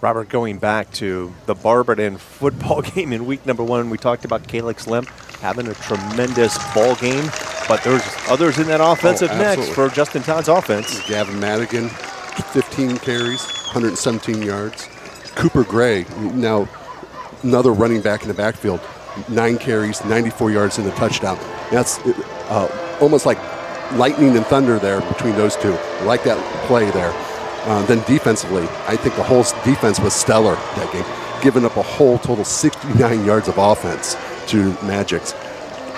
Robert, going back to the Barberton football game in week number 1, we talked about Calix Lemp having a tremendous ball game, but there's others in that offensive mix for Justin Todd's offense. Gavin Madigan, 15 carries, 117 yards. Cooper Gray, now another running back in the backfield, 9 carries, 94 yards and a touchdown. That's almost like lightning and thunder there between those two. I like that play there. Then defensively, I think the whole defense was stellar that game, giving up a whole total 69 yards of offense to Magics.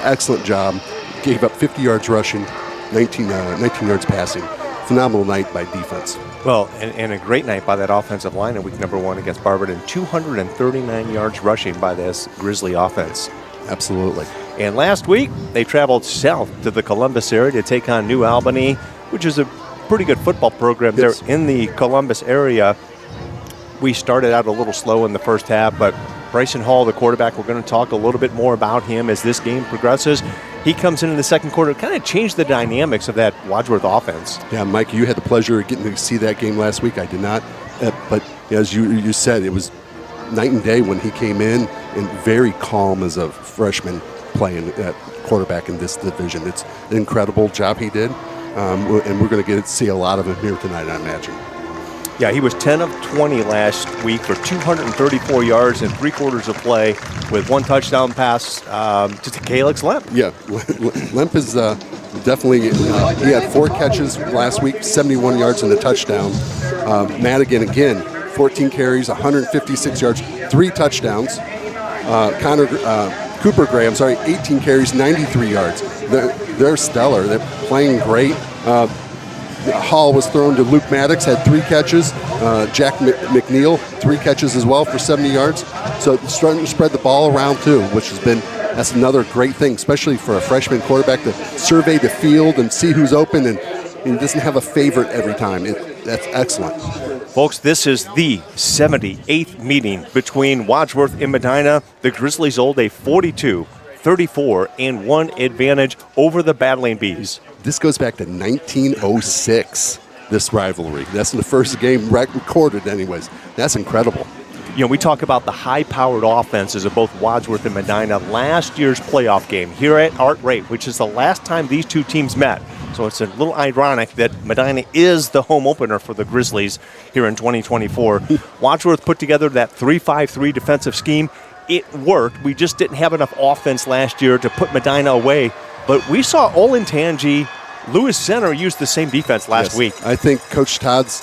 Excellent job. Gave up 50 yards rushing, 19 yards passing. Phenomenal night by defense. Well, and a great night by that offensive line in week number 1 against Barberton. 239 yards rushing by this Grizzly offense. Absolutely. And last week, they traveled south to the Columbus area to take on New Albany, which is a pretty good football program there in the Columbus area. We started out a little slow in the first half, but Bryson Hall, the quarterback, we're going to talk a little bit more about him as this game progresses. He comes in the second quarter, kind of changed the dynamics of that Wadsworth offense. Yeah, Mike, you had the pleasure of getting to see that game last week. I did not. But as you said, it was night and day when he came in, and very calm as a freshman playing at quarterback in this division. It's an incredible job he did. And we're going to get to see a lot of him here tonight, I imagine. Yeah, he was 10 of 20 last week for 234 yards in 3 quarters of play with 1 touchdown pass to Calix Lemp. Yeah, Lemp is definitely, he had 4 catches last week, 71 yards and a touchdown. Madigan, again, 14 carries, 156 yards, 3 touchdowns. Cooper Gray, 18 carries, 93 yards. They're stellar. They're playing great. Hall was thrown to Luke Maddox, had 3 catches. Jack McNeil, 3 catches as well for 70 yards. So starting to spread the ball around too, which that's another great thing, especially for a freshman quarterback to survey the field and see who's open, and he doesn't have a favorite every time. That's excellent. Folks, this is the 78th meeting between Wadsworth and Medina. The Grizzlies hold a 42-34-1 advantage over the Battling Bees. This goes back to 1906, this rivalry. That's the first game recorded anyways. That's incredible. You know, we talk about the high-powered offenses of both Wadsworth and Medina. Last year's playoff game here at Art Rate, which is the last time these two teams met. So it's a little ironic that Medina is the home opener for the Grizzlies here in 2024. Wadsworth put together that 3-5-3 defensive scheme. It worked. We just didn't have enough offense last year to put Medina away. But we saw Olentangy, Lewis Center use the same defense last week. I think Coach Todd's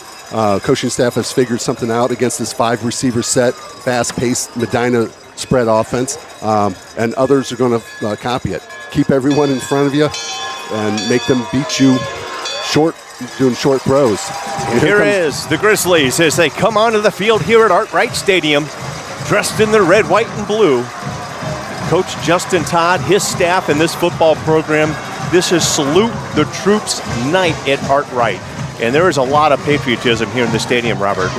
coaching staff has figured something out against this 5-receiver set, fast-paced Medina spread offense, and others are going to copy it. Keep everyone in front of you and make them beat you doing short throws. Here is the Grizzlies as they come onto the field here at Art Wright Stadium, dressed in the red, white, and blue. Coach Justin Todd, his staff, and this football program, this is Salute the Troops night at Art Wright. And there is a lot of patriotism here in the stadium, Robert.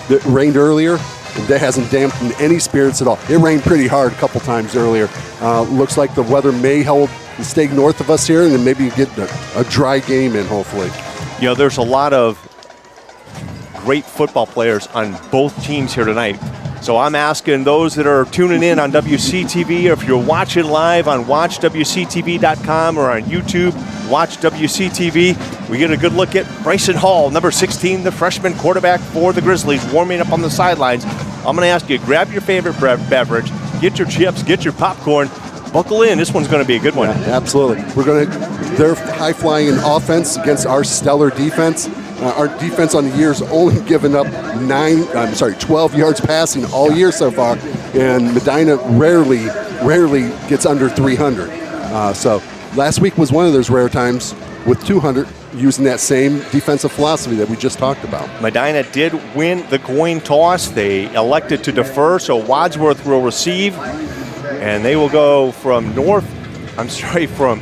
It rained earlier, and that hasn't dampened any spirits at all. It rained pretty hard a couple times earlier. Looks like the weather may stay north of us here, and then maybe get a dry game in, hopefully. You know, there's a lot of great football players on both teams here tonight. So I'm asking those that are tuning in on WCTV, or if you're watching live on watchwctv.com or on YouTube, watch WCTV. We get a good look at Bryson Hall, number 16, the freshman quarterback for the Grizzlies, warming up on the sidelines. I'm going to ask you, grab your favorite beverage, get your chips, get your popcorn, buckle in. This one's going to be a good one. Yeah, absolutely. They're high-flying in offense against our stellar defense. Our defense on the year has only given up 12 yards passing all year so far, and Medina rarely gets under 300. So last week was one of those rare times with 200, using that same defensive philosophy that we just talked about. Medina did win the coin toss. They elected to defer, so Wadsworth will receive, and they will go from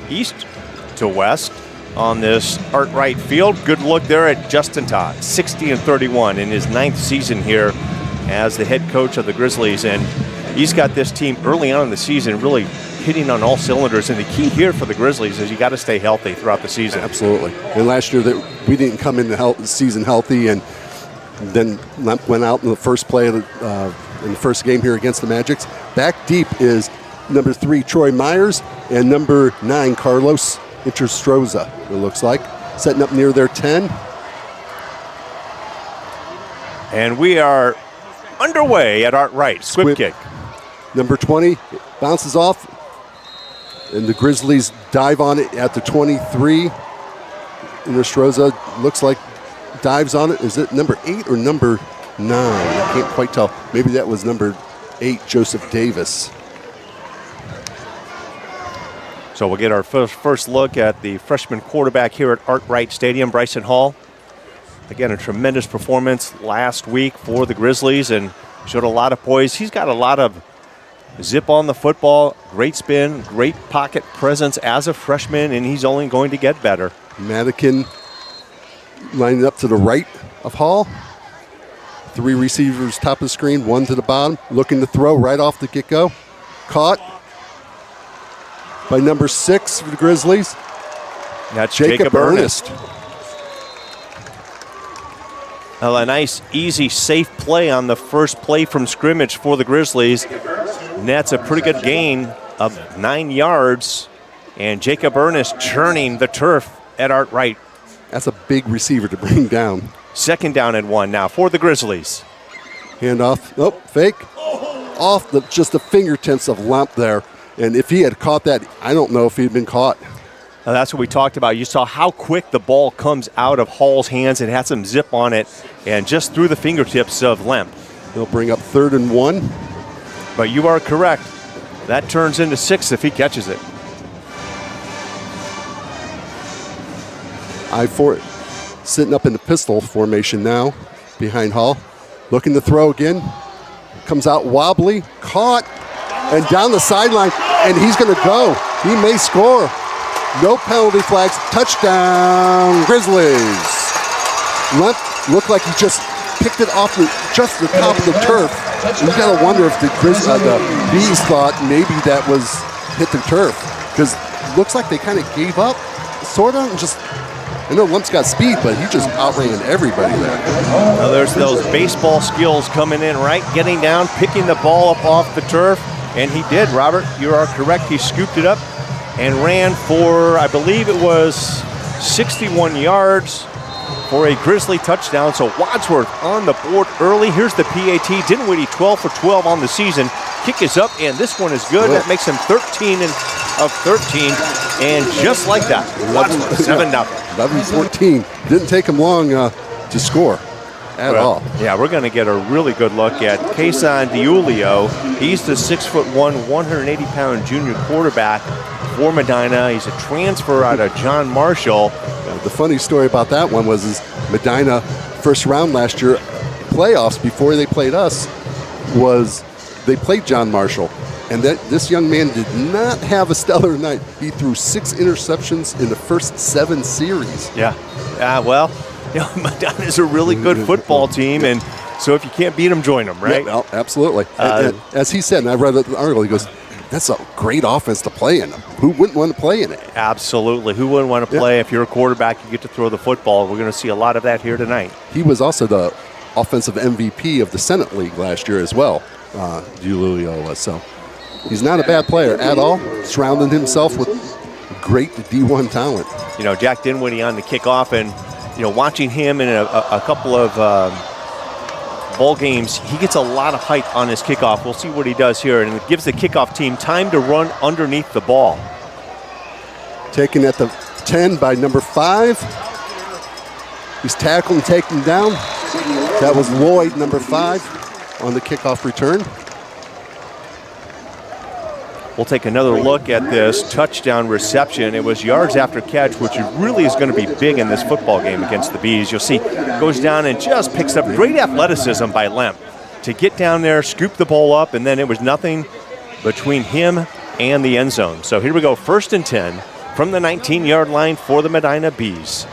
east to west on this Art Wright field. Good look there at Justin Todd, 60-31 in his 9th season here as the head coach of the Grizzlies, and he's got this team early on in the season really hitting on all cylinders, and the key here for the Grizzlies is you got to stay healthy throughout the season. Absolutely. And last year that we didn't come into the season healthy, and then went out in the first play of in the first game here against the Magics. Back deep is number 3 Troy Myers and number 9 Carlos Interstroza, it looks like, setting up near their 10. And we are underway at Art Wright. Squib kick. Number 20 bounces off, and the Grizzlies dive on it at the 23. Interstroza looks like dives on it. Is it number 8 or number 9? I can't quite tell. Maybe that was number 8, Joseph Davis. So we'll get our first look at the freshman quarterback here at Art Wright Stadium, Bryson Hall. Again, a tremendous performance last week for the Grizzlies and showed a lot of poise. He's got a lot of zip on the football, great spin, great pocket presence as a freshman, and he's only going to get better. Madigan lining up to the right of Hall. 3 receivers top of the screen, 1 to the bottom, looking to throw right off the get-go. Caught by number 6 for the Grizzlies. That's Jacob Ernest. Well, a nice, easy, safe play on the first play from scrimmage for the Grizzlies. And that's a pretty good gain of 9 yards. And Jacob Ernest churning the turf at Art Wright. That's a big receiver to bring down. 2nd down and 1 now for the Grizzlies. Handoff. Oh, fake. Off just the fingertips of Lemp there. And if he had caught that, I don't know if he'd been caught. Now that's what we talked about. You saw how quick the ball comes out of Hall's hands. It had some zip on it and just through the fingertips of Lemp. He'll bring up 3rd and 1. But you are correct. That turns into 6 if he catches it. I-4 sitting up in the pistol formation now behind Hall. Looking to throw again. Comes out wobbly. Caught. And down the sideline, and he's going to go. He may score. No penalty flags. Touchdown, Grizzlies. Lemp looked like he just picked it off just the top of the turf. You got to wonder if the Bees thought maybe that was hit the turf, because it looks like they kind of gave up, sort of, and just. I know Lemp's got speed, but he just outran everybody there. Well, there's those baseball skills coming in, right? Getting down, picking the ball up off the turf. And he did, Robert. You are correct. He scooped it up and ran for, I believe it was 61 yards for a Grizzly touchdown. So Wadsworth on the board early. Here's the PAT. Dinwiddie 12 for 12 on the season. Kick is up, and this one is good. That makes him 13 of 13. And just like that, Wadsworth 7-0. 11-14. Didn't take him long to score. At all. Yeah, we're going to get a really good look at Kason DiUlio. He's the 6'1", 180-pound junior quarterback for Medina. He's a transfer out of John Marshall. The funny story about that one was Medina, first round last year, playoffs before they played us, was they played John Marshall. And this young man did not have a stellar night. He threw 6 interceptions in the first 7 series. Yeah, well, Medina's a really good football team, and so if you can't beat them, join them, right? Yeah, absolutely. And as he said, and I read the article, he goes, that's a great offense to play in. Who wouldn't want to play in it? Absolutely. Who wouldn't want to play? If you're a quarterback, you get to throw the football. We're going to see a lot of that here tonight. He was also the offensive MVP of the Senate League last year as well, DiLulio was. So he's not a bad player at all, surrounding himself with great D1 talent. Jack Dinwiddie on the kickoff, and, watching him in a couple of ball games, he gets a lot of height on his kickoff. We'll see what he does here, and it gives the kickoff team time to run underneath the ball. Taken at the 10 by number 5. He's tackled and taken down. That was Lloyd, number 5, on the kickoff return. We'll take another look at this touchdown reception. It was yards after catch, which really is going to be big in this football game against the Bees. You'll see goes down and just picks up great athleticism by Lemp to get down there, scoop the ball up, and then it was nothing between him and the end zone. So here we go, 1st and 10 from the 19-yard line for the Medina Bees.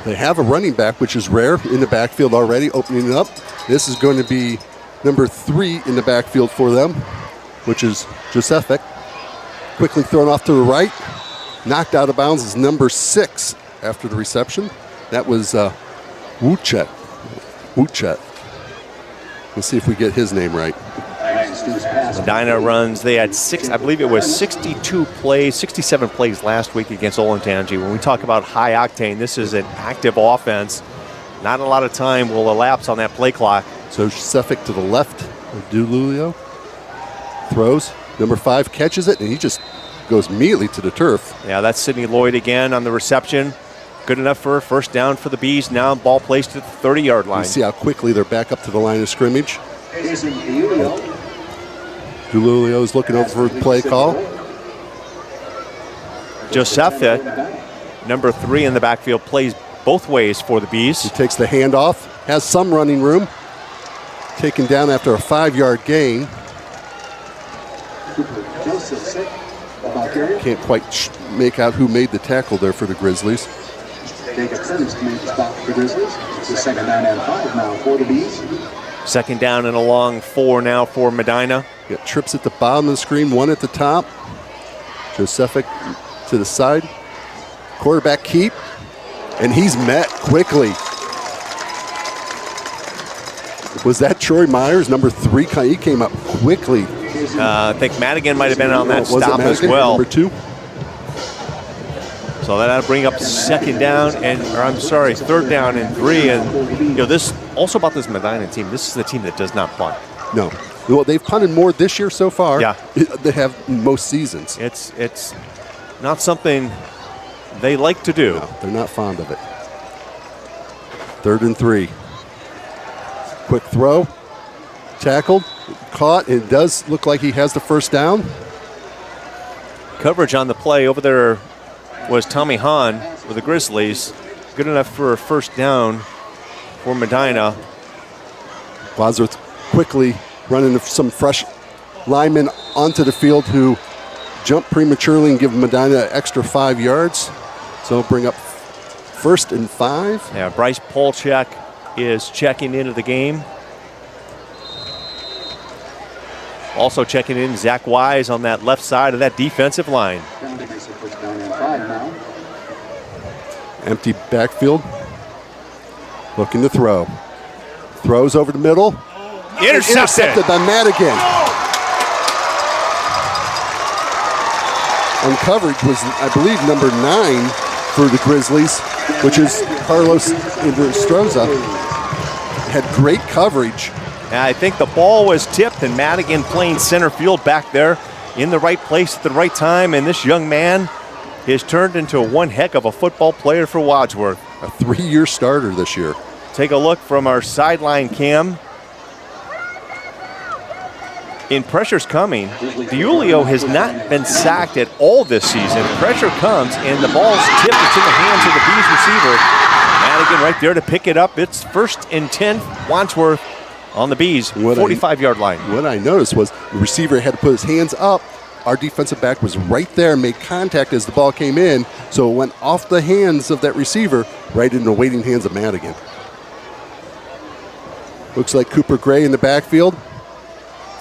They have a running back, which is rare, in the backfield already, opening it up. This is going to be number 3 in the backfield for them, which is Josephic. Quickly thrown off to the right. Knocked out of bounds is number 6 after the reception. That was Wuchet. Let's see if we get his name right. Medina runs, they had 67 plays last week against Olentangy. When we talk about high octane, this is an active offense. Not a lot of time will elapse on that play clock. So Josephic to the left of DiLulio. Throws. Number 5 catches it, and he just goes immediately to the turf. Yeah, that's Sidney Lloyd again on the reception. Good enough for a first down for the Bees. Now ball placed at the 30-yard line. You see how quickly they're back up to the line of scrimmage. DiLulio is looking over for the play call. Josephic, number 3 in the backfield, plays both ways for the Bees. He takes the handoff, has some running room. Taken down after a 5-yard gain. Can't quite make out who made the tackle there for the Grizzlies. Second down and a long 4 now for Medina. Got trips at the bottom of the screen, 1 at the top. Josephic to the side. Quarterback keep, and he's met quickly. Was that Troy Myers, number 3? He came up quickly. I think Madigan might have been on that stop as well. Number 2. So that'll bring up third down and 3. And this also about this Medina team. This is the team that does not punt. No. Well, they've punted more this year so far. Yeah. They have most seasons. It's not something they like to do. No, they're not fond of it. 3rd and 3. Quick throw. Tackled. Caught. It does look like he has the first down. Coverage on the play over there was Tommy Hahn with the Grizzlies. Good enough for a first down for Medina. Wadsworth quickly running some fresh linemen onto the field who jump prematurely and give Medina an extra 5 yards. So bring up 1st and 5. Yeah, Bryce Polchak is checking into the game. Also checking in Zach Wise on that left side of that defensive line. Empty backfield. Looking to throw. Throws over the middle. Intercepted by Madigan. On coverage was, I believe, number 9 for the Grizzlies, which is Carlos Indrostroza. Had great coverage. And I think the ball was tipped, and Madigan playing center field back there in the right place at the right time. And this young man has turned into one heck of a football player for Wadsworth. A 3-year starter this year. Take a look from our sideline cam. In pressure's coming, DiLulio has not been sacked at all this season. Pressure comes, and the ball's tipped. It's in the hands of the Bees receiver. Madigan right there to pick it up. It's 1st and 10, Wadsworth on the Bees, 45-yard line. What I noticed was the receiver had to put his hands up our defensive back was right there, made contact as the ball came in, so it went off the hands of that receiver right into the waiting hands of Madigan. Looks like Cooper Gray in the backfield.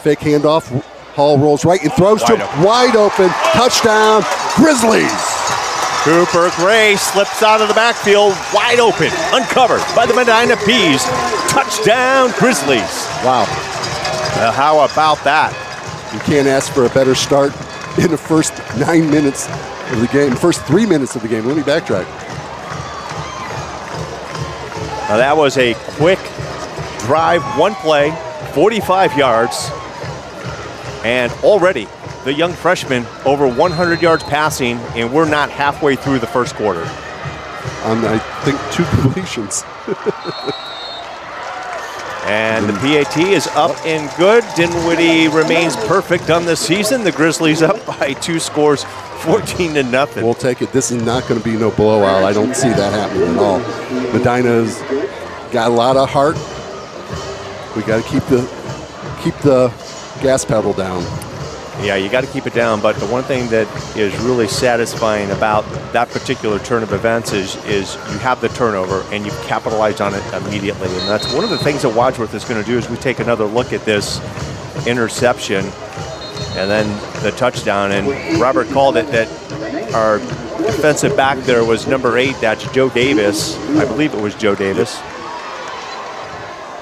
Fake handoff. Hall rolls right and throws to him. Wide open. Touchdown, Grizzlies. Cooper Gray slips out of the backfield, wide open, uncovered by the Medina Bees. Touchdown, Grizzlies. Wow. How about that? You can't ask for a better start in the first 9 minutes of the game, first 3 minutes of the game. Let me backtrack. Now that was a quick drive, one play, 45 yards, and already the young freshman over 100 yards passing, and we're not halfway through the first quarter. I think 2 completions. And the PAT is up and good. Dinwiddie remains perfect on the season. The Grizzlies up by 2 scores, 14-0. We'll take it. This is not going to be no blowout. I don't see that happening at all. Medina's got a lot of heart. We got to keep the gas pedal down. Yeah, you got to keep it down, but the one thing that is really satisfying about that particular turn of events is you have the turnover and you capitalize on it immediately. And that's one of the things that Wadsworth is going to do is we take another look at this interception and then the touchdown. And Robert called it that our defensive back there was number 8, that's Joe Davis. I believe it was Joe Davis.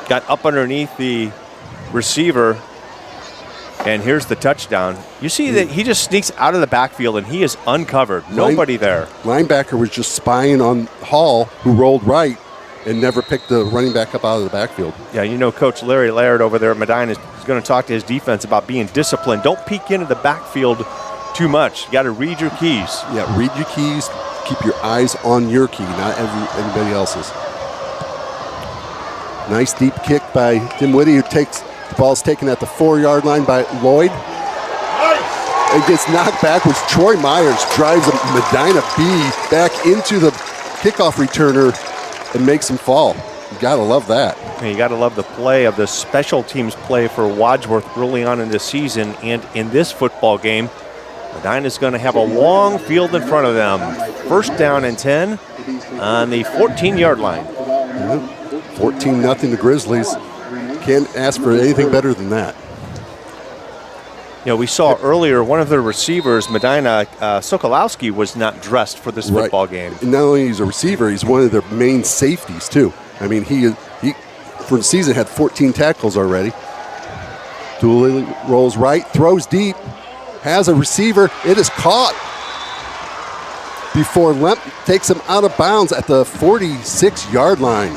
Got up underneath the receiver. And here's the touchdown. You see that he just sneaks out of the backfield and he is uncovered. Nobody there. Linebacker was just spying on Hall, who rolled right and never picked the running back up out of the backfield. Yeah, you know Coach Larry Laird over there at Medina is going to talk to his defense about being disciplined. Don't peek into the backfield too much. You got to read your keys. Yeah, read your keys. Keep your eyes on your key, not anybody else's. Nice deep kick by Dinwiddie, who takes – the ball's taken at the 4-yard line by Lloyd. It gets knocked backwards. Troy Myers drives a Medina B back into the kickoff returner and makes him fall. You got to love that. And you got to love the play of the special teams play for Wadsworth early on in the season. And in this football game, Medina's going to have a long field in front of them. First down and 10 on the 14-yard line. 14-0 the Grizzlies. Can't ask for anything better than that. You know, we saw earlier one of the receivers, Medina, Sokolowski, was not dressed for this football game. And not only is a receiver, he's one of their main safeties too. I mean, he for the season had 14 tackles already. Dooley rolls right, throws deep, has a receiver. It is caught before Lemp takes him out of bounds at the 46-yard line.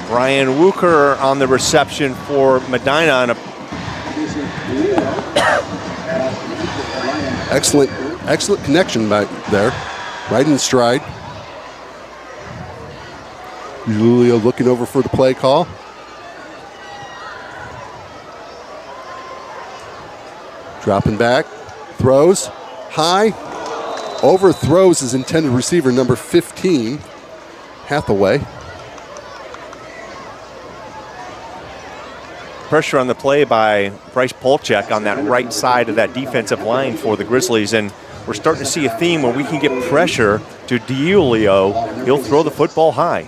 Brian Wucher on the reception for Medina. On a excellent connection back there, right in stride. Julio looking over for the play call. Dropping back, throws high, overthrows his intended receiver, number 15, Hathaway. Pressure on the play by Bryce Polchek on that right side of that defensive line for the Grizzlies. And we're starting to see a theme when we can get pressure to DiIulio. He'll throw the football high.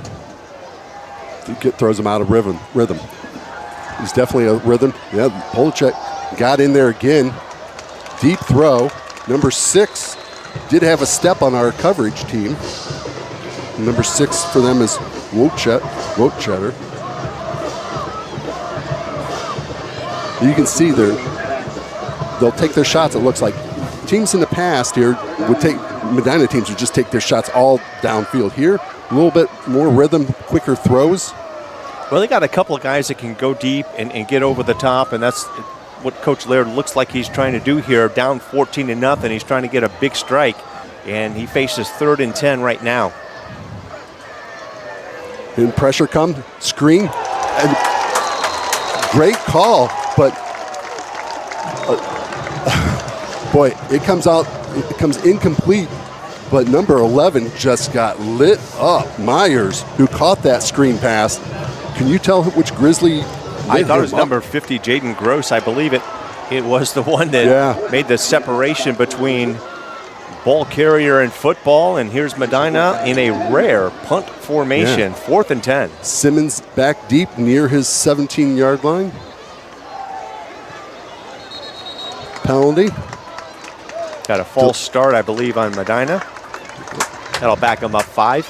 Throws him out of rhythm. He's definitely a rhythm. Yeah, Polchek got in there again. Deep throw. Number 6 did have a step on our coverage team. Number 6 for them is Wochetter. You can see they'll take their shots, it looks like. Teams in the past here Medina teams would just take their shots all downfield. Here, a little bit more rhythm, quicker throws. Well, they got a couple of guys that can go deep and get over the top, and that's what Coach Laird looks like he's trying to do here. Down 14-0, he's trying to get a big strike, and he faces 3rd and 10 right now. And pressure comes, screen, and great call. But boy, it comes incomplete. But number 11 just got lit up. Myers, who caught that screen pass. Can you tell which Grizzly? I thought it was number 50, Jaden Gross. I believe it It was the one that made the separation between ball carrier and football, and here's Medina in a rare punt formation, 4th and 10. Simmons back deep near his 17-yard line. Penalty. Got a false start, I believe, on Medina. That'll back him up 5.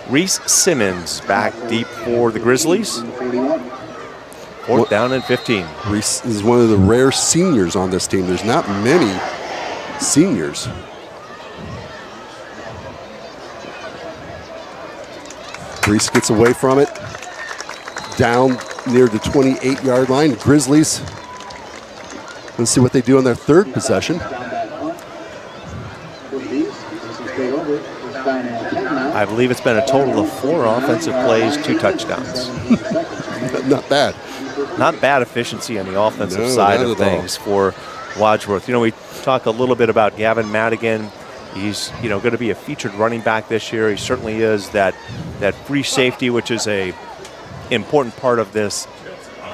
Reese Simmons back deep for the Grizzlies. 4th down and 15. Reese is one of the rare seniors on this team. There's not many seniors. Reese gets away from it. Down near the 28-yard line. Grizzlies. Let's see what they do on their 3rd possession. I believe it's been a total of 4 offensive plays, 2 touchdowns. Not bad. Not bad efficiency on the offensive side of things for Wadsworth. You know, we talk a little bit about Gavin Madigan. He's, going to be a featured running back this year. He certainly is that free safety, which is a important part of this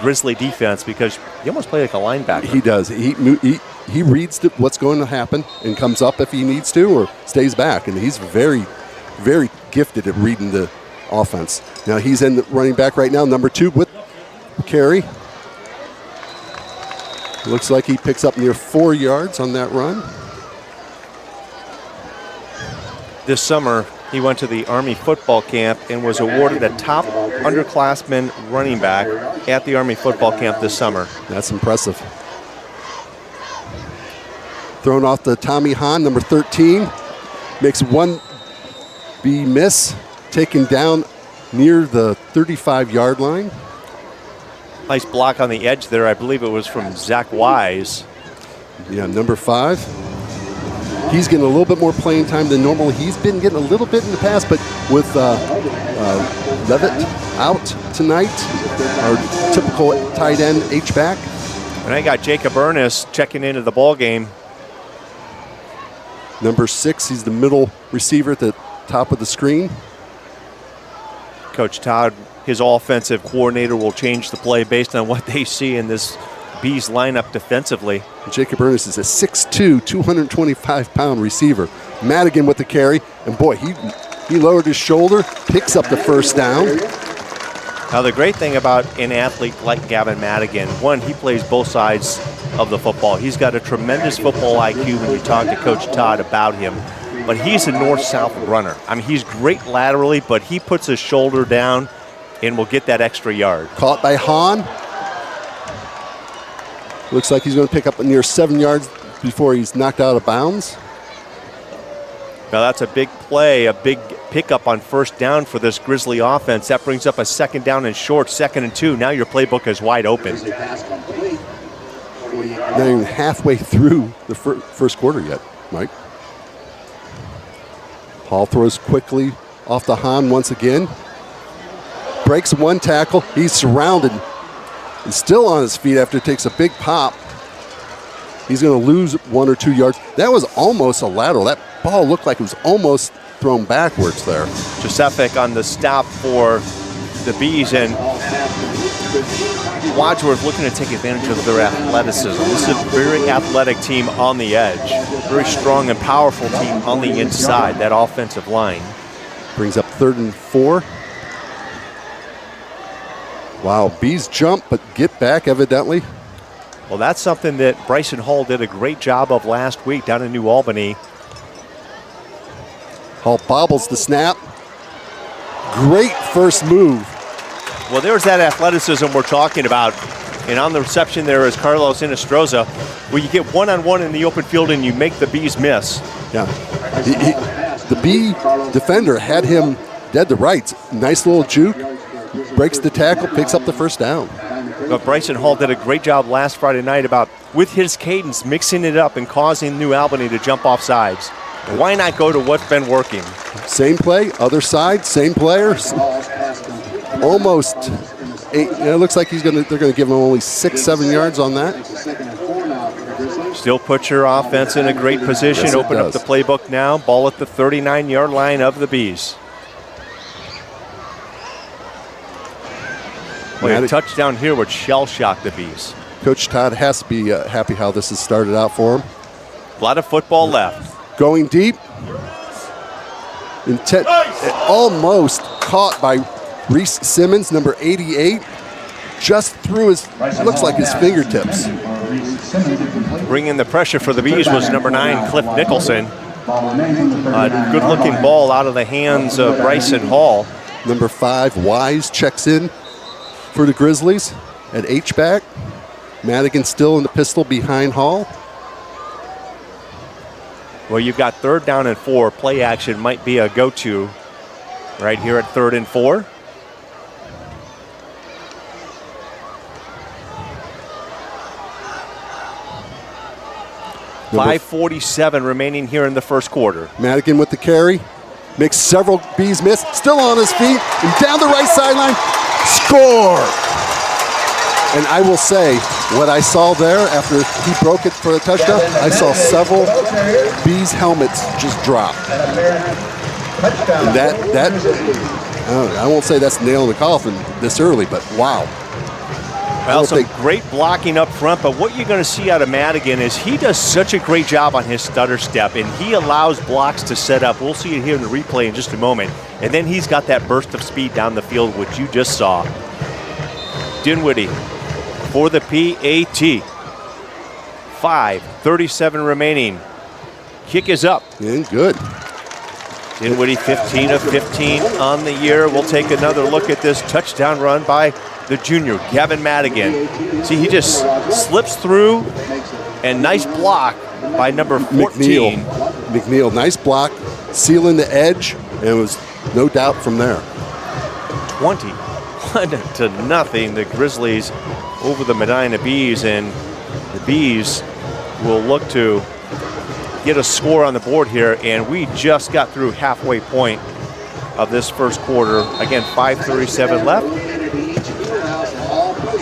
Grizzly defense because he almost plays like a linebacker. He does. He reads what's going to happen and comes up if he needs to or stays back. And he's very, very gifted at reading the offense. Now he's in the running back right now, number 2 with carry. Looks like he picks up near 4 yards on that run. This summer, he went to the Army football camp and was awarded a top underclassman running back at the Army football camp this summer. That's impressive. Thrown off the Tommy Hahn, number 13. Makes one miss, taken down near the 35-yard line. Nice block on the edge there. I believe it was from Zach Wise. Yeah, number 5. He's getting a little bit more playing time than normal. He's been getting a little bit in the past, but with Levitt out tonight, our typical tight end H-back. And I got Jacob Ernest checking into the ball game. Number 6, he's the middle receiver at the top of the screen. Coach Todd, his offensive coordinator, will change the play based on what they see in this Bees lineup defensively. Jacob Ernest is a 6'2", 225-pound receiver. Madigan with the carry, and boy, he lowered his shoulder, picks up the 1st down. Now the great thing about an athlete like Gavin Madigan, one, he plays both sides of the football. He's got a tremendous football IQ when you talk to Coach Todd about him, but he's a north-south runner. I mean, he's great laterally, but he puts his shoulder down and will get that extra yard. Caught by Hahn. Looks like he's going to pick up near 7 yards before he's knocked out of bounds. Now that's a big play, a big pickup on 1st down for this Grizzly offense. That brings up a 2nd down and short, 2nd and 2. Now your playbook is wide open. Not even halfway through the first quarter yet, Mike. Hall throws quickly off the Hahn once again. Breaks 1 tackle. He's surrounded. He's still on his feet after it takes a big pop. He's going to lose 1 or 2 yards. That was almost a lateral. That ball looked like it was almost thrown backwards there. Josephic on the stop for the Bees, and Wadsworth looking to take advantage of their athleticism. This is a very athletic team on the edge. Very strong and powerful team on the inside, that offensive line. Brings up 3rd and 4. Wow, Bees jump, but get back evidently. Well, that's something that Bryson Hall did a great job of last week down in New Albany. Hall bobbles the snap. Great first move. Well, there's that athleticism we're talking about. And on the reception there is Carlos Inestroza, where you get one-on-one in the open field and you make the Bees miss. Yeah, the Bee defender had him dead to rights. Nice little juke. Breaks the tackle, picks up the 1st down. But Bryson Hall did a great job last Friday night about, with his cadence, mixing it up and causing New Albany to jump off sides. Why not go to what's been working? Same play, other side, same players. Almost 8. It looks like they're going to give him only 6-7 yards on that. Still puts your offense in a great position. Yes, Open up the playbook now. Ball at the 39-yard line of the Bees. Well, a touchdown here would shell-shock the Bees. Coach Todd has to be happy how this has started out for him. A lot of football left. Going deep. Almost caught by Reese Simmons, number 88. Just through his, looks like his fingertips. Bringing the pressure for the Bees was number 9, Cliff Nicholson. A good-looking ball out of the hands of Bryson Hall. Number 5, Wise, checks in for the Grizzlies at H-back. Madigan still in the pistol behind Hall. Well, you've got 3rd down and 4. Play action might be a go-to right here at 3rd and 4. .547 remaining here in the first quarter. Madigan with the carry. Makes several Bees miss. Still on his feet. And down the right sideline. Score! And I will say, what I saw there after he broke it for a touchdown, I saw several Bees helmets just drop. And that I won't say that's nail in the coffin this early, but wow. Well, some great blocking up front, but what you're going to see out of Madigan is he does such a great job on his stutter step, and he allows blocks to set up. We'll see it here in the replay in just a moment. And then he's got that burst of speed down the field, which you just saw. Dinwiddie for the PAT. 5:37 remaining. Kick is up. And good. Dinwiddie 15 of 15 on the year. We'll take another look at this touchdown run by the junior, Gavin Madigan. See, he just slips through, and nice block by number 14. McNeil, nice block, sealing the edge, and it was no doubt from there. 21-0, the Grizzlies over the Medina Bees, and the Bees will look to get a score on the board here, and we just got through halfway point of this first quarter. Again, 5:37 left.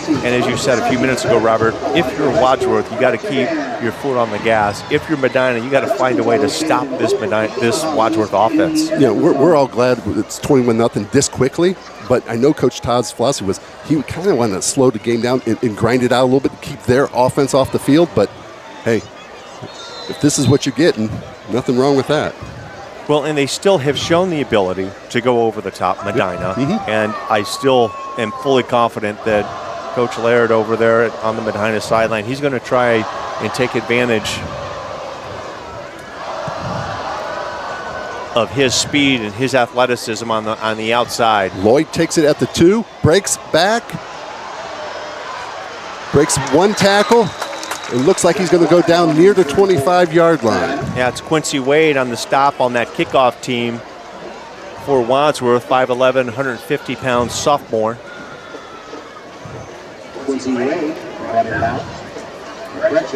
And as you said a few minutes ago, Robert, if you're Wadsworth, you got to keep your foot on the gas. If you're Medina, you got to find a way to stop this Wadsworth offense. Yeah, we're all glad it's 21-0 this quickly, but I know Coach Todd's philosophy was he kind of wanted to slow the game down and grind it out a little bit to keep their offense off the field. But hey, if this is what you're getting, nothing wrong with that. Well, and they still have shown the ability to go over the top, Medina, and I still am fully confident that Coach Laird over there on the Medina sideline, he's going to try and take advantage of his speed and his athleticism on the outside. Lloyd takes it at the 2, breaks back, breaks one tackle. It looks like he's going to go down near the 25-yard line. Yeah, it's Quincy Wade on the stop on that kickoff team for Wadsworth, 5'11", 150-pound sophomore.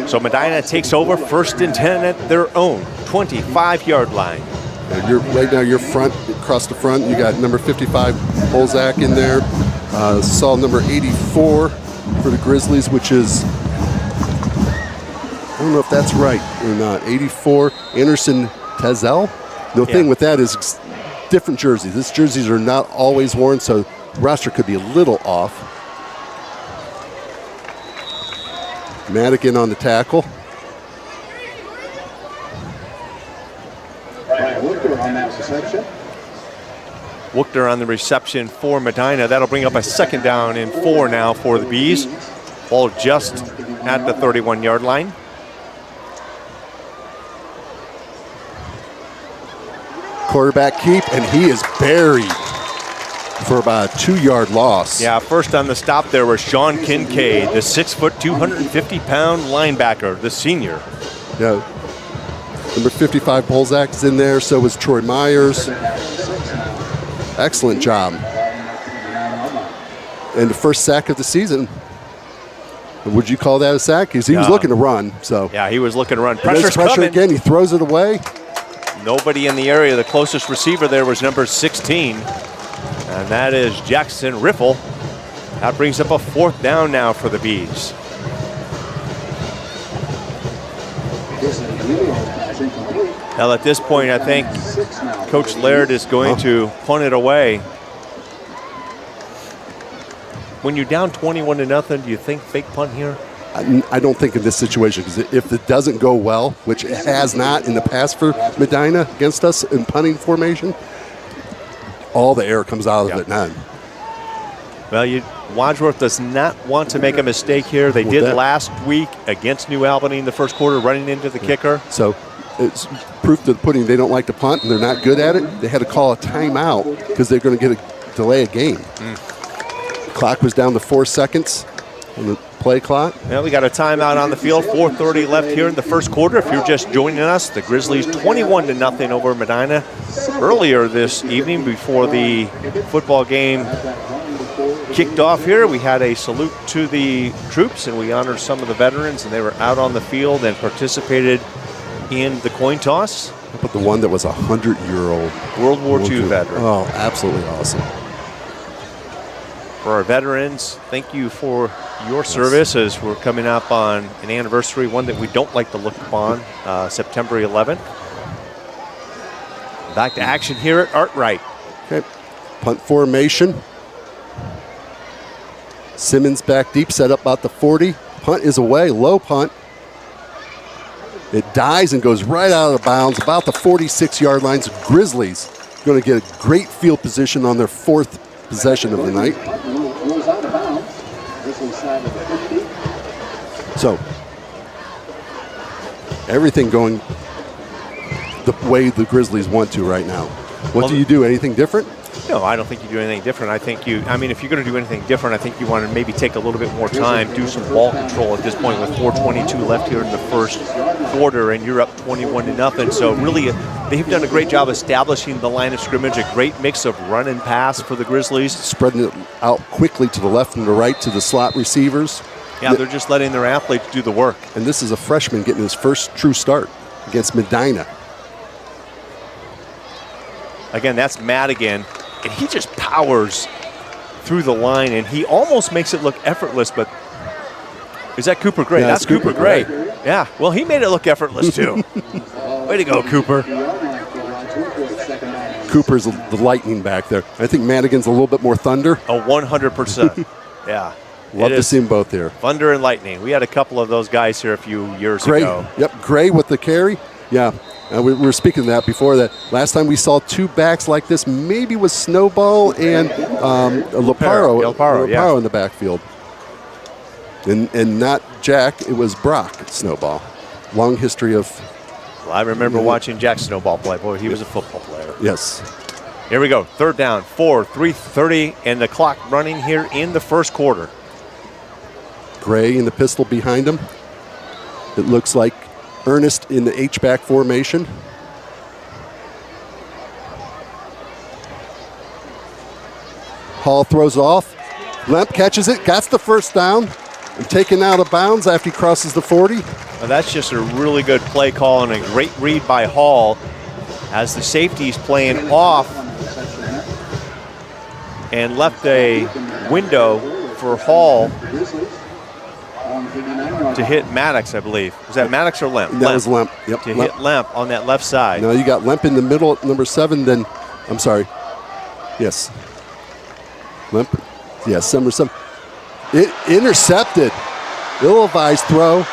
So Medina takes over 1st and 10 at their own 25-yard line. Right now, you're front, across the front. You got number 55, Bolzak in there. Saw number 84 for the Grizzlies, which is, I don't know if that's right or not. 84, Anderson Tezel. The thing with that is different jerseys. These jerseys are not always worn, so the roster could be a little off. Madigan on the tackle. Wookter on the reception for Medina. That'll bring up a 2nd down and 4 now for the Bees. Ball just at the 31-yard line. Quarterback keep, and he is buried for about a 2-yard loss. Yeah, first on the stop there was Sean Kincaid, the 6', 250-pound linebacker, the senior. Yeah. Number 55, Bolzak is in there. So was Troy Myers. Excellent job. And the first sack of the season. Would you call that a sack? Because he was looking to run. So yeah, he was looking to run. Pressure coming again. He throws it away. Nobody in the area. The closest receiver there was number 16. And that is Jackson Riffle. That brings up a 4th down now for the Bees. Now at this point, I think Coach Laird is going to punt it away. When you're down 21-0, do you think fake punt here? I don't think in this situation, because if it doesn't go well, which it has not in the past for Medina against us in punting formation, all the air comes out of it now. Well, Wadsworth does not want to make a mistake here. They did last week against New Albany in the first quarter, running into the kicker. So it's proof to the pudding they don't like to punt and they're not good at it. They had to call a timeout because they're going to get a delay a game. Clock was down to 4 seconds on the play clock. Well, we got a timeout on the field. 4:30 left here in the first quarter. If you're just joining us, the Grizzlies 21-0 over Medina earlier this evening before the football game kicked off here. We had a salute to the troops and we honored some of the veterans, and they were out on the field and participated in the coin toss. How about the one that was a 100-year-old World War II veteran? Oh, absolutely awesome. For our veterans, thank you for your service as we're coming up on an anniversary, one that we don't like to look upon, September 11th. Back to action here at Artwright. Okay, punt formation. Simmons back deep, set up about the 40. Punt is away, low punt. It dies and goes right out of bounds, about the 46-yard lines. Grizzlies going to get a great field position on their fourth possession of the night. So, everything going the way the Grizzlies want to right now. What do you do? Anything different? No, I don't think you do anything different. I think if you're going to do anything different, I think you want to maybe take a little bit more time, do some ball control at this point with 4:22 left here in the first quarter, and you're up 21-0. So really, they've done a great job establishing the line of scrimmage, a great mix of run and pass for the Grizzlies. Spreading it out quickly to the left and the right to the slot receivers. Yeah, they're just letting their athletes do the work. And this is a freshman getting his first true start against Medina. Again, that's Madigan, and he just powers through the line, and he almost makes it look effortless, but is that Cooper Gray? Yeah, that's Cooper Gray. Yeah, well, he made it look effortless, too. Way to go, Cooper. Cooper's the lightning back there. I think Madigan's a little bit more thunder. Oh, 100%. Yeah. Love to see them both here. Thunder and lightning. We had a couple of those guys here a few years ago. Yep, Gray with the carry. Yeah, we were speaking of that before. That last time we saw two backs like this, maybe with Snowball and Laparo in the backfield. And not Jack, it was Brock Snowball. Long history of... Well, I remember watching Jack Snowball play. Boy, he was a football player. Yes. Here we go. Third down, 3:30, and the clock running here in the first quarter. Gray in the pistol behind him. It looks like Ernest in the H-back formation. Hall throws off. Lemp catches it, got the first down, and taken out of bounds after he crosses the 40. Well, that's just a really good play call and a great read by Hall as the safety's playing off and left a window for Hall to hit Maddox, I believe. Was that Maddox or Lemp? That was Lemp. Yep. To hit Lemp on that left side. Now you got Lemp in the middle at number 7, then, I'm sorry. Yes. Lemp. Yes, number 7. It intercepted. Ill-advised throw.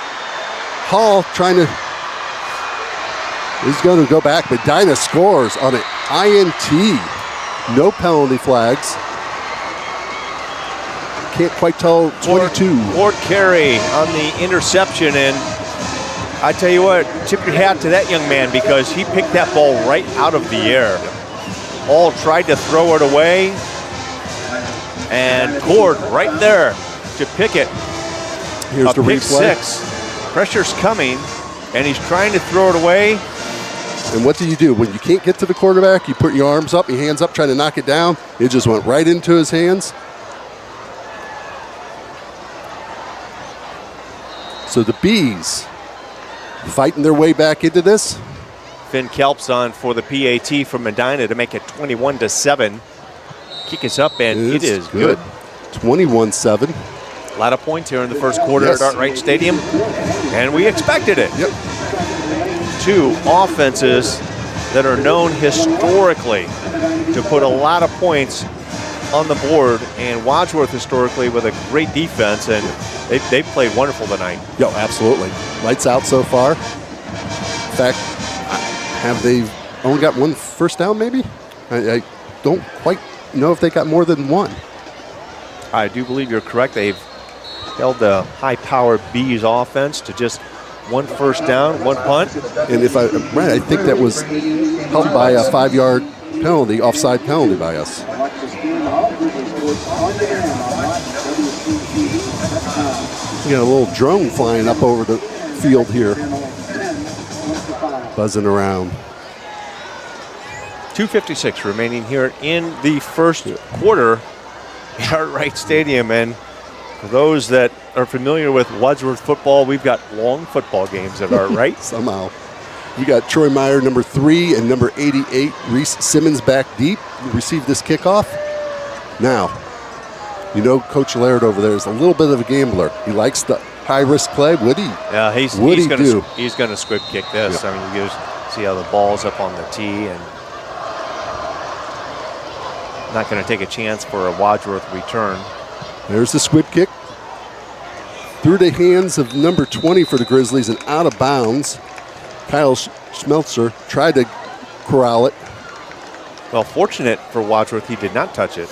Hall trying to, he's going to go back. Medina scores on an INT. No penalty flags. Can't quite tell. 22. Ward Carey on the interception, and I tell you what, tip your hat to that young man because he picked that ball right out of the air. Hall tried to throw it away, and Cord right there to pick it. Here's the pick replay. 6. Pressure's coming, and he's trying to throw it away. And what do? When you can't get to the quarterback, you put your arms up, your hands up, trying to knock it down. It just went right into his hands. So the Bees fighting their way back into this. Finn Kelp's on for the PAT from Medina to make it 21-7. Kick is up, and it is good. 21-7. A lot of points here in the first quarter at Artwright Stadium, and we expected it. Yep. two offenses that are known historically to put a lot of points on the board, and Wadsworth historically with a great defense, and they played wonderful tonight. Yo, absolutely. Lights out so far. In fact, have they only got one first down maybe? I don't quite know if they got more than one. I do believe you're correct. They've held the high-powered Bees offense to just one first down, one punt. And if I'm right, I think that was helped by a 5-yard penalty, offside penalty by us. We got a little drone flying up over the field here, buzzing around. 2:56 remaining here in the first quarter at Wright Stadium. And for those that are familiar with Wadsworth football, we've got long football games at Art Wright. Somehow. We got Troy Meyer, number 3, and number 88, Reese Simmons back deep. Receive this kickoff. Now, you know Coach Laird over there is a little bit of a gambler. He likes the high-risk play. Would he? Yeah, he's going to squib kick this. Yeah. I mean, you guys see how the ball's up on the tee, and not going to take a chance for a Wadsworth return. There's the squib kick. Through the hands of number 20 for the Grizzlies and out of bounds. Kyle Schmelzer tried to corral it. Well, fortunate for Wadsworth, he did not touch it.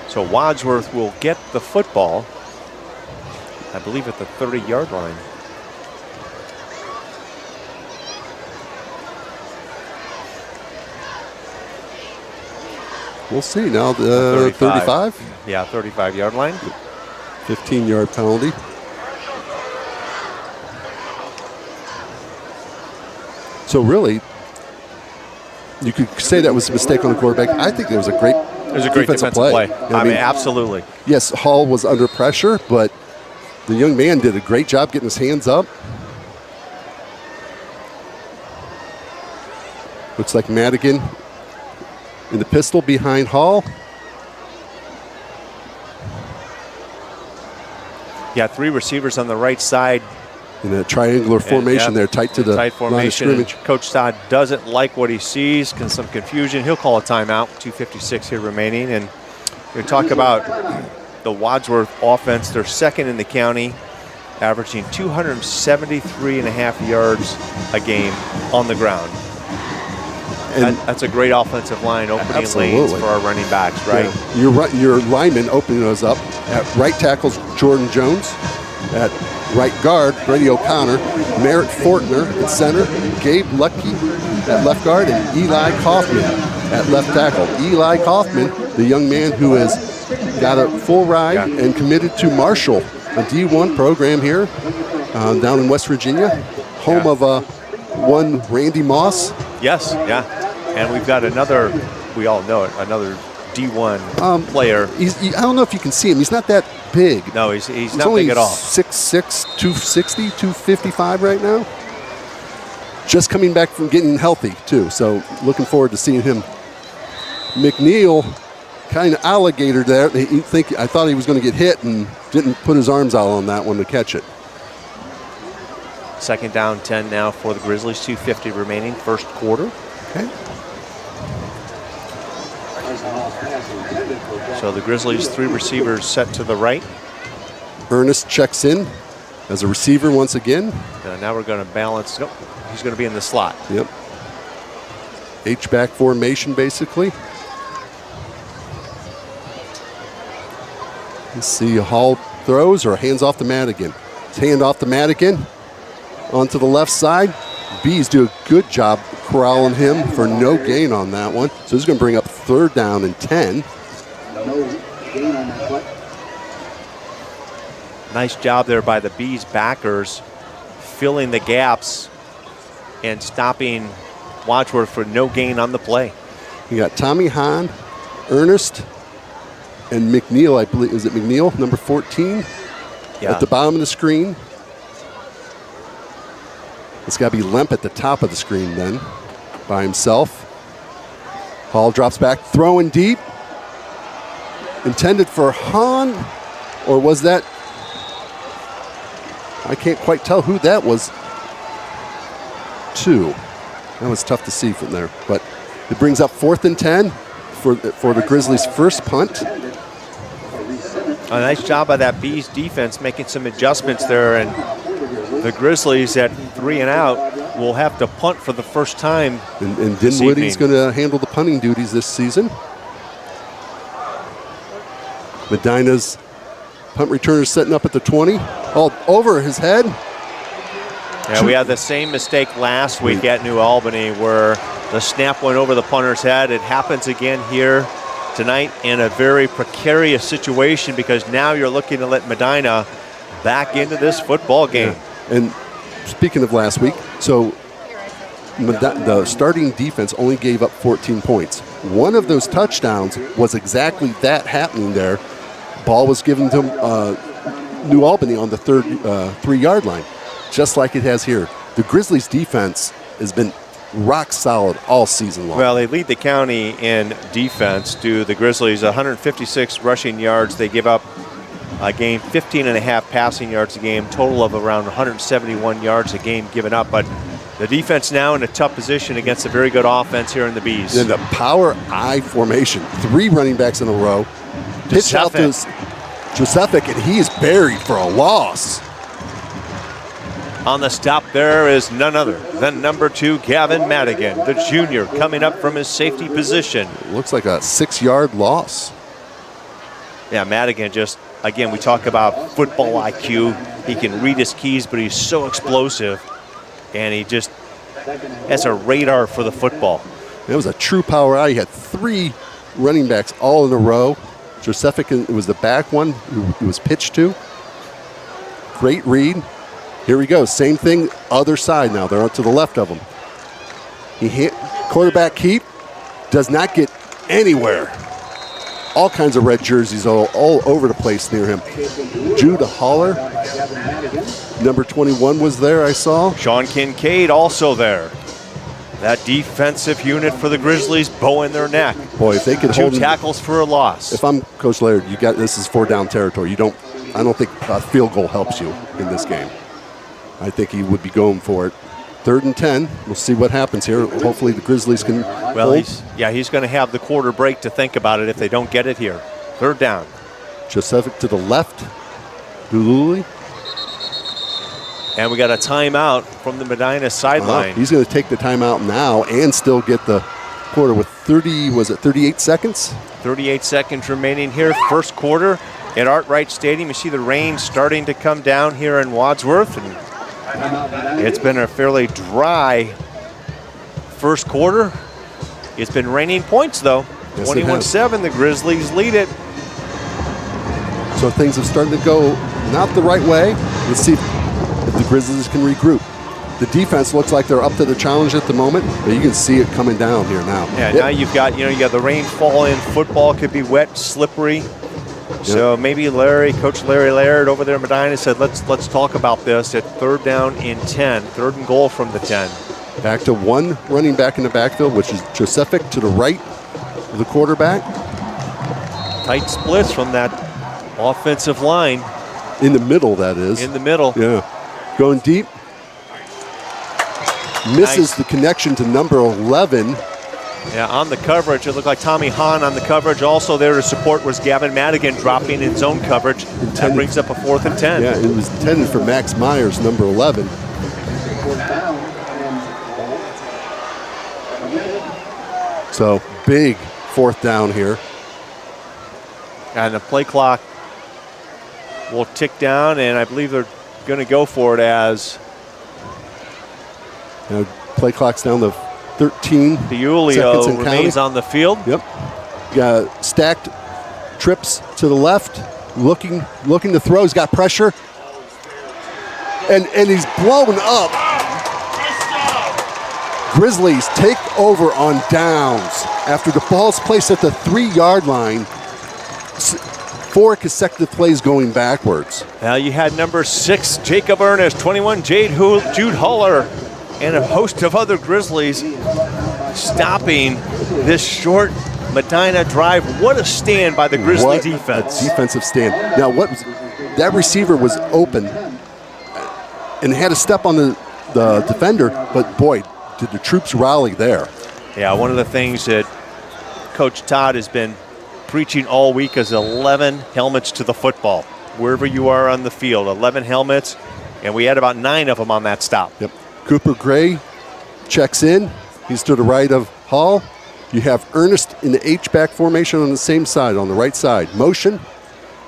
So Wadsworth will get the football, I believe, at the 30-yard line. We'll see now. 35? Yeah, 35-yard line. 15-yard penalty. So really, you could say that was a mistake on the quarterback. I think it was a great defensive play. I mean, absolutely. Yes, Hall was under pressure, but the young man did a great job getting his hands up. Looks like Madigan in the pistol behind Hall. Yeah, 3 receivers on the right side. In a triangular formation there, tight to the tight formation. line of scrimmage. Coach Todd doesn't like what he sees, some confusion. He'll call a timeout, 2:56 here remaining. And we talk about the Wadsworth offense. They're second in the county, averaging 273.5 yards a game on the ground. And that's a great offensive line opening lanes for our running backs, right? Yeah. Your lineman opening those up. At right tackles, Jordan Jones. At right guard, Brady O'Connor. Merritt Fortner at center. Gabe Lucky at left guard. And Eli Kaufman at left tackle. Eli Kaufman, the young man who has got a full ride and committed to Marshall, a D1 program here down in West Virginia. Home of one Randy Moss. Yes, yeah. And we've got another, we all know it, another D1 player. I don't know if you can see him. He's not that big. No, he's not big at all. 6'6", 260, 255 right now. Just coming back from getting healthy, too. So looking forward to seeing him. McNeil, kind of alligator there. I thought he was going to get hit and didn't put his arms out on that one to catch it. Second down, 10 now for the Grizzlies. 2:50 remaining, first quarter. Okay. So the Grizzlies, 3 receivers set to the right. Ernest checks in as a receiver once again. Now we're going to balance. Nope, he's going to be in the slot. Yep. H-back formation, basically. Let's see, Hall throws or hands off to Madigan. It's hand off to Madigan. Onto the left side. Bees do a good job corralling him for no gain on that one. So this is going to bring up third down and 10. No gain on that play. Nice job there by the Bees backers, filling the gaps and stopping Wadsworth for no gain on the play. You got Tommy Hahn, Ernest, and McNeil, I believe. Is it McNeil, number 14? Yeah. At the bottom of the screen. It's got to be Lemp at the top of the screen then, by himself. Hall drops back, throwing deep. Intended for Hahn, or was that? I can't quite tell who that was to. That was tough to see from there. But it brings up 4th and 10 for the Grizzlies' first punt. A nice job by that Bees defense making some adjustments there, and the Grizzlies at 3 and out will have to punt for the first time. And Dinwiddie's going to handle the punting duties this season. Medina's punt returner setting up at the 20. All over his head. Yeah, we had the same mistake last week at New Albany where the snap went over the punter's head. It happens again here tonight in a very precarious situation because now you're looking to let Medina back into this football game. Yeah. And speaking of last week, so the starting defense only gave up 14 points. One of those touchdowns was exactly that happening there. Ball was given to New Albany on the 3-yard line, just like it has here. The Grizzlies' defense has been rock solid all season long. Well, they lead the county in defense to the Grizzlies, 156 rushing yards. They give up a game, 15 and a half passing yards a game, total of around 171 yards a game given up. But the defense now in a tough position against a very good offense here in the Bees. In the power I formation, 3 running backs in a row. Pitch out to Joseph, and he is buried for a loss. On the stop there is none other than number 2, Gavin Madigan, the junior, coming up from his safety position. Looks like a 6-yard loss. Yeah, Madigan just, again, we talk about football IQ. He can read his keys, but he's so explosive, and he just has a radar for the football. It was a true power eye. He had 3 running backs all in a row. Josephic was the back one who was pitched to. Great read. Here we go. Same thing, other side now. They're up to the left of him. He hit quarterback keep. Does not get anywhere. All kinds of red jerseys all over the place near him. Jude Holler, number 21 was there, I saw. Sean Kincaid also there. That defensive unit for the Grizzlies, bow in their neck. Boy, if they could hold 2 tackles for a loss. If I'm Coach Laird, this is 4-down territory. I don't think a field goal helps you in this game. I think he would be going for it. 3rd and 10. We'll see what happens here. Hopefully the Grizzlies can Well, he's going to have the quarter break to think about it if they don't get it here. 3rd down. Josephic to the left. Dululi. And we got a timeout from the Medina sideline. He's going to take the timeout now and still get the quarter with 38 seconds? 38 seconds remaining here, first quarter at Artwright Stadium. You see the rain starting to come down here in Wadsworth, and it's been a fairly dry first quarter. It's been raining points, though. Yes, 21-7, the Grizzlies lead it. So things have started to go not the right way. Let's see if the Grizzlies can regroup. The defense looks like they're up to the challenge at the moment, but you can see it coming down here now. Yeah, now you got the rain falling. Football could be wet, slippery. So maybe Coach Larry Laird over there in Medina said, let's talk about this at 3rd down and 10, 3rd and goal from the 10. Back to 1 running back in the backfield, which is Josephic to the right of the quarterback. Tight splits from that offensive line. In the middle, that is. In the middle. Yeah. Going deep. Misses the connection to number 11. Yeah, on the coverage, it looked like Tommy Hahn on the coverage. Also there to support was Gavin Madigan dropping in zone coverage. That brings up a 4th and 10. Yeah, it was intended for Max Myers, number 11. So big 4th down here. And the play clock will tick down, and I believe they're going to go for it as play clock's down to 13 DiUlio seconds remains on the field. Yep. Got stacked trips to the left, looking to throw. He's got pressure, and he's blown up. Grizzlies take over on downs after the ball's placed at the 3-yard line. 4 consecutive plays going backwards. Now you had number 6, Jacob Ernest, 21, Jude Huller, and a host of other Grizzlies stopping this short Medina drive. What a stand by the Grizzly defense. A defensive stand. Now, that receiver was open. and had a step on the defender, but boy, did the troops rally there. Yeah, one of the things that Coach Todd has been preaching all week is 11 helmets to the football. Wherever you are on the field, 11 helmets, and we had about 9 of them on that stop. Yep. Cooper Gray checks in. He's to the right of Hall. You have Ernest in the H-back formation on the same side, on the right side. Motion,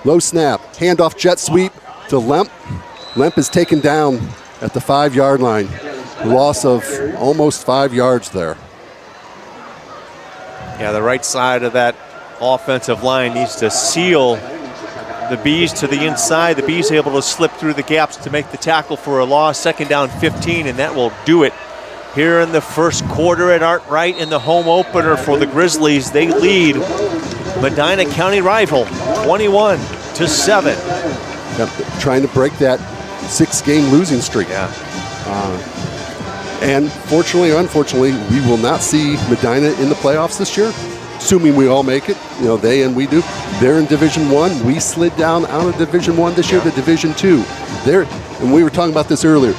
low snap, handoff jet sweep to Lemp. Lemp is taken down at the 5-yard line. Loss of almost 5 yards there. Yeah, the right side of that offensive line needs to seal the Bees to the inside. The Bees able to slip through the gaps to make the tackle for a loss. 2nd down 15, and that will do it here in the first quarter at Art Wright in the home opener for the Grizzlies. They lead Medina County rival 21-7. Yep, trying to break that 6-game losing streak. Yeah. And fortunately or unfortunately, we will not see Medina in the playoffs this year, assuming we all make it. You know, they and we do. They're in Division I. We slid down out of Division I this year to Division II. And we were talking about this earlier.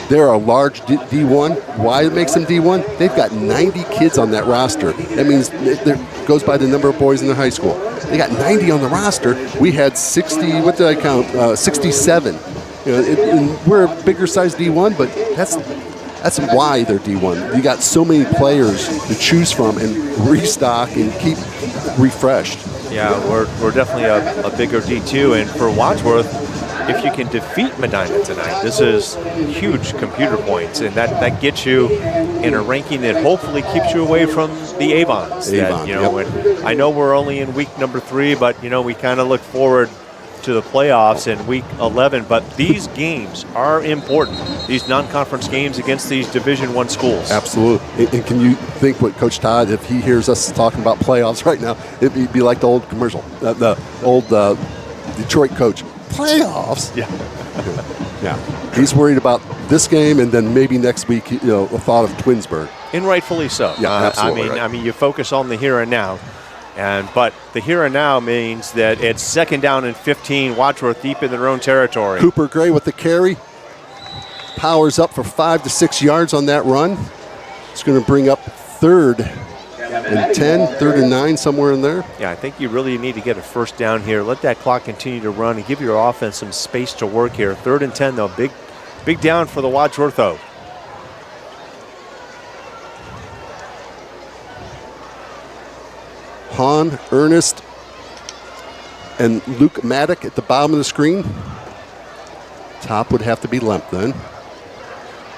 They're a large D1. Why it makes them D1? They've got 90 kids on that roster. That means it goes by the number of boys in the high school. They got 90 on the roster. We had 60, what did I count? 67. You know, and we're a bigger size D1, but that's why they're D1. You got so many players to choose from and restock and keep refreshed. Yeah, we're definitely a bigger D2, and for Wadsworth, if you can defeat Medina tonight, this is huge computer points, and that gets you in a ranking that hopefully keeps you away from the Avons. And I know we're only in week number 3, but we kind of look forward to the playoffs in week 11. But these games are important. These non-conference games against these Division I schools. Absolutely. And can you think what Coach Todd, if he hears us talking about playoffs right now, it'd be like the old commercial, the old Detroit coach. Playoffs? Yeah. Yeah. He's worried about this game, and then maybe next week, a thought of Twinsburg. And rightfully so. Yeah, absolutely. I mean, you focus on the here and now, but the here and now means that it's 2nd down and 15. Wadsworth deep in their own territory. Cooper Gray with the carry, powers up for 5 to 6 yards on that run. It's going to bring up 3rd and 10, 3rd and 9, somewhere in there. Yeah, I think you really need to get a first down here. Let that clock continue to run and give your offense some space to work here. 3rd and 10, though. Big down for the Wadsworth O. Hahn, Ernest, and Luke Maddock at the bottom of the screen. Top would have to be Lemp then.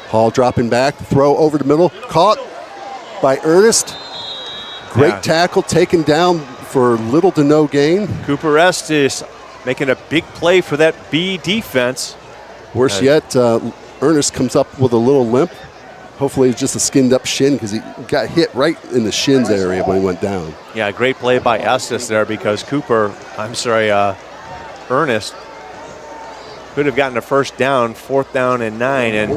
Hall dropping back, throw over the middle, caught by Ernest. Great tackle, taken down for little to no gain. Cooper Estes making a big play for that B defense. Worse yet, Ernest comes up with a little limp. Hopefully it's just a skinned up shin because he got hit right in the shins area when he went down. Yeah, great play by Estes there because Ernest could have gotten a first down, 4th down and 9. And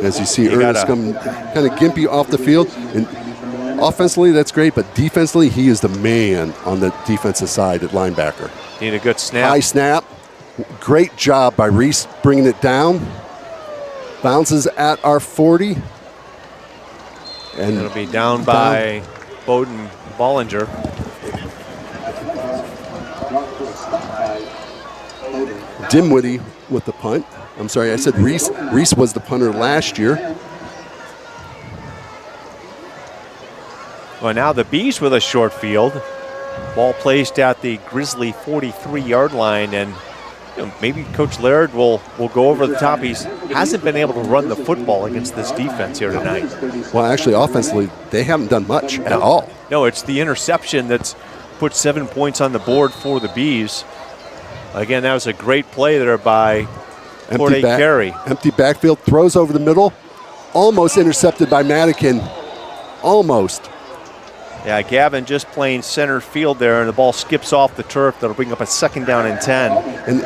as you see, Ernest come kind of gimpy off the field. And offensively, that's great, but defensively, he is the man on the defensive side at linebacker. Need a good snap. High snap. Great job by Reese bringing it down. Bounces at our 40. And it'll be down by Bowden Bollinger. Dimwitty with the punt. I'm sorry, I said Reese. Reese was the punter last year. Well, now the Bees with a short field. Ball placed at the Grizzly 43-yard line, and maybe Coach Laird will go over the top. He hasn't been able to run the football against this defense here tonight. Well, actually, offensively, they haven't done much at all. No, it's the interception that's put 7 points on the board for the Bees. Again, that was a great play there by Corday Carey. Empty backfield, throws over the middle. Almost intercepted by Madigan. Almost. Yeah, Gavin just playing center field there, and the ball skips off the turf. That'll bring up a 2nd down and 10. And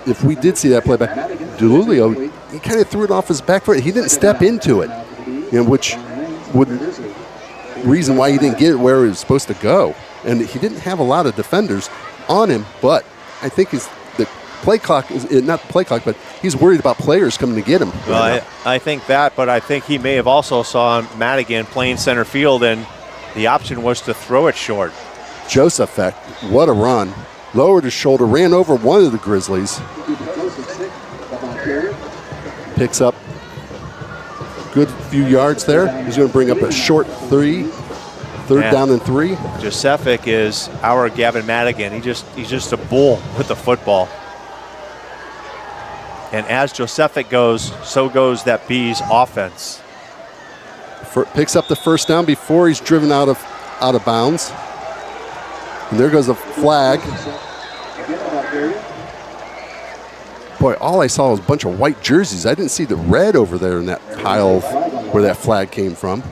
if we did see that play back, DeLulio, he kind of threw it off his back foot. He didn't step into it, which would reason why he didn't get it where he was supposed to go. And he didn't have a lot of defenders on him, but I think the play clock is not play clock, but he's worried about players coming to get him. Well, I think that, but I think he may have also saw Madigan playing center field, and the option was to throw it short. Joseph, what a run. Lowered his shoulder, ran over one of the Grizzlies. Picks up good few yards there. He's going to bring up a short third down and 3. Josephic is our Gavin Madigan. He's just a bull with the football. And as Josephic goes, so goes that Bees offense. Picks up the first down before he's driven out of bounds. And there goes a flag. Boy, all I saw was a bunch of white jerseys. I didn't see the red over there in that pile where that flag came from.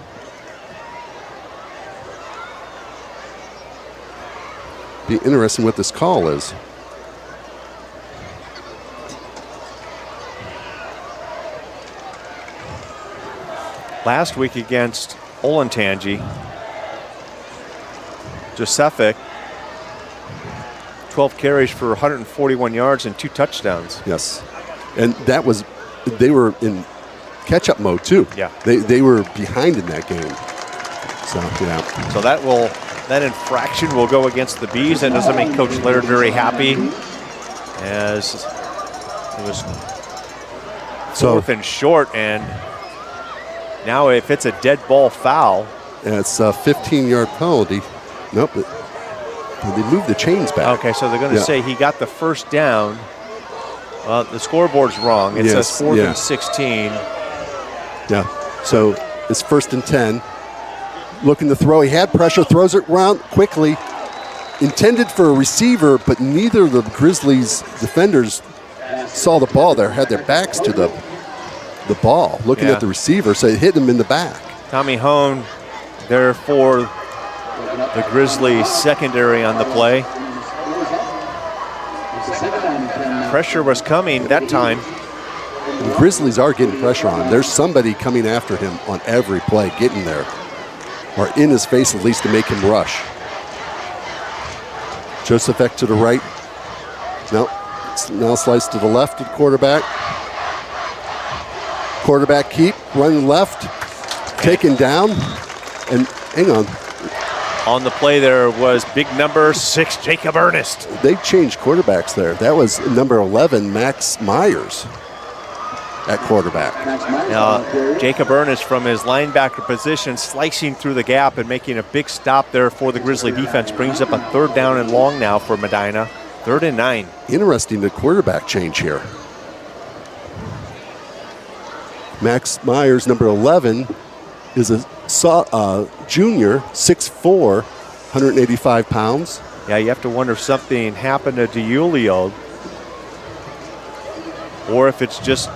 Be interesting what this call is. Last week against Olentangy, Josephic, 12 carries for 141 yards and 2 touchdowns. Yes, and they were in catch-up mode too. Yeah, they were behind in that game. So yeah. So that infraction will go against the Bees. That doesn't make Coach Laird very happy, as it was fourth and short, and now if it's a dead ball foul, it's a 15-yard penalty. Nope. They moved the chains back. Okay, so they're going to say he got the first down. Well, the scoreboard's wrong. It says 4th and 16. Yeah, so it's 1st and 10. Looking to throw. He had pressure, throws it around quickly. Intended for a receiver, but neither of the Grizzlies defenders saw the ball there, had their backs to the ball, looking at the receiver, so it hit him in the back. Tommy Hone there for the Grizzlies secondary on the play. Pressure was coming that time. The Grizzlies are getting pressure on him. There's somebody coming after him on every play, getting there, or in his face at least to make him rush. Josephic to the right. Now slides to the left of the quarterback. Quarterback keep, running left, taken down, and hang on. On the play there was big number 6, Jacob Ernest. They changed quarterbacks there. That was number 11, Max Myers, at quarterback. Jacob Ernest from his linebacker position, slicing through the gap and making a big stop there for the Grizzly defense. Brings up a 3rd down and long now for Medina. 3rd and 9. Interesting, the quarterback change here. Max Myers, number 11, is a junior, 6'4", 185 pounds. Yeah, you have to wonder if something happened to DiUlio, or if it's just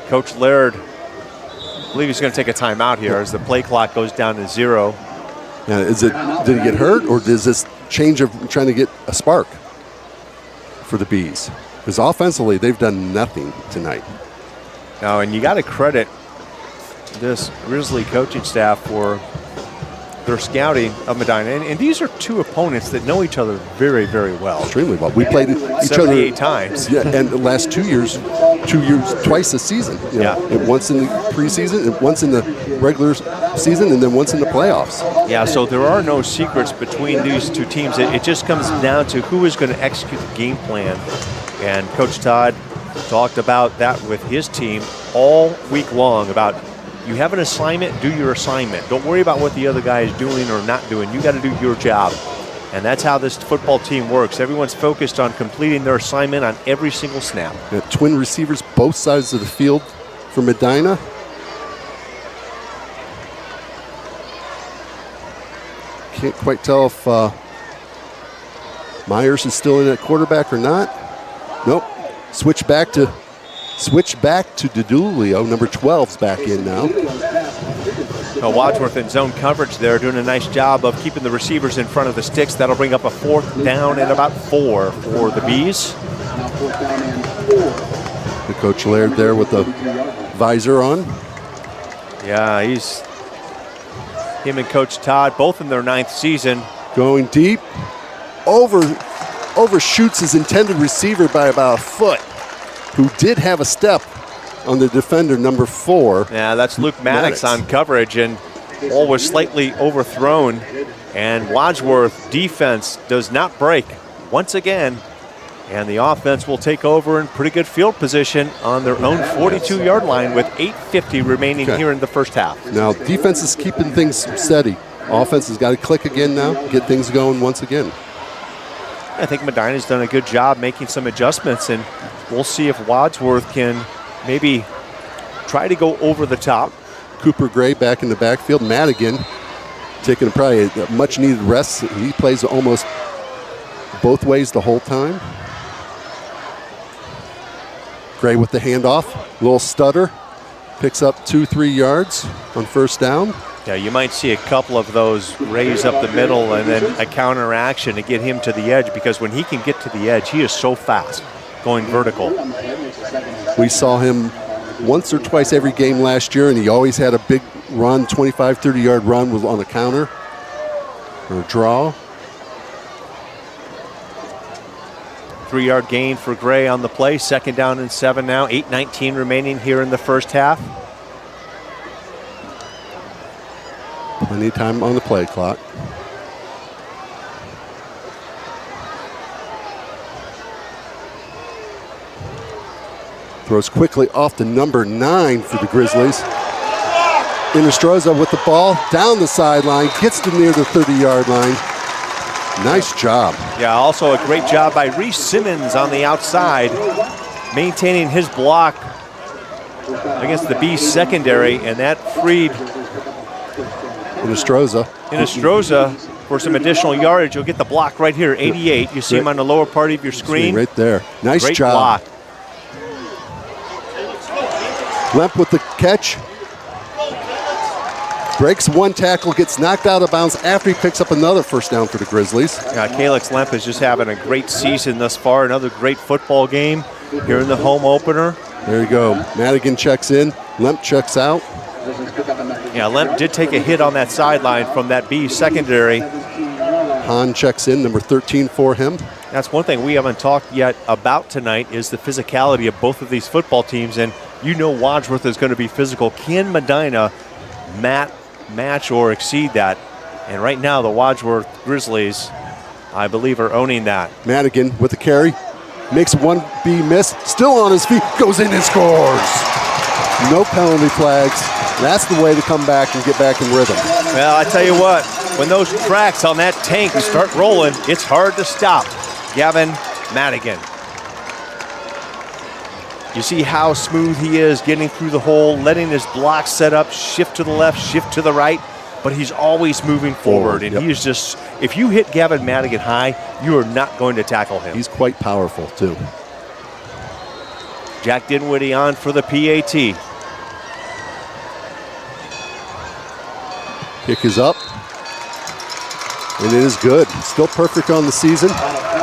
Coach Laird. I believe he's going to take a timeout here as the play clock goes down to 0. Yeah, did he get hurt, or is this change of trying to get a spark for the Bees? Because offensively, they've done nothing tonight. Now, and you got to credit this Grizzly coaching staff for their scouting of Medina. And these are two opponents that know each other very, very well. Extremely well. We played each other 78 times. Yeah, and the last 2 years, twice this season. You know, once in the preseason, and once in the regular season, and then once in the playoffs. Yeah, so there are no secrets between these two teams. It just comes down to who is going to execute the game plan. And Coach Todd talked about that with his team all week long about, you have an assignment, do your assignment. Don't worry about what the other guy is doing or not doing. You got to do your job. And that's how this football team works. Everyone's focused on completing their assignment on every single snap. Twin receivers both sides of the field for Medina. Can't quite tell if Myers is still in at quarterback or not. Nope. Switch back to DiDulio. Number 12's back in now. Wadsworth in zone coverage there, doing a nice job of keeping the receivers in front of the sticks. That'll bring up a 4th down and about 4 for the Bees. The Coach Laird there with the visor on. Yeah, him and Coach Todd, both in their 9th season. Going deep, over overshoots his intended receiver by about a foot, who did have a step on the defender, number 4. Yeah, that's Luke Maddox on coverage, and ball was slightly overthrown. And Wadsworth defense does not break once again. And the offense will take over in pretty good field position on their own 42-yard line with 8:50 remaining here in the first half. Now, defense is keeping things steady. Offense has got to click again now, get things going once again. I think Medina's done a good job making some adjustments, and we'll see if Wadsworth can maybe try to go over the top. Cooper Gray back in the backfield. Madigan taking probably a much-needed rest. He plays almost both ways the whole time. Gray with the handoff, little stutter, picks up 2-3 yards on first down. Yeah, you might see a couple of those raise up the middle and then a counter action to get him to the edge, because when he can get to the edge, he is so fast going vertical. We saw him once or twice every game last year, and he always had a big run, 25, 30-yard run was on a counter or a draw. 3-yard gain for Gray on the play. 2nd down and 7 now. 8:19 remaining here in the first half. Plenty of time on the play clock. Throws quickly off to number 9 for the Grizzlies. Inestroza with the ball down the sideline, gets to near the 30-yard line. Nice job. Yeah, also a great job by Reese Simmons on the outside, maintaining his block against the B secondary, and that freed Inestroza for some additional yardage. You'll get the block right here, 88. You see him on the lower part of your screen. Right there. Nice great job. Block. Lemp with the catch. Breaks one tackle, gets knocked out of bounds after he picks up another first down for the Grizzlies. Calix Lemp is just having a great season thus far. Another great football game here in the home opener. There you go. Madigan checks in. Lemp checks out. Yeah, Lemp did take a hit on that sideline from that B secondary. Hahn checks in, number 13 for him. That's one thing we haven't talked yet about tonight is the physicality of both of these football teams. And you know Wadsworth is going to be physical. Can Medina match or exceed that? And right now the Wadsworth Grizzlies, I believe, are owning that. Madigan with the carry, makes one B miss, still on his feet, goes in and scores. No penalty flags. That's the way to come back and get back in rhythm. Well, I tell you what, when those tracks on that tank start rolling, it's hard to stop. Gavin Madigan. You see how smooth he is getting through the hole, letting his block set up, shift to the left, shift to the right, but he's always moving forward. And he is just, if you hit Gavin Madigan high, you are not going to tackle him. He's quite powerful, too. Jack Dinwiddie on for the PAT. Kick is up. And it is good. Still perfect on the season.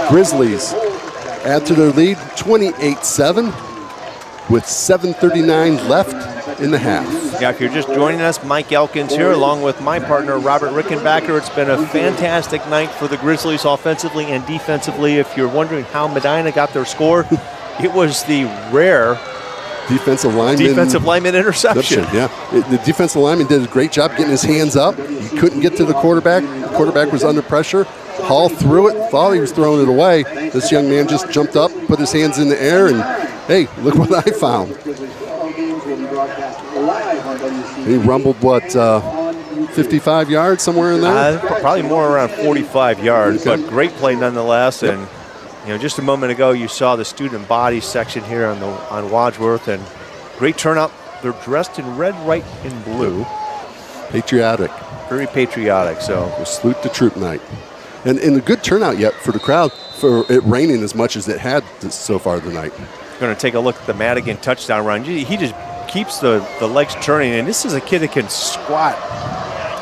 Grizzlies add to their lead, 28-7. with 7:39 left in the half. Yeah, if you're just joining us, Mike Elkins here along with my partner Robert Rickenbacker. It's been a fantastic night for the Grizzlies offensively and defensively. If you're wondering how Medina got their score, it was the rare defensive lineman interception. Yeah, the defensive lineman did a great job getting his hands up. He couldn't get to the quarterback. The quarterback was under pressure. Hall threw it, thought he was throwing it away. This young man just jumped up, put his hands in the air, and hey, look what I found. He rumbled, 55 yards, somewhere in there? Probably more around 45 yards, but great play nonetheless. Yep. And you know, just a moment ago, you saw the student body section here on Wadsworth, and great turnout. They're dressed in red, white, and blue. Patriotic. Very patriotic. So we'll salute the troop night. And a good turnout yet for the crowd for it raining as much as it had so far tonight. Going to take a look at the Madigan touchdown run. He just keeps the legs turning, and this is a kid that can squat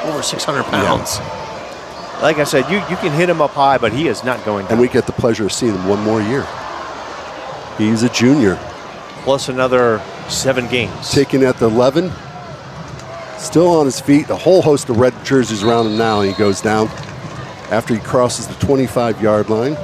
over 600 pounds. Yeah. Like I said, you can hit him up high, but he is not going down. And we get the pleasure of seeing him one more year. He's a junior. Plus another 7 games. Taking at the 11. Still on his feet. A whole host of red jerseys around him now, and he goes down after he crosses the 25-yard line.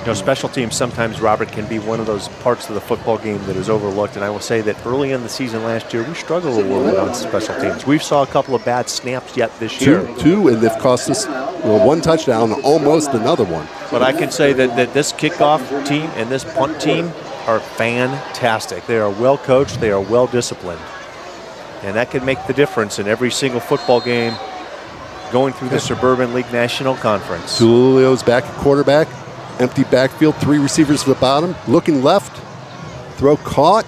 You know, special teams sometimes, Robert, can be one of those parts of the football game that is overlooked. And I will say that early in the season last year, we struggled a little bit on special teams. We saw a couple of bad snaps yet this year. Two, and they've cost us one touchdown, almost another one. But I can say that this kickoff team and this punt team are fantastic. They are well coached. They are well disciplined. And that can make the difference in every single football game going through the Suburban League National Conference. Tulio's back at quarterback. Empty backfield, 3 receivers to the bottom. Looking left. Throw caught.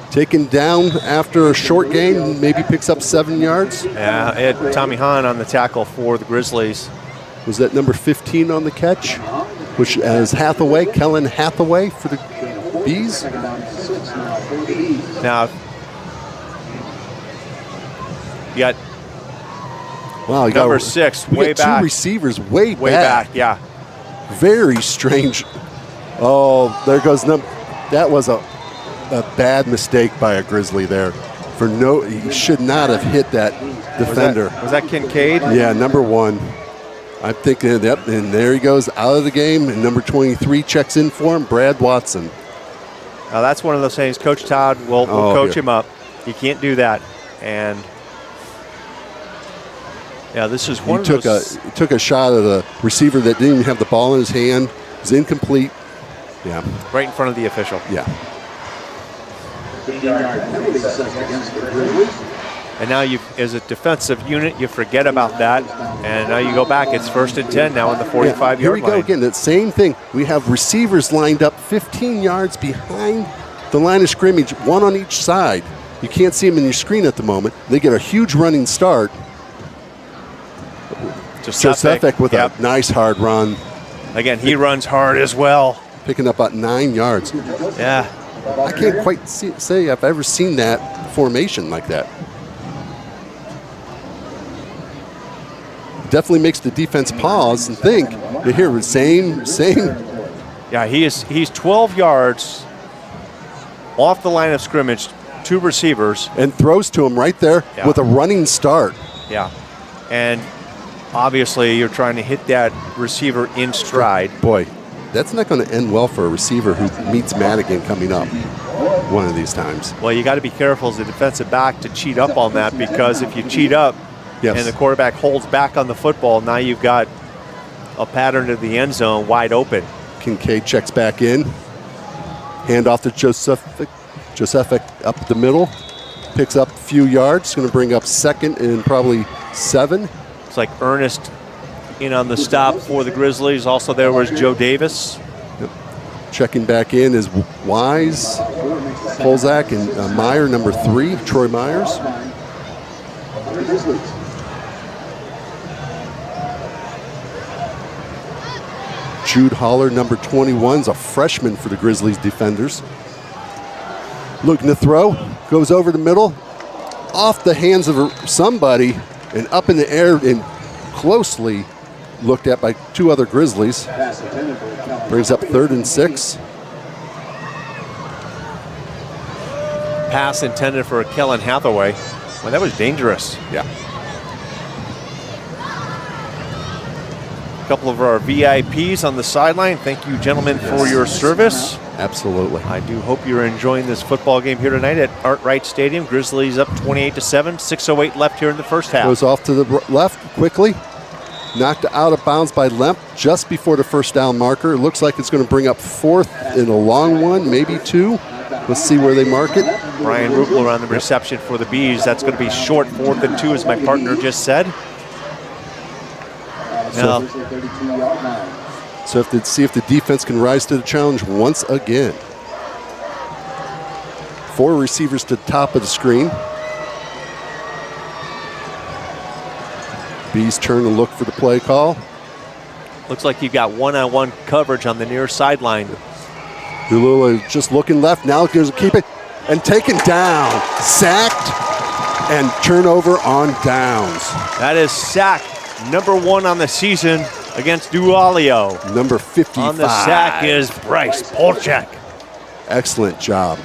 Taken down after a short gain. Maybe picks up 7 yards. Yeah, Ed Tommy Hahn on the tackle for the Grizzlies. Was that number 15 on the catch? Which is Hathaway, Kellen Hathaway for the Bees. Now, you got wow, you number got, 6 we way got back. 2 receivers way back, yeah. Very strange. Oh, there goes that was a bad mistake by a Grizzly there. He should not have hit that defender. Was that Kincaid? Yeah, number 1. I'm thinking, yep, and there he goes out of the game. And number 23 checks in for him, Brad Watson. Now that's one of those things. Coach Todd will coach him up. You can't do that. And yeah, this is one he of those. He took a shot at a receiver that didn't even have the ball in his hand. It was incomplete. Yeah. Right in front of the official. Yeah. And now you, as a defensive unit, you forget about that. And now you go back. It's 1st and 10 now in the 45-yard line. Here we go again. That same thing. We have receivers lined up 15 yards behind the line of scrimmage, 1 on each side. You can't see them in your screen at the moment. They get a huge running start. Josefek with a nice hard run. Again, he runs hard as well. Picking up about 9 yards. Yeah. I can't quite say I've ever seen that formation like that. Definitely makes the defense pause and think. You hear the same. Yeah, he's 12 yards off the line of scrimmage, 2 receivers. And throws to him right there with a running start. Yeah. And obviously you're trying to hit that receiver in stride. Boy, that's not going to end well for a receiver who meets Madigan coming up one of these times. Well, you got to be careful as a defensive back to cheat up on that, because if you cheat up and the quarterback holds back on the football, now you've got a pattern to the end zone wide open. Kincaid checks back in. Hand off to Josefek up the middle. Picks up a few yards. Going to bring up 2nd and probably 7. It's like Ernest in on the stop for the Grizzlies. Also there was Joe Davis. Yep. Checking back in is Wise, Polzak, and Meyer, number 3, Troy Myers. Jude Holler, number 21, is a freshman for the Grizzlies defenders. Looking to throw, goes over the middle, off the hands of somebody, and up in the air and closely looked at by 2 other Grizzlies. Brings up 3rd and 6. Pass intended for Kellen Hathaway. Well, that was dangerous. Yeah. A couple of our VIPs on the sideline. Thank you, gentlemen, for your service. Absolutely. I do hope you're enjoying this football game here tonight at Arkwright Stadium. Grizzlies up 28-7. 6:08 left here in the first half. Goes off to the left quickly. Knocked out of bounds by Lemp just before the first down marker. It looks like it's going to bring up 4th in a long one, maybe 2. Let's see where they mark it. Brian Rupler on the reception for the Bees. That's going to be short, 4th and 2, as my partner just said. Now, so have to see if the defense can rise to the challenge once again. 4 receivers to the top of the screen. Bees turn to look for the play call. looks like you've got one-on-one coverage on the near sideline. Hulula just looking left. Now gives a keep it and taken down. Sacked and turnover on downs. That is sack number 1 on the season against Dualio. Number 55. On the sack is Bryce Polchak. Excellent job.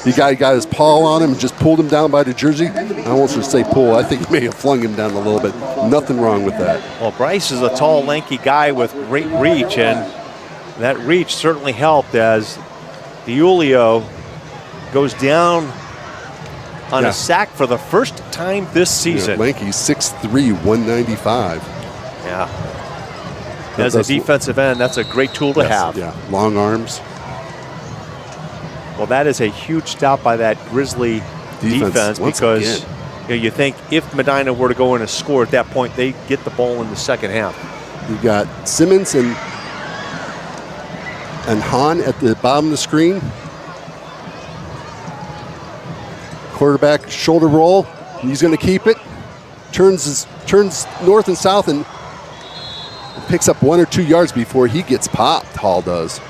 The guy got his paw on him and just pulled him down by the jersey. I won't just say pull. I think he may have flung him down a little bit. Nothing wrong with that. Well, Bryce is a tall, lanky guy with great reach, and That reach certainly helped as DiUlio goes down on a sack for the first time this season. Lanky, 6'3", 195. Yeah. As a defensive end, that's a great tool to have. Yeah, long arms. Well, that is a huge stop by that Grizzly defense because you think if Medina were to go in and score at that point, they get the ball in the second half. You got Simmons and Hahn at the bottom of the screen. Quarterback shoulder roll. He's going to keep it. Turns north and south and picks up 1 or 2 yards before he gets popped. Hall does.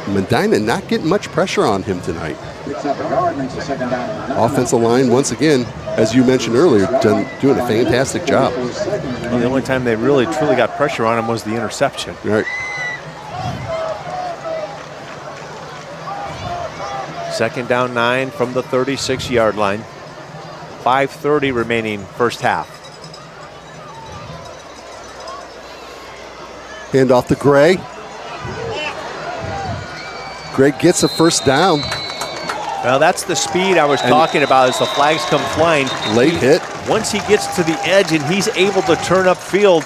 Medina not getting much pressure on him tonight. Offensive line, once again, as you mentioned earlier, doing a fantastic job. Well, the only time they really truly got pressure on him was the interception. Right. Second down 9 from the 36-yard line. 5:30 remaining first half. Hand off to Gray. Gray gets a first down. Well, that's the speed I was talking about as the flags come flying. Late hit. Once he gets to the edge and he's able to turn upfield,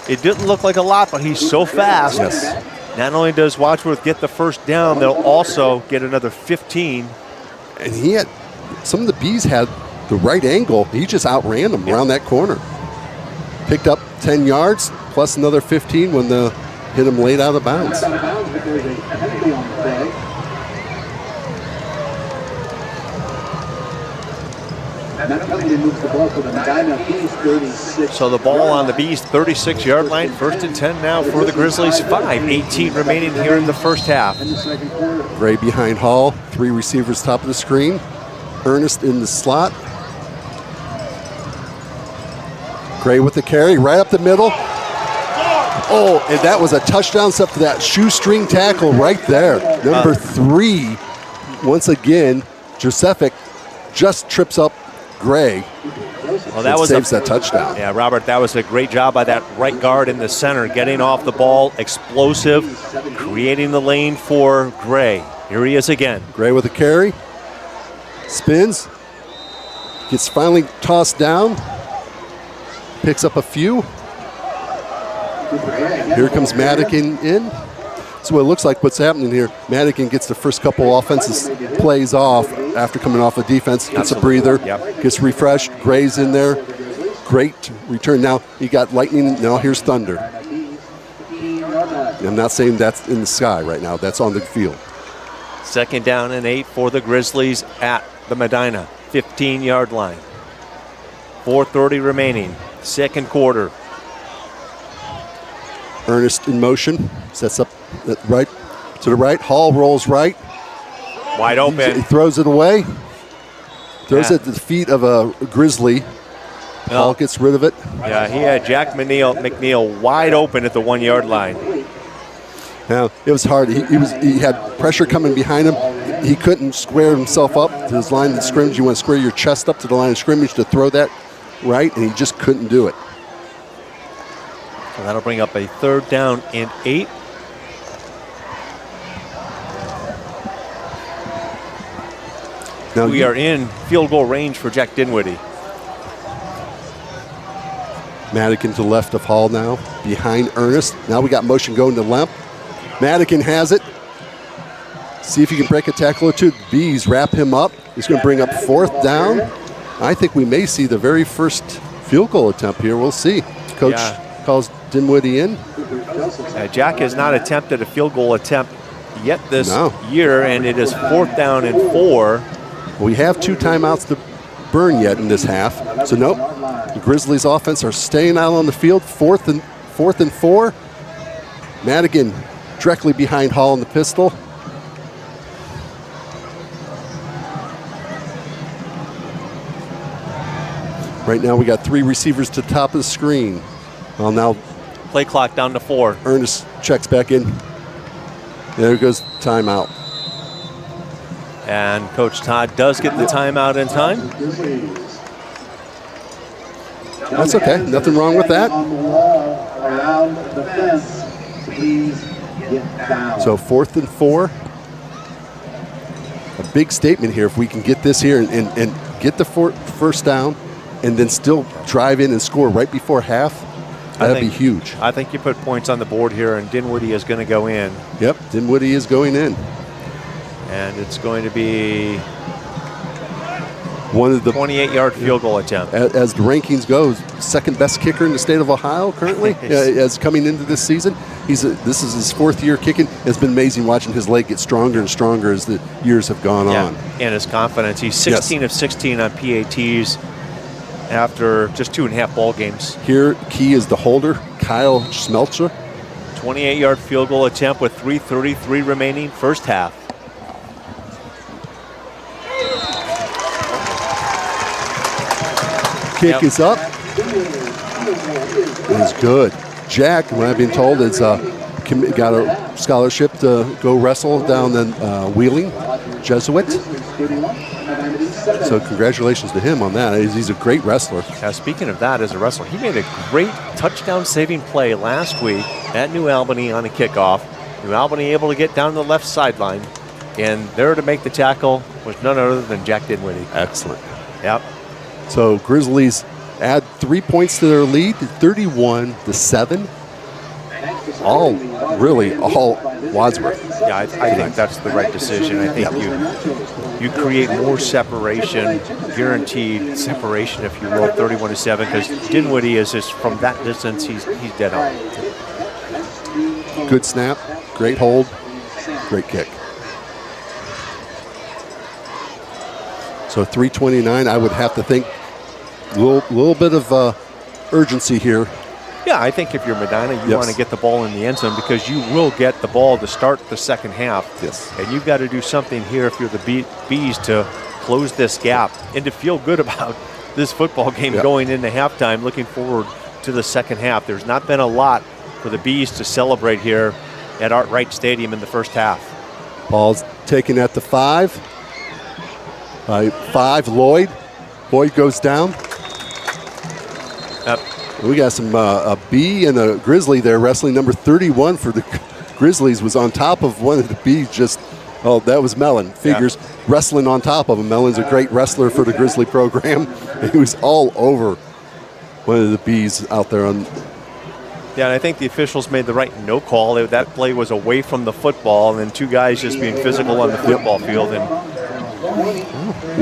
it didn't look like a lot, but he's so fast. Yes. Not only does Wadsworth get the first down, they'll also get another 15. And he had, some of the Bees had the right angle. He just outran them around that corner. Picked up 10 yards plus another 15 when the hit him late out of bounds. So the ball on the Bees' 36-yard line. First and 10 now for the Grizzlies. 5:18 remaining here in the first half. Gray behind Hall. 3 receivers top of the screen. Ernest in the slot. Gray with the carry right up the middle. Oh, and that was a touchdown step to that shoestring tackle right there. Number 3, once again, Josephic just trips up Gray. Well, that was saves that touchdown. Yeah, Robert, that was a great job by that right guard in the center, getting off the ball, explosive, creating the lane for Gray. Here he is again. Gray with a carry. Spins. Gets finally tossed down. Picks up a few. Here comes Madigan in. So it looks like what's happening here. Madigan gets the first couple offensive plays off after coming off of defense. Gets a breather. Gets refreshed. Gray's in there. Great return. Now he got lightning. Now here's thunder. I'm not saying that's in the sky right now. That's on the field. Second down and 8 for the Grizzlies at the Medina 15-yard line. 4:30 remaining. Second quarter. Ernest in motion. Sets up right to the right. Hall rolls right. Wide open. He throws it away. Throws it at the feet of a Grizzly. Hall gets rid of it. Yeah, he had Jack McNeil wide open at the 1-yard line. Now, it was hard. He had pressure coming behind him. He couldn't square himself up to his line of scrimmage. You want to square your chest up to the line of scrimmage to throw that right, and he just couldn't do it. So that'll bring up a 3rd down and 8. Now we are in field goal range for Jack Dinwiddie. Madigan to the left of Hall now, behind Ernest. Now we got motion going to Lemp. Madigan has it. See if he can break a tackle or two. Bees wrap him up. He's going to bring up 4th down. I think we may see the very first field goal attempt here. We'll see. Coach calls Dinwiddie in. Jack has not attempted a field goal attempt yet this year, and it is 4th down and 4. We have 2 timeouts to burn yet in this half. So nope, the Grizzlies offense are staying out on the field. 4th and 4. Madigan directly behind Hall in the pistol. Right now we got 3 receivers to the top of the screen. Well, now play clock down to 4. Ernest checks back in. There goes timeout. And Coach Todd does get the timeout in time. That's okay. Nothing wrong with that. So 4th and 4. A big statement here if we can get this here and get the first down and then still drive in and score right before half. That'd be huge. I think you put points on the board here, and Dinwiddie is going to go in. Yep, Dinwiddie is going in. And it's going to be one of the 28-yard field goal attempt. As the rankings go, second best kicker in the state of Ohio currently, as coming into this season. This is his 4th year kicking. It's been amazing watching his leg get stronger and stronger as the years have gone on. And his confidence. He's 16 of 16 on PATs after just 2.5 ball games. Here, key is the holder, Kyle Schmelzer. 28-yard field goal attempt with 3:33 remaining, first half. Kick is up. It's good. Jack, what I've been told, is got a scholarship to go wrestle down in Wheeling, Jesuit. So congratulations to him on that. He's a great wrestler. Speaking of that, as a wrestler, he made a great touchdown-saving play last week at New Albany on a kickoff. New Albany able to get down the left sideline, and there to make the tackle was none other than Jack Dinwiddie. Excellent. Yep. So Grizzlies add 3 points to their lead, 31-7. All Wadsworth. Yeah, I think that's the right decision. I think you create more separation, guaranteed separation, if you will, 31-7, because Dinwiddie is just from that distance, he's dead on. Good snap, great hold, great kick. So 3:29, I would have to think a little bit of urgency here. Yeah, I think if you're Medina, you want to get the ball in the end zone because you will get the ball to start the second half. Yes. And you've got to do something here if you're the Bees to close this gap and to feel good about this football game going into halftime, looking forward to the second half. There's not been a lot for the Bees to celebrate here at Art Wright Stadium in the first half. Ball's taken at the 5. 5, Lloyd. Lloyd goes down. We got some a Bee and a Grizzly there wrestling. Number 31 for the Grizzlies was on top of one of the Bees. That was Mellon. Figures wrestling on top of him. Mellon's a great wrestler for the Grizzly program. He was all over one of the Bees out there on. Yeah, and I think the officials made the right no call. That play was away from the football, and then two guys just being physical on the football field. And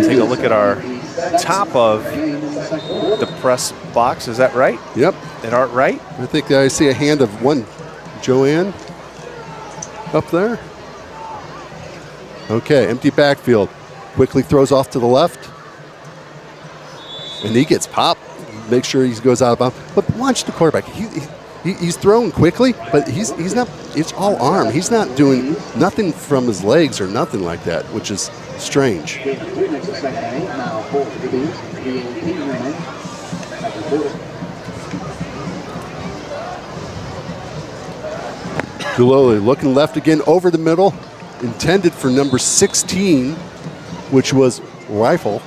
take a look at our top of the press box. Is that right? Yep. At Art Wright? I think I see a hand of one Joanne up there. Okay, empty backfield. Quickly throws off to the left. And he gets popped. Make sure he goes out of bounds. But watch the quarterback. He's throwing quickly, but he's not. It's all arm. He's not doing nothing from his legs or nothing like that, which is strange. Duloli looking left again over the middle, intended for number 16, which was Riffle,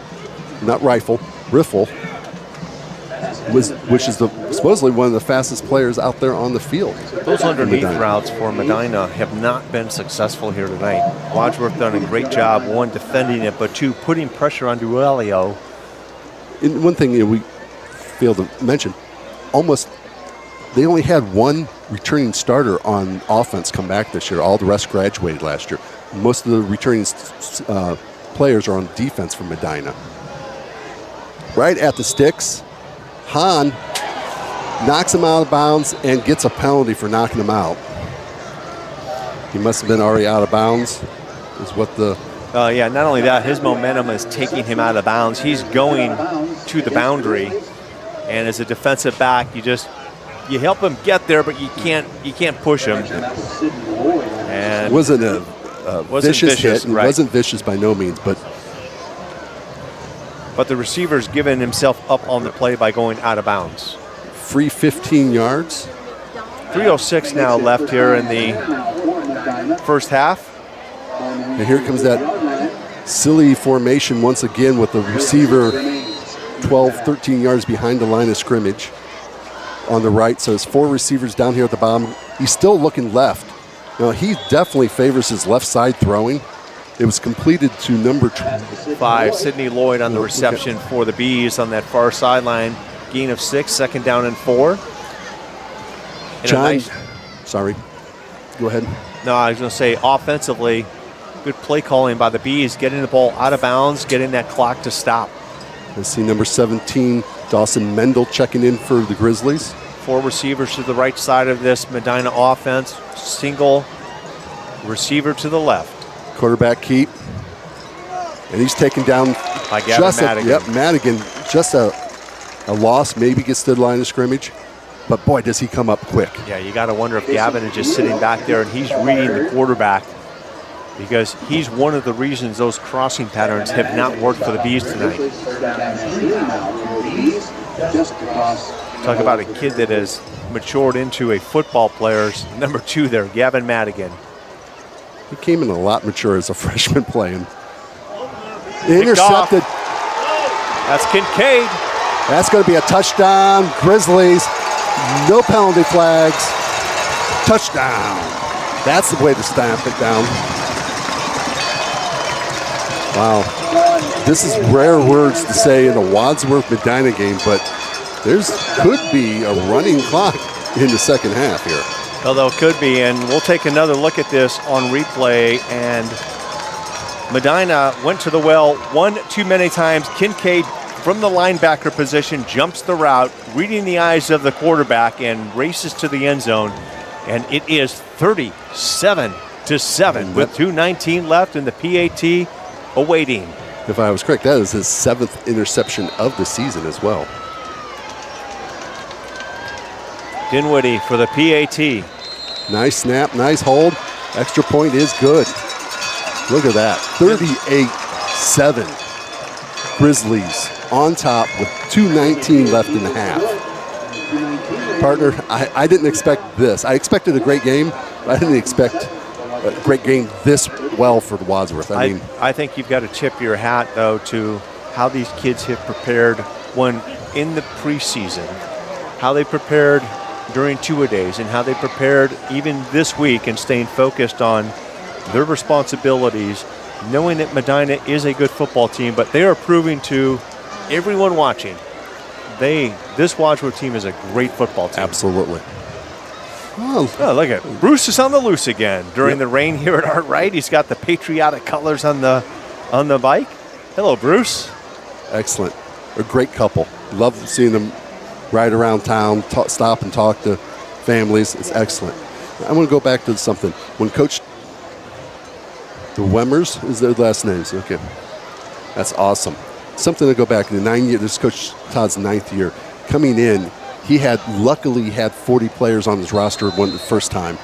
which is supposedly one of the fastest players out there on the field. Those underneath routes for Medina have not been successful here tonight. Wadsworth done a great job, one, defending it, but two, putting pressure on Duelio. And one thing we failed to mention, they only had one returning starter on offense come back this year. All the rest graduated last year. Most of the returning players are on defense for Medina. Right at the sticks, Hahn knocks him out of bounds and gets a penalty for knocking him out. He must have been already out of bounds, is what the... not only that, his momentum is taking him out of bounds. He's going to the boundary, and as a defensive back, you help him get there, but you can't push him. And it wasn't a vicious hit. Right. It wasn't vicious by no means, but the receiver's given himself up on the play by going out of bounds. Free 15 yards. 3:06 now left here in the first half. And here comes that silly formation once again with the receiver 12, 13 yards behind the line of scrimmage on the right. So it's 4 receivers down here at the bottom. He's still looking left. He definitely favors his left side throwing. It was completed to number 5, Sidney Lloyd on the reception for the Bees on that far sideline. Gain of 6, 2nd down and 4. John, sorry, go ahead. No, I was going to say offensively, good play calling by the Bees, getting the ball out of bounds, getting that clock to stop. Let's see number 17, Dawson Mendel checking in for the Grizzlies. 4 receivers to the right side of this Medina offense. Single receiver to the left. Quarterback keep. And he's taken down by Gavin Madigan. Madigan. Just a loss, maybe gets to the line of scrimmage. But boy, does he come up quick. Yeah, you got to wonder if Gavin is just sitting back there and he's reading the quarterback, because he's one of the reasons those crossing patterns have not worked for the Bees tonight. Talk about a kid that has matured into a football player. Number 2 there, Gavin Madigan. He came in a lot mature as a freshman playing. Intercepted. That's Kincaid. That's going to be a touchdown. Grizzlies. No penalty flags. Touchdown. That's the way to stamp it down. Wow. This is rare words to say in a Wadsworth Medina game, but could be a running clock in the second half here. Although it could be, and we'll take another look at this on replay. And Medina went to the well one too many times. Kincaid from the linebacker position jumps the route, reading the eyes of the quarterback, and races to the end zone. And it is 37-7 with 2:19 left in the PAT awaiting. If I was correct, that is his 7th interception of the season as well. Dinwiddie for the PAT. Nice snap, nice hold. Extra point is good. Look at that. 38-7. Grizzlies on top with 2:19 left in the half. Partner, I didn't expect this. I expected a great game, but I didn't expect a great game this well for Wadsworth. I think you've got to tip your hat, though, to how these kids have prepared when in the preseason, how they prepared during two-a-days, and how they prepared even this week and staying focused on their responsibilities, knowing that Medina is a good football team, but they are proving to everyone watching, this Wadsworth team is a great football team. Absolutely. Oh, look at Bruce is on the loose again during the rain here at Art Wright. He's got the patriotic colors on the bike. Hello, Bruce. Excellent. A great couple. Love seeing them ride around town, stop and talk to families. It's excellent. I want to go back to something. When Coach the Wemmers is their last names. Okay. That's awesome. Something to go back in the 9 years. This is Coach Todd's 9th year. Coming in, he luckily had 40 players on his roster the first time.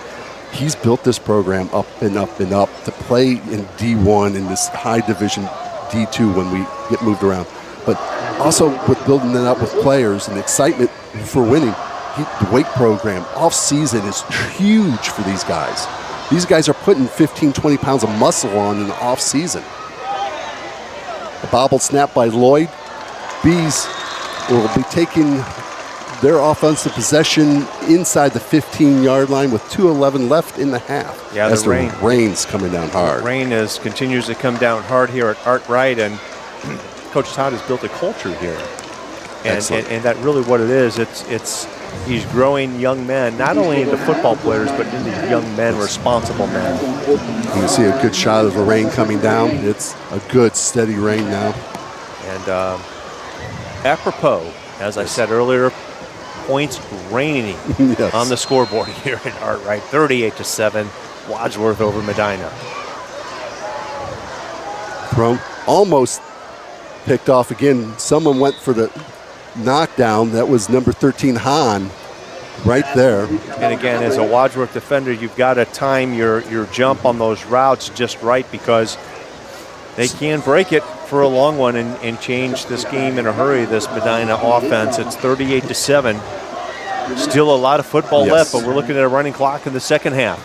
He's built this program up and up and up to play in D1 in this high division D2 when we get moved around. But also with building it up with players and excitement for winning. The weight program off season is huge for these guys. These guys are putting 15, 20 pounds of muscle on in the off season. A bobbled snap by Lloyd. Bees will be taking their offensive possession inside the 15-yard line with 2:11 left in the half. Yeah, as the rain's coming down hard. Rain continues to come down hard here at Art Wright, and Coach Todd has built a culture here. And that really what it is. He's growing young men, not only into football players, but into young men, responsible men. You can see a good shot of the rain coming down. It's a good, steady rain now. And apropos, as I said earlier, points raining on the scoreboard here at Art Wright. 38-7, Wadsworth over Medina. Thrown almost picked off again. Someone went for the knockdown. That was number 13, Hahn, right there. And again, as a Wadsworth defender, you've got to time your jump on those routes just right, because they can break it for a long one and change this game in a hurry, this Medina offense. It's 38-7. Still a lot of football left, but we're looking at a running clock in the second half.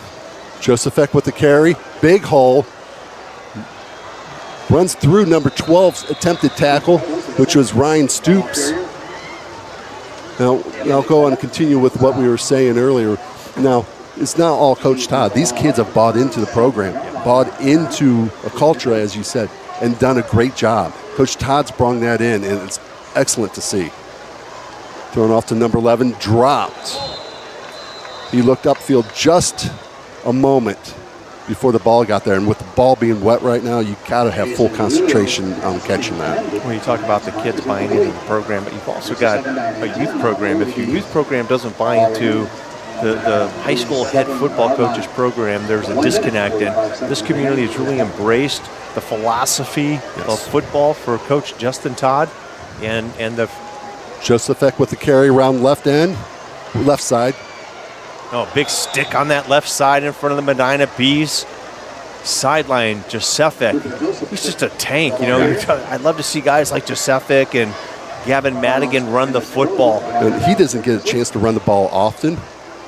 Joseph with the carry. Big hole. Runs through number 12's attempted tackle. which was Ryan Stoops. Now, I'll go on and continue with what we were saying earlier. Now, it's not all Coach Todd. These kids have bought into the program, bought into a culture, as you said, and done a great job. Coach Todd's brought that in, and it's excellent to see. Thrown off to number 11, dropped. He looked upfield just a moment before the ball got there, and with the ball being wet right now, you gotta have full concentration on catching that. When you talk about the kids buying into the program, but you've also got a youth program. If your youth program doesn't buy into the high school head football coaches program, there's a disconnect, and this community has really embraced the philosophy of football for Coach Justin Todd, and the Joseph with the carry around left side. Oh, big stick on that left side in front of the Medina Bees. Sideline, Josefik. He's just a tank, you know. I'd love to see guys like Josefik and Gavin Madigan run the football. And he doesn't get a chance to run the ball often.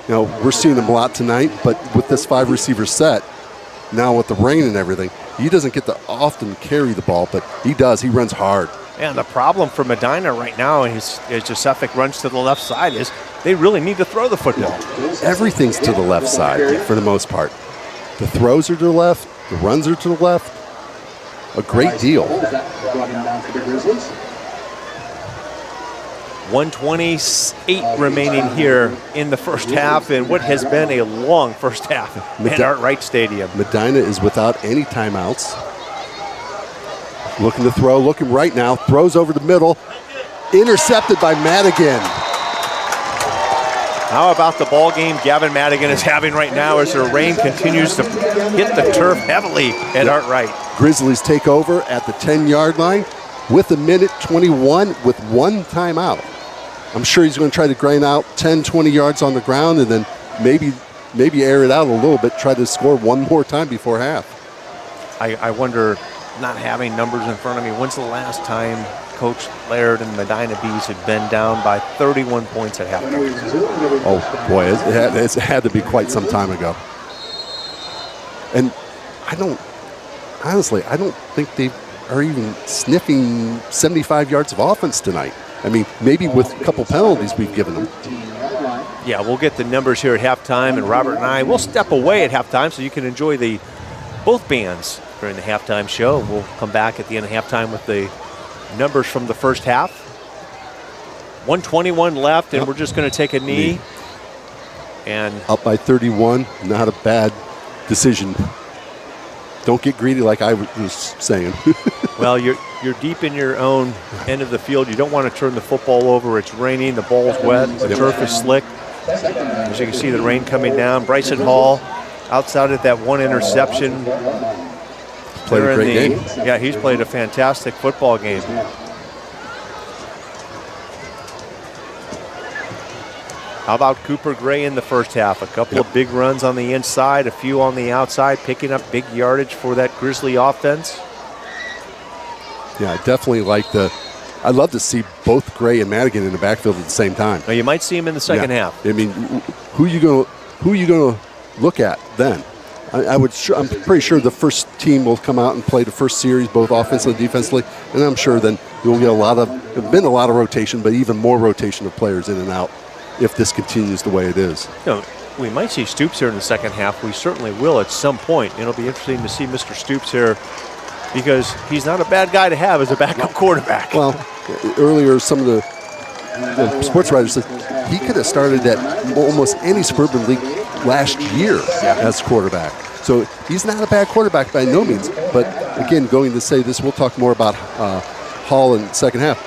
You know, we're seeing him a lot tonight, but with this 5-receiver set, now with the rain and everything, he doesn't get to often carry the ball, but he does. He runs hard. And the problem for Medina right now, as Josefik runs to the left side, is they really need to throw the football. Everything's to the left side for the most part. The throws are to the left, the runs are to the left. A great deal. 1:28 remaining here in the first half, and what has been a long first half at Art Wright Stadium. Medina is without any timeouts. Looking to throw, looking right now, throws over the middle, intercepted by Madigan. How about the ball game Gavin Madigan is having right now as the rain continues to hit the turf heavily at Art Wright. Grizzlies take over at the 10-yard line with 1:21 with one timeout. I'm sure he's going to try to grind out 10, 20 yards on the ground and then maybe air it out a little bit, try to score one more time before half. I wonder, not having numbers in front of me, when's the last time Coach Laird and Medina Bees had been down by 31 points at halftime? Oh, boy, it's had to be quite some time ago. And I don't think they are even sniffing 75 yards of offense tonight. I mean, maybe with a couple penalties we've given them. Yeah, we'll get the numbers here at halftime, and Robert and I will step away at halftime so you can enjoy both bands during the halftime show. We'll come back at the end of halftime with the numbers from the first half. 1:21 left, and we're just going to take a knee. And up by 31, not a bad decision. Don't get greedy like I was saying. Well, you're deep in your own end of the field. You don't want to turn the football over. It's raining. The ball's wet. The turf is slick. As you can see, the rain coming down. Bryson Hall outside at that one interception. Played a great game. Yeah, he's played a fantastic football game. How about Cooper Gray in the first half? A couple of big runs on the inside, a few on the outside, picking up big yardage for that Grizzly offense. Yeah, I definitely like I'd love to see both Gray and Madigan in the backfield at the same time. Now, you might see him in the second half. I mean, who you going to look at then? I'm pretty sure the first team will come out and play the first series, both offensively and defensively, and I'm sure then you'll get a lot of rotation, but even more rotation of players in and out if this continues the way it is. You know, we might see Stoops here in the second half. We certainly will at some point. It'll be interesting to see Mr. Stoops here because he's not a bad guy to have as a backup quarterback. Well, earlier some of the sports writers said he could have started at almost any suburban league last year as quarterback. So he's not a bad quarterback by no means. But again, going to say this, we'll talk more about Hall in the second half.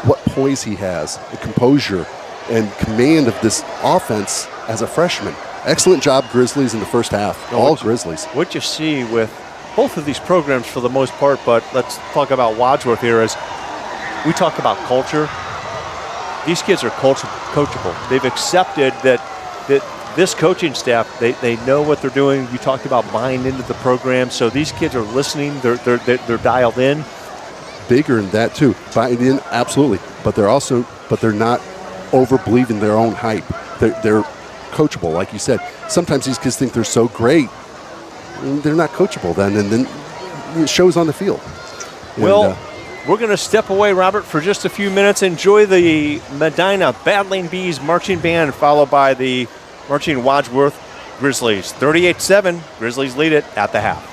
What poise he has, the composure, and command of this offense as a freshman. Excellent job, Grizzlies, in the first half. All Grizzlies. What you see with both of these programs for the most part, but let's talk about Wadsworth here as we talk about culture. These kids are coachable. They've accepted that this coaching staff, they know what they're doing. You talked about buying into the program, so these kids are listening. They're dialed in. Bigger than that too, buying in, absolutely. But they're not over-believing their own hype. They're coachable, like you said. Sometimes these kids think they're so great, they're not coachable then, and then it shows on the field. Well, We're going to step away, Robert, for just a few minutes. Enjoy the Medina Battling Bees marching band, followed by the marching Wadsworth Grizzlies. 38-7, Grizzlies lead it at the half.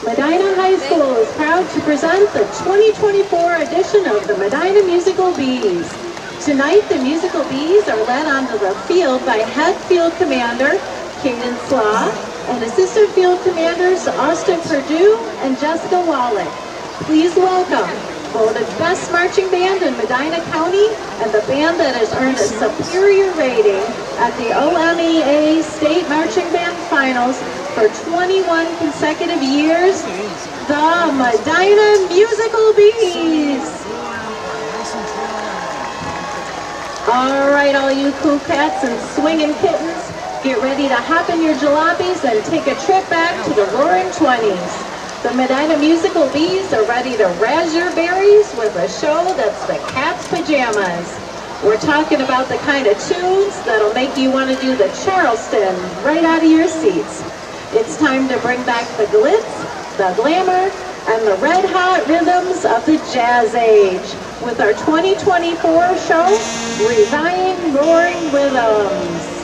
Medina High School is proud to present the 2024 edition of the Medina Musical Bees. Tonight, the Musical Bees are led onto the field by Head Field Commander Kingdon Slaw and Assistant Field Commanders Austin Perdue and Jessica Wallach. Please welcome voted Best Marching Band in Medina County and the band that has earned a superior rating at the OMEA State Marching Band Finals for 21 consecutive years, the Medina Musical Bees. All right, all you cool cats and swinging kittens, get ready to hop in your jalopies and take a trip back to the roaring 20s. The Medina Musical Bees are ready to razz your berries with a show that's the cat's pajamas. We're talking about the kind of tunes that'll make you want to do the Charleston right out of your seats. It's time to bring back the glitz, the glamour, and the red-hot rhythms of the jazz age with our 2024 show, Reviving Roaring Rhythms.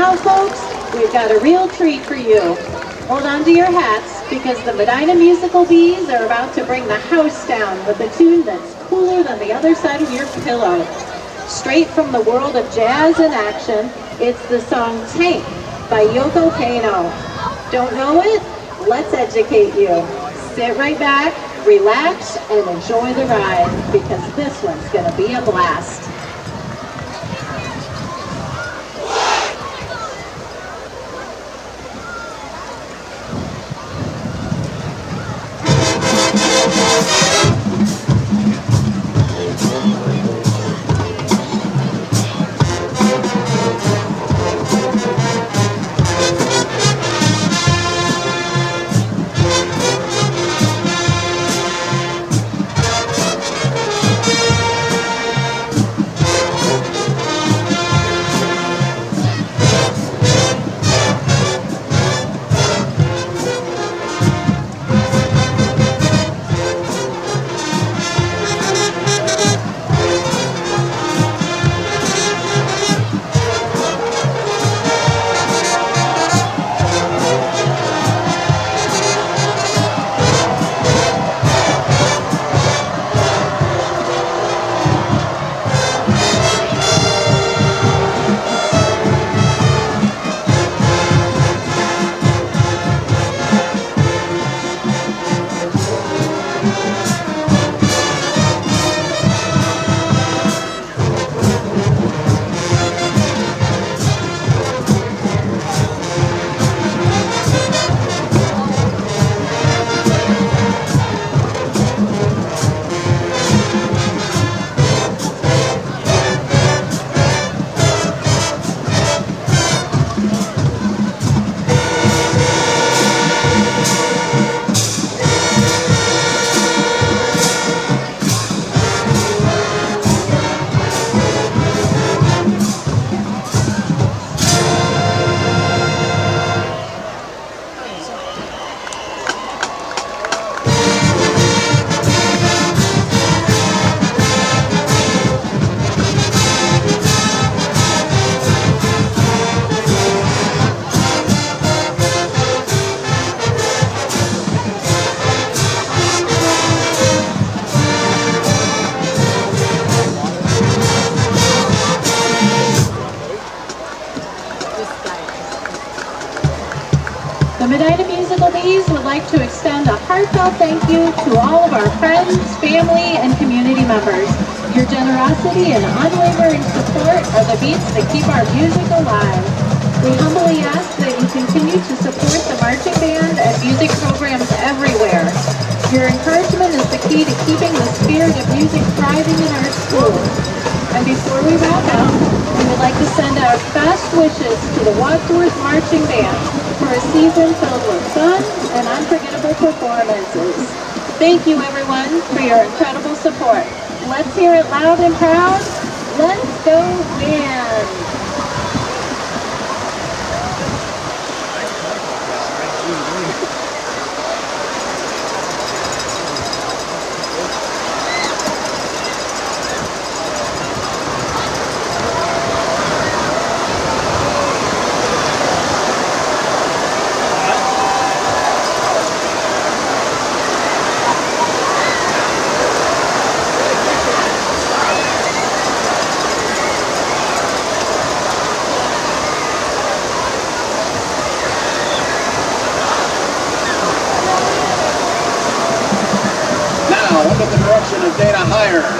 now, folks, we've got a real treat for you. Hold on to your hats, because the Medina Musical Bees are about to bring the house down with a tune that's cooler than the other side of your pillow. Straight from the world of jazz and action, it's the song Tank by Yoko Kano. Don't know it? Let's educate you. Sit right back, relax, and enjoy the ride, because this one's gonna be a blast. The Medina Musical Bees would like to extend a heartfelt thank you to all of our friends, family, and community members. Your generosity and unwavering support are the beats that keep our music alive. We humbly ask that you continue to support the marching band and music programs everywhere. Your encouragement is the key to keeping the spirit of music thriving in our schools. And before we wrap up, we would like to send our best wishes to the Wadsworth Marching Band for a season filled with fun and unforgettable performances. Thank you, everyone, for your incredible support. Let's hear it loud and proud. Let's go band!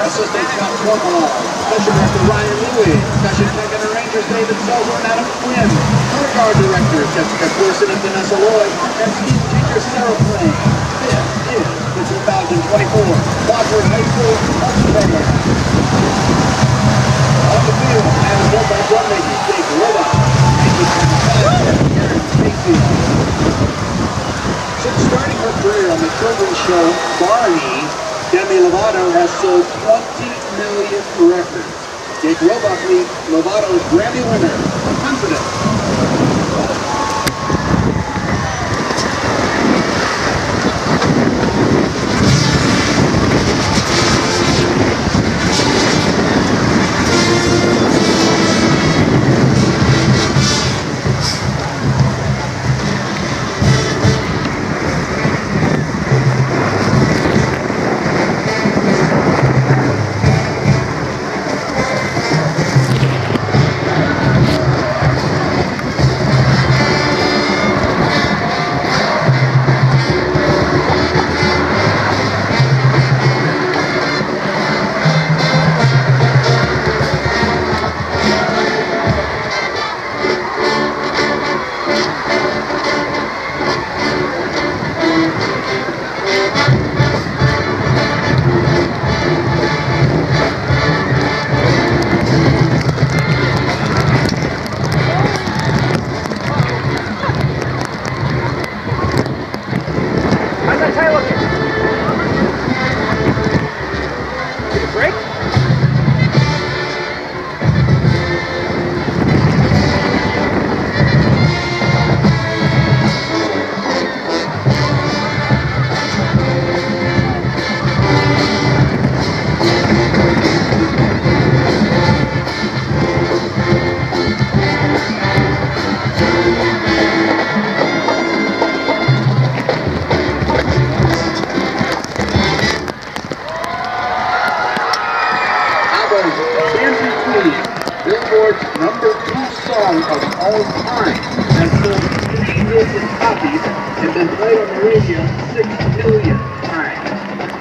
Assistant Scott Corporal, Special Director Ryan Louie, Special Technical Arrangers David Selzer and Adam Quinn, Color Guard Directors Jessica Corson and Vanessa Lloyd, and Steve Teacher Sarah Flynn. This is the 2024 Wadsworth High School Marching Band. On the field, and led by drum maker Jake Robot, Aaron Casey. Since starting her career on the children's show Barney, Demi Lovato has sold 20 million records. Jake Robockley, Lovato's Grammy winner. Confident. was Dancing Queen, Billboard's #2 song of all time, has sold 3 million copies and been played on the radio 6 million times.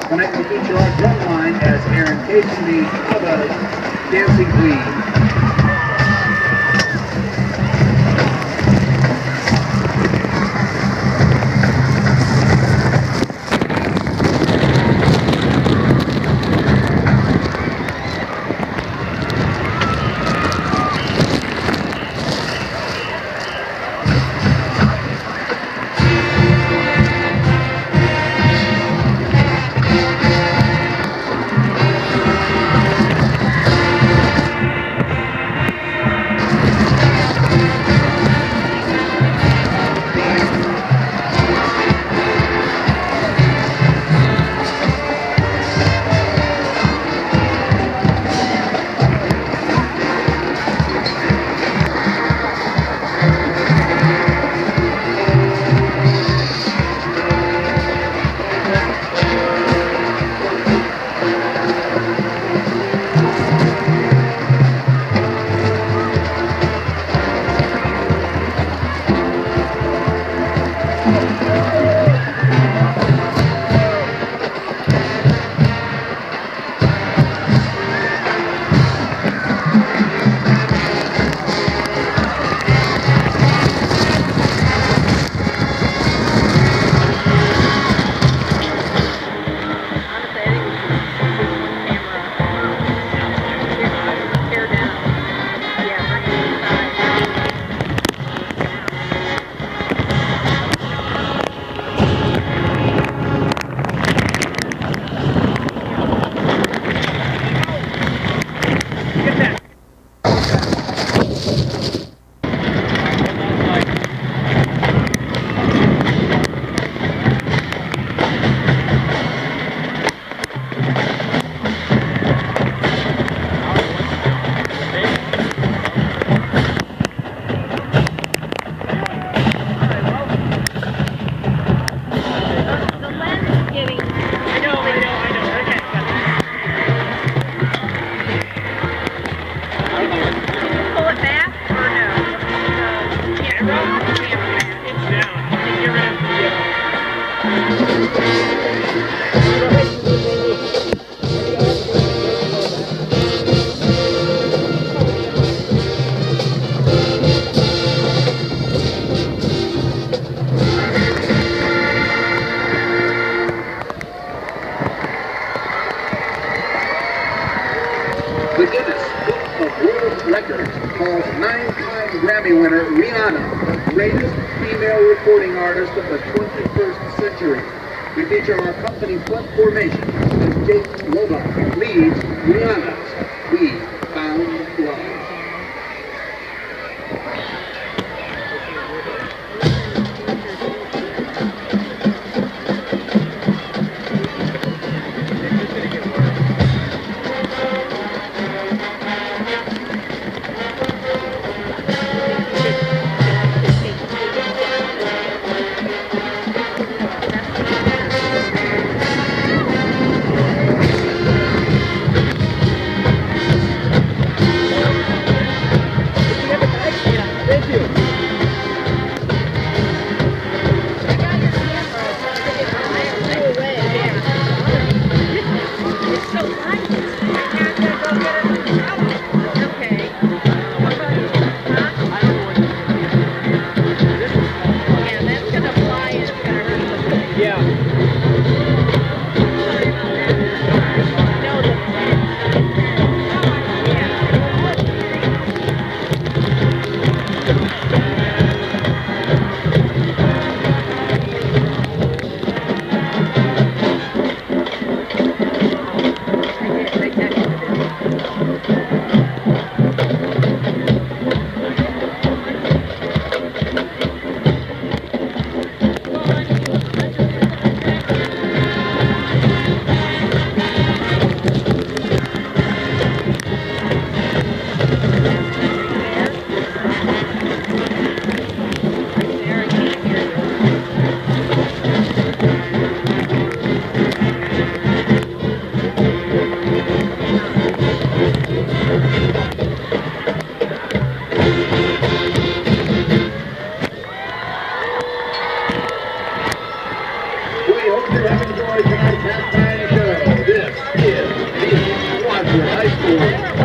Tonight we'll feature our drum line as Aaron Casey meets ABBA's Dancing Queen. The Guinness Book of World Records calls 9-time Grammy winner Rihanna the greatest female recording artist of the 21st century. We feature our company front formation as Jake Loba leads Rihanna's We Found Love.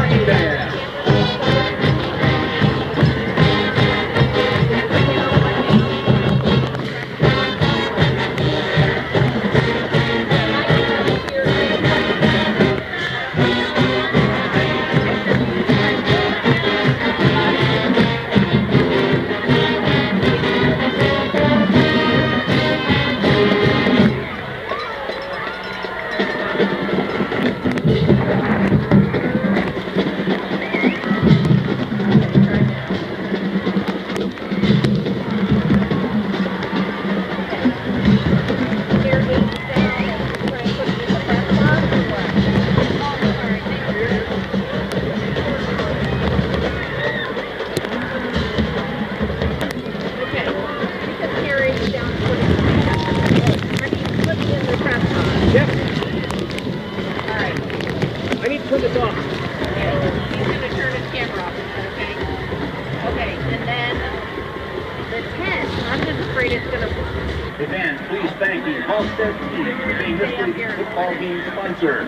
marching band. Football game sponsor.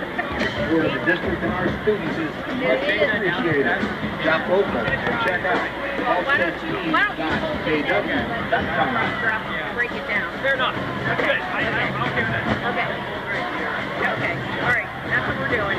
For the district and our students is much appreciated. Shop local. Check out allstarteams.kw.com. Break it down. Fair enough. That's good. I'll give that. Okay. Okay. All right. That's what we're doing.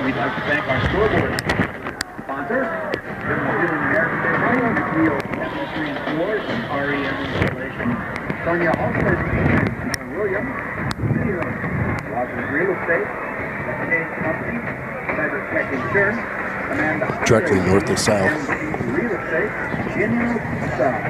We'd like to thank our scoreboard sponsors, American Petroleum, Wheel Chemistry and Floors, and REM Installation, Sonia Halstead, and Williams, City of Wadsworth Real Estate, The Case Company, Cyber Tech Insurance, Amanda Directly north of south. Real Estate, Genuine South,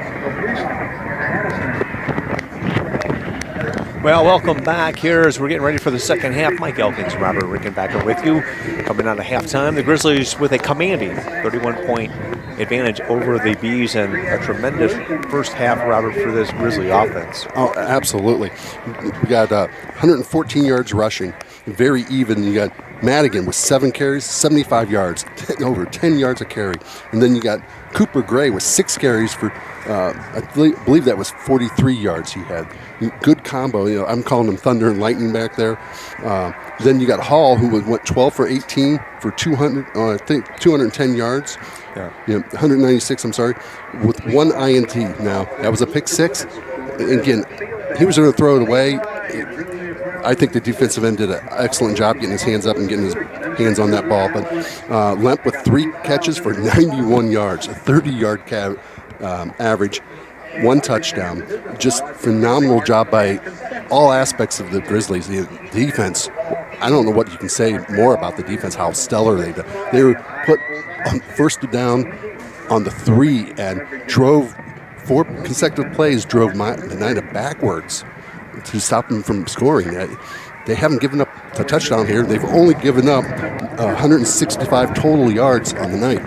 Well, welcome back here as we're getting ready for the second half. Mike Elkins, Robert Rickenbacker with you. Coming out of halftime, the Grizzlies with a commanding 31-point advantage over the Bees and a tremendous first half, Robert, for this Grizzly offense. Oh, absolutely. We got 114 yards rushing, very even. You got Madigan with 7 carries, 75 yards, over 10 yards a carry. And then you got Cooper Gray with 6 carries for, I believe that was 43 yards he had. Good combo. You know, I'm calling them thunder and lightning back there. Then you got Hall, who went 12 for 18 for 210 yards. Yeah. 196, I'm sorry, with 1 INT. Now, that was a pick 6. Again, he was going to throw it away. I think the defensive end did an excellent job getting his hands up and getting his hands on that ball. But Lemp with 3 catches for 91 yards, a 30-yard average, 1 touchdown. Just phenomenal job by all aspects of the Grizzlies. The defense, I don't know what you can say more about the defense, how stellar they've done. They were put on first down on the 3 and drove 4 consecutive plays, drove Medina backwards to stop them from scoring. They haven't given up a touchdown here. They've only given up 165 total yards on the night.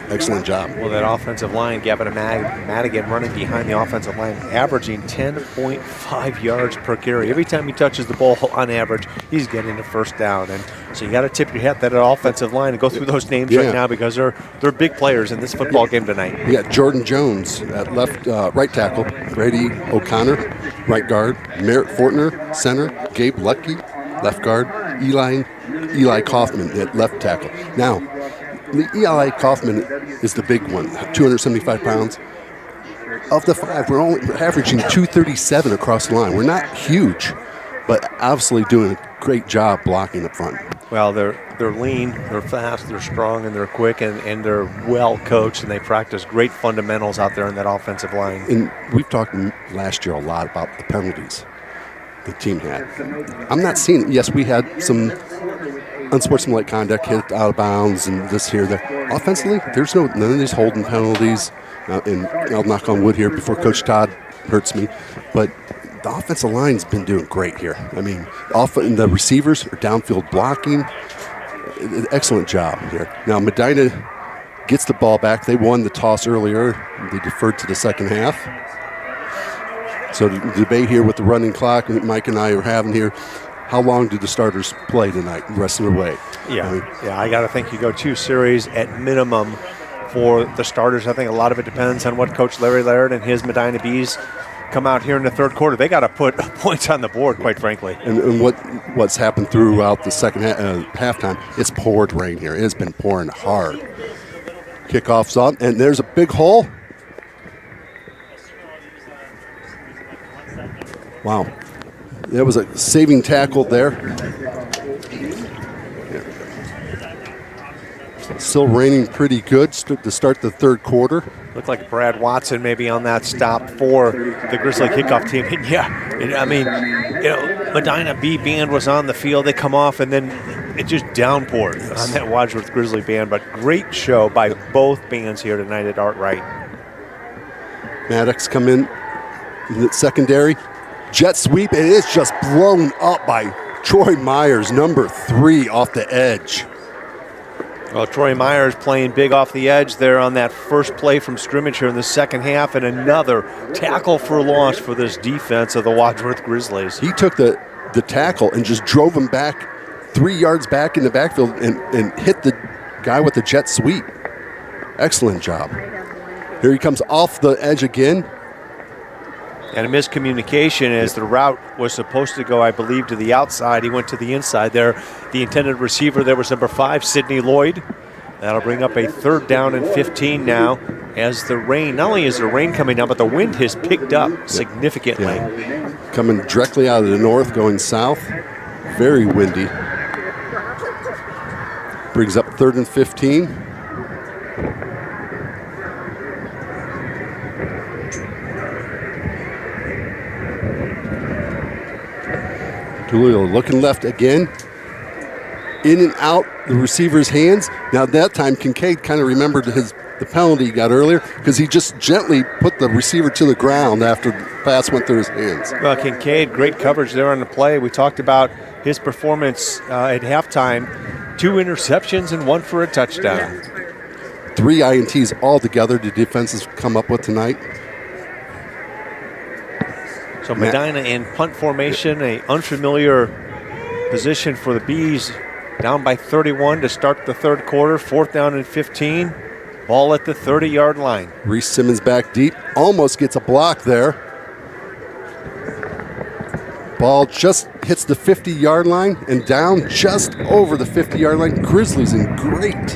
Excellent job. Well, that offensive line, Gavin Madigan running behind the offensive line, averaging 10.5 yards per carry. Every time he touches the ball, on average, he's getting a first down. And so you got to tip your hat that offensive line and go through those names right now because they're big players in this football game tonight. You got Jordan Jones at right tackle, Brady O'Connor, right guard, Merritt Fortner, center, Gabe Lucky, left guard, Eli Kaufman at left tackle. Now, Eli Kaufman is the big one, 275 pounds. Of the 5, we're averaging 237 across the line. We're not huge, but obviously doing a great job blocking up front. Well, they're lean, they're fast, they're strong, and they're quick, and they're well coached, and they practice great fundamentals out there in that offensive line. And we've talked last year a lot about the penalties the team had. I'm not seeing it. Yes, we had some unsportsmanlike conduct, hit out of bounds, and this here, there. Offensively, there's none of these holding penalties. And I'll knock on wood here before Coach Todd hurts me. But the offensive line's been doing great here. I mean, the receivers are downfield blocking. Excellent job here. Now, Medina gets the ball back. They won the toss earlier. They deferred to the second half. So the debate here with the running clock Mike and I are having here, how long do the starters play tonight, the rest of the way? I got to think you go 2 series at minimum for the starters. I think a lot of it depends on what Coach Larry Laird and his Medina Bees come out here in the third quarter. They got to put points on the board, quite frankly. And what's happened throughout the second halftime, it's poured rain here. It has been pouring hard. Kickoff's up, and there's a big hole. Wow. There was a saving tackle there. Still raining pretty good to start the third quarter. Looked like Brad Watson maybe on that stop for the Grizzly kickoff team. And Medina B band was on the field. They come off, and then it just downpoured on that Wadsworth Grizzly band. But great show by both bands here tonight at Art Wright. Maddox come in the secondary. Jet sweep, and it's just blown up by Troy Myers, number 3, off the edge. Well, Troy Myers playing big off the edge there on that first play from scrimmage here in the second half, and another tackle for loss for this defense of the Wadsworth Grizzlies. He took the tackle and just drove him back 3 yards back in the backfield and hit the guy with the jet sweep. Excellent job. Here he comes off the edge again. And a miscommunication as the route was supposed to go, I believe, to the outside. He went to the inside there. The intended receiver there was number 5, Sidney Lloyd. That'll bring up a 3rd down and 15 now as the rain, not only is the rain coming down, but the wind has picked up significantly. Yeah. Coming directly out of the north, going south. Very windy. Brings up 3rd and 15. Tulio looking left again. In and out the receiver's hands. Now that time Kincaid kind of remembered the penalty he got earlier because he just gently put the receiver to the ground after the pass went through his hands. Well, Kincaid, great coverage there on the play. We talked about his performance at halftime. 2 interceptions and 1 for a touchdown. 3 INTs altogether the defenses come up with tonight. So Medina in punt formation, a unfamiliar position for the Bees. Down by 31 to start the third quarter, 4th down and 15. Ball at the 30-yard line. Reese Simmons back deep, almost gets a block there. Ball just hits the 50-yard line and down just over the 50-yard line. Grizzlies in great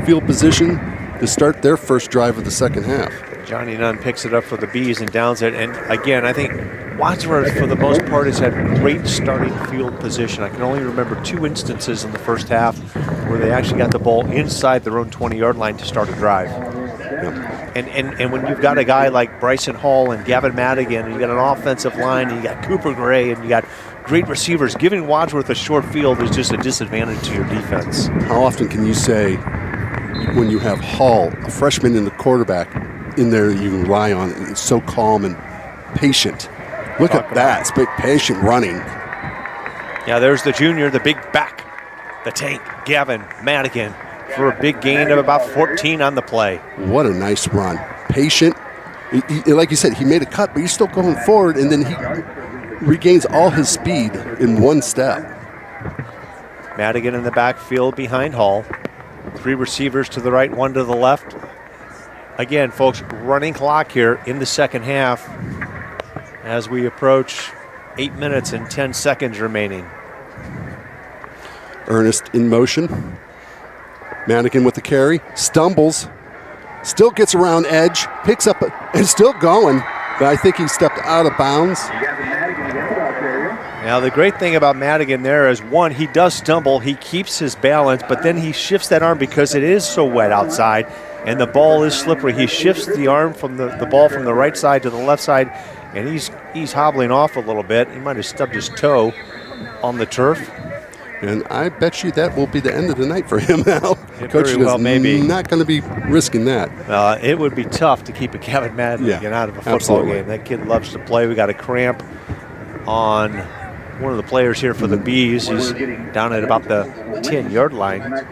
field position to start their first drive of the second half. Johnny Nunn picks it up for the Bees and downs it. And again, I think Wadsworth, for the most part, has had great starting field position. I can only remember 2 instances in the first half where they actually got the ball inside their own 20-yard line to start a drive. Yeah. And when you've got a guy like Bryson Hall and Gavin Madigan, and you got an offensive line, and you got Cooper Gray, and you got great receivers, giving Wadsworth a short field is just a disadvantage to your defense. How often can you say when you have Hall, a freshman and the quarterback, in there you can rely on? It's so calm and patient. Look at that. It's big, patient running. Yeah, there's the junior, the big back, the tank, Gavin Madigan, for a big gain of about 14 on the play. What a nice run. Patient. He, like you said, he made a cut, but he's still going forward, and then he regains all his speed in 1 step. Madigan in the backfield behind Hall. 3 receivers to the right, 1 to the left. Again, folks, running clock here in the second half as we approach 8 minutes and 10 seconds remaining. Ernest in motion. Madigan with the carry. Stumbles. Still gets around edge. Picks up and still going. But I think he stepped out of bounds. Now, the great thing about Madigan there is, 1, he does stumble. He keeps his balance, but then he shifts that arm because it is so wet outside and the ball is slippery. He shifts the arm from the ball from the right side to the left side, and he's hobbling off a little bit. He might have stubbed his toe on the turf. And I bet you that will be the end of the night for him now. Coach is not going to be risking that. It would be tough to keep a Gavin Madigan out of a football game. That kid loves to play. We got a cramp on one of the players here for the Bees. He's down at about the 10-yard line.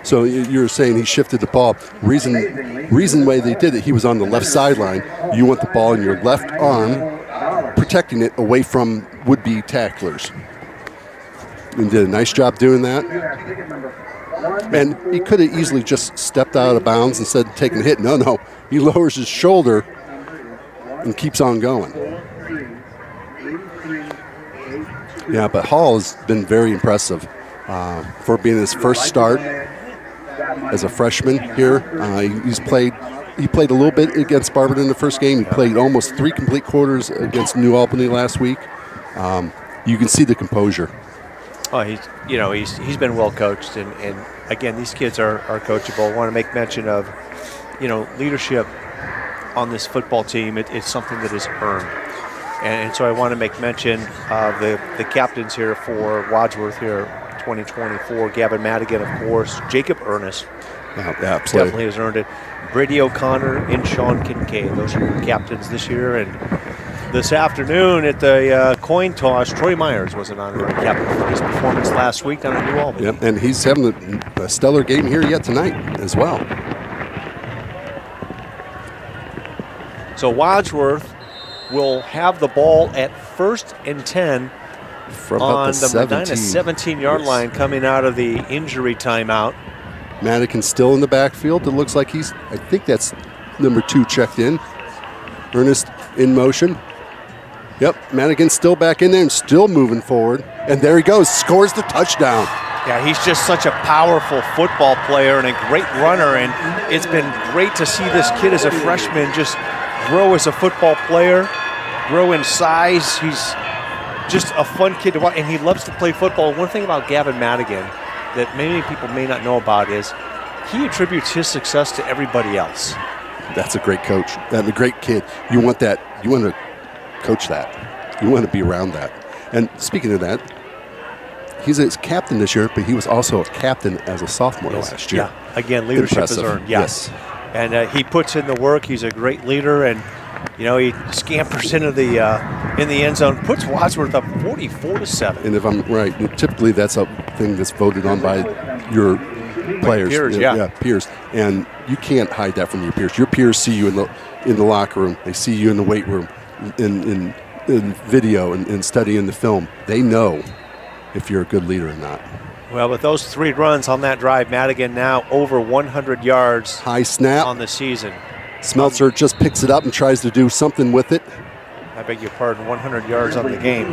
So you're saying he shifted the ball. Reason why they did it, he was on the left sideline. You want the ball in your left arm, protecting it away from would-be tacklers. And did a nice job doing that. And he could have easily just stepped out of bounds instead of taking a hit. No. He lowers his shoulder and keeps on going. Yeah, but Hall has been very impressive for being his first start as a freshman here. He played a little bit against Barberton in the first game. He played almost 3 complete quarters against New Albany last week. You can see the composure. Oh, he's been well coached, and again, these kids are coachable. I want to make mention of, leadership on this football team. It's something that is earned, and so I want to make mention of the captains here for Wadsworth here, 2024. Gavin Madigan, of course. Jacob Ernest, absolutely, definitely has earned it. Brady O'Connor and Sean Kincaid. Those are your captains this year, and this afternoon at the coin toss, Troy Myers was an honorary captain for his performance last week down at New Albany. Yep, and he's having a stellar game here yet tonight as well. So Wadsworth will have the ball at 1st and 10 from on the Medina 17-yard line coming out of the injury timeout. Madigan's still in the backfield. It looks like I think that's number 2 checked in. Ernest in motion. Yep, Madigan's still back in there and still moving forward. And there he goes, scores the touchdown. Yeah, he's just such a powerful football player and a great runner, and it's been great to see this kid as a freshman just grow as a football player, grow in size. He's just a fun kid to watch, and he loves to play football. One thing about Gavin Madigan that many people may not know about is he attributes his success to everybody else. That's a great coach and a great kid. You want that. You want to coach that. You want to be around that. And speaking of that, he's a captain this year, but he was also a captain as a sophomore last year. Yeah, again, leadership is earned. Yes. And he puts in the work. He's a great leader, and he scampers into the in the end zone, puts Wadsworth up 44-7. And if I'm right, typically that's a thing that's voted on by your players, peers, peers, and you can't hide that from your peers. Your peers see you in the locker room. They see you in the weight room, in video, and studying the film. They know if you're a good leader or not. Well, with those 3 runs on that drive, Madigan now over 100 yards. High snap on the season. Smeltzer just picks it up and tries to do something with it. I beg your pardon, 100 yards on the game.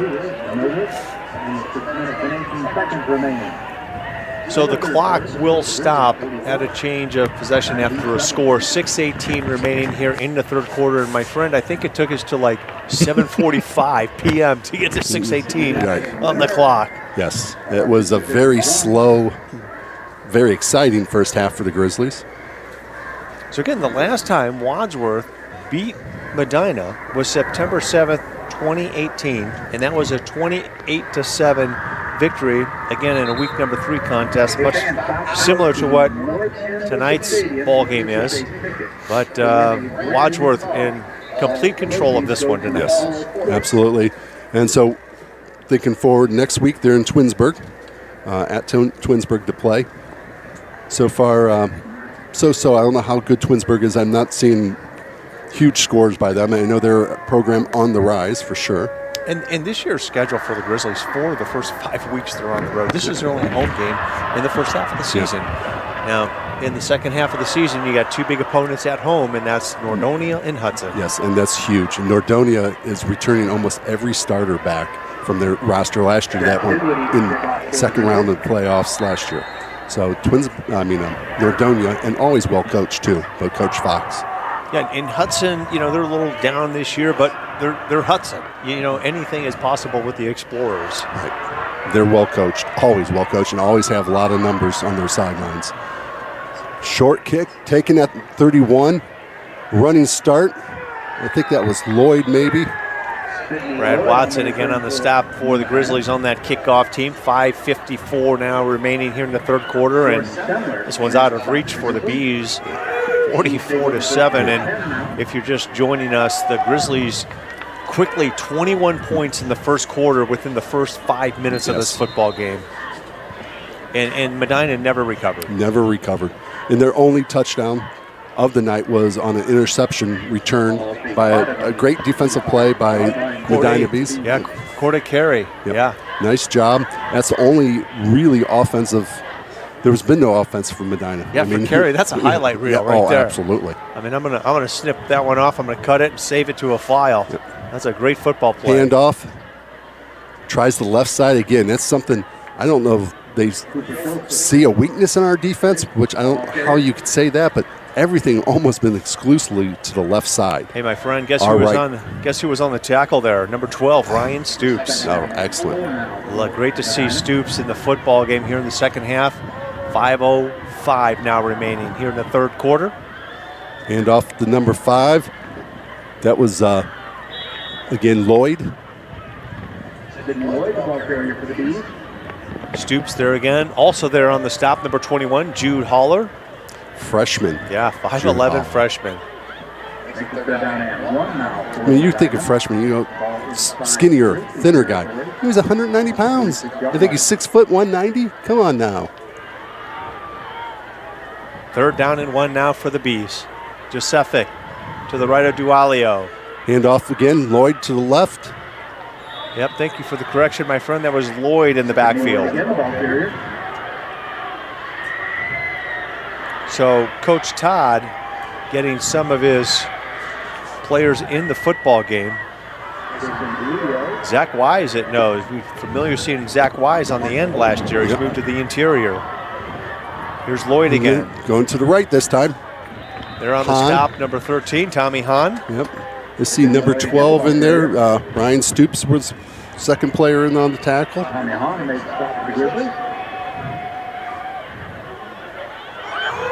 So the clock will stop at a change of possession after a score. 6:18 remaining here in the third quarter. And my friend, I think it took us to like 7:45 p.m. to get to 6:18 on the clock. Yes, it was a very slow, very exciting first half for the Grizzlies. So again, the last time Wadsworth beat Medina was September 7th, 2018, and that was a 28-7 victory, again in a week number 3 contest, much similar to what tonight's ball game is. But Wadsworth in complete control of this one tonight. Yes, absolutely. And so thinking forward, next week they're in Twinsburg, at Twinsburg to play. So far, so I don't know how good Twinsburg is. I'm not seeing huge scores by them. I know they're a program on the rise for sure. And this year's schedule for the Grizzlies, for the first 5 weeks they're on the road. This is their only home game in the first half of the season. Yeah. Now, in the second half of the season, you got 2 big opponents at home, and that's Nordonia and Hudson. Yes, and that's huge. And Nordonia is returning almost every starter back from their roster last year that went in the second round of the playoffs last year. So Nordonia, and always well coached too, by Coach Fox. Yeah, in Hudson, they're a little down this year, but they're Hudson. Anything is possible with the Explorers. Right. They're well coached, always well coached, and always have a lot of numbers on their sidelines. Short kick taken at 31, running start. I think that was Lloyd maybe. Brad Watson again on the stop for the Grizzlies on that kickoff team. 5:54 now remaining here in the third quarter, and this one's out of reach for the Bees. 44-7, and if you're just joining us, the Grizzlies quickly 21 points in the first quarter within the first 5 minutes of this football game. And Medina never recovered. Never recovered. And their only touchdown of the night was on an interception return by a great defensive play by Medina Bees. Yeah, quarter carry. Yep. Yeah. Nice job. That's the only really offensive. There's been no offense from Medina. Yeah, for carry, that's a highlight reel right there. Absolutely. I mean, I'm gonna snip that one off. I'm gonna cut it and save it to a file. Yep. That's a great football play. Handoff. Tries the left side again. That's something I don't know if they see a weakness in our defense, which I don't know how you could say that, but everything almost been exclusively to the left side. Hey, my friend, guess who was on the tackle there? Number 12, Ryan Stoops. Oh, excellent. Great to see Stoops in the football game here in the second half. 5:05 now remaining here in the third quarter. Handoff to number 5. That was, again, Lloyd. Stoops there again. Also there on the stop, number 21, Jude Haller. Freshman. Yeah, 5'11" freshman. I mean, you think of freshman, you know, skinnier, thinner guy. He was 190 pounds. I think he's 6 foot, 190. Come on now. Third down and 1 now for the Bees. Josefic to the right of Dualio. Handoff again, Lloyd to the left. Yep, thank you for the correction, my friend. That was Lloyd in the backfield. So Coach Todd getting some of his players in the football game. Zach Wise at nose. We're familiar seeing Zach Wise on the end last year. He's moved to the interior. Here's Lloyd again. Going to the right this time. They're on the stop, number 13, Tommy Hahn. Yep. You see number 12 in there. Ryan Stoops was second player in on the tackle.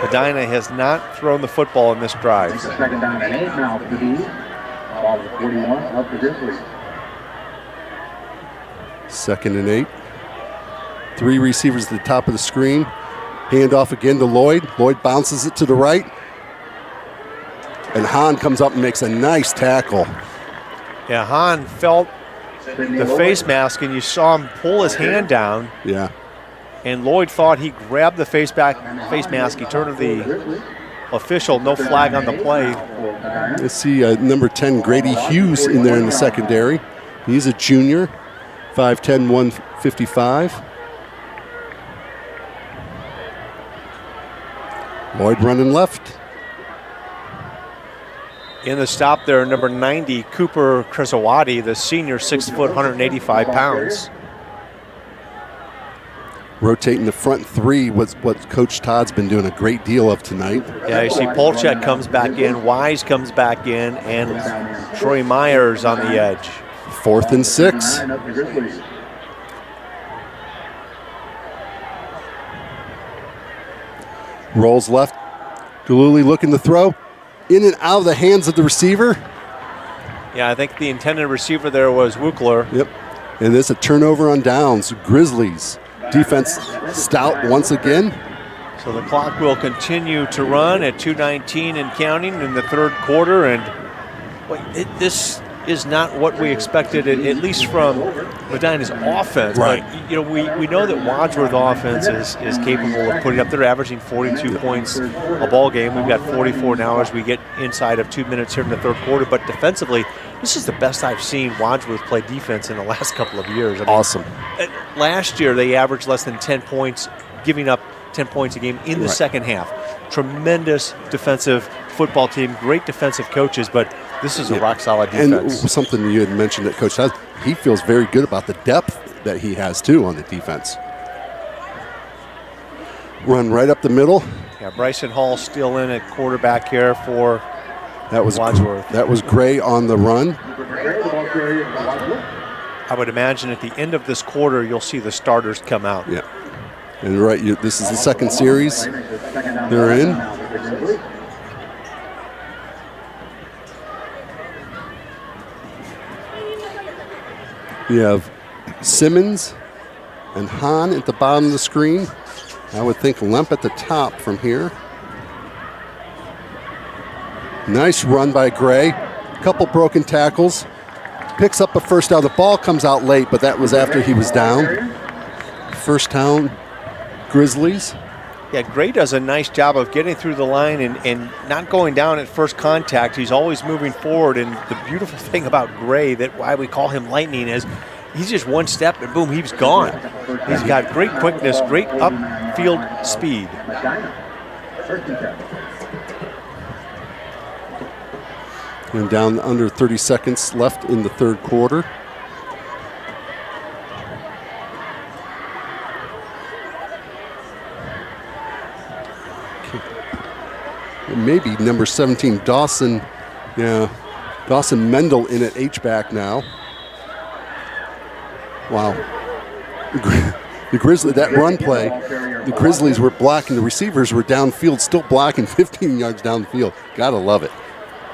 Medina has not thrown the football in this drive. Second down and 8 now for the Bees. Ball to 41 of the Grizzlies. Second and 8. 3 receivers at the top of the screen. Handoff again to Lloyd. Lloyd bounces it to the right. And Hahn comes up and makes a nice tackle. Yeah, Hahn felt the face mask, and you saw him pull his hand down. Yeah. And Lloyd thought he grabbed the face mask. He turned to the official, no flag on the play. Let's see number 10, Grady Hughes, in there in the secondary. He's a junior, 5'10", 155. Lloyd running left. In the stop there, number 90, Cooper Cresawati, the senior, 6 foot, 185 pounds. Rotating the front 3 was what Coach Todd's been doing a great deal of tonight. Yeah, you see Polchek comes back in, Wise comes back in, and Troy Myers on the edge. 4th and 6. Rolls left. Galuli looking to throw. In and out of the hands of the receiver. Yeah, I think the intended receiver there was Wookler. Yep. And there's a turnover on downs. Grizzlies defense stout once again. So the clock will continue to run at 2:19 and counting in the third quarter. And this is not what we expected, at least from Medina's offense. Right. But, you know, we know that Wadsworth offense is capable of putting up. They're averaging 42 points a ball game. We've got 44 now as we get inside of 2 minutes here in the third quarter. But defensively, this is the best I've seen Wadsworth play defense in the last couple of years. I mean, awesome. Last year, they averaged less than 10 points, giving up 10 points a game in the second half. Tremendous defensive football team, great defensive coaches, but this is a rock-solid defense. And something you had mentioned that Coach Todd, he feels very good about the depth that he has, too, on the defense. Run right up the middle. Yeah, Bryson Hall still in at quarterback here for Wadsworth. That was Gray on the run. I would imagine at the end of this quarter, you'll see the starters come out. Yeah. And this is the second series they're in. You have Simmons and Hahn at the bottom of the screen. I would think Lemp at the top from here. Nice run by Gray. Couple broken tackles. Picks up a first down. The ball comes out late, but that was after he was down. First down, Grizzlies. Yeah, Gray does a nice job of getting through the line and not going down at first contact. He's always moving forward, and the beautiful thing about Gray, that why we call him lightning, is he's just one step and boom, he's gone. He's got great quickness, great upfield speed. And down under 30 seconds left in the third quarter. Maybe number 17, Dawson. Yeah, Dawson Mendel in at H-back now. Wow. The Grizzlies, that run play, the Grizzlies were blocking, the receivers were downfield, still blocking 15 yards downfield. Gotta love it.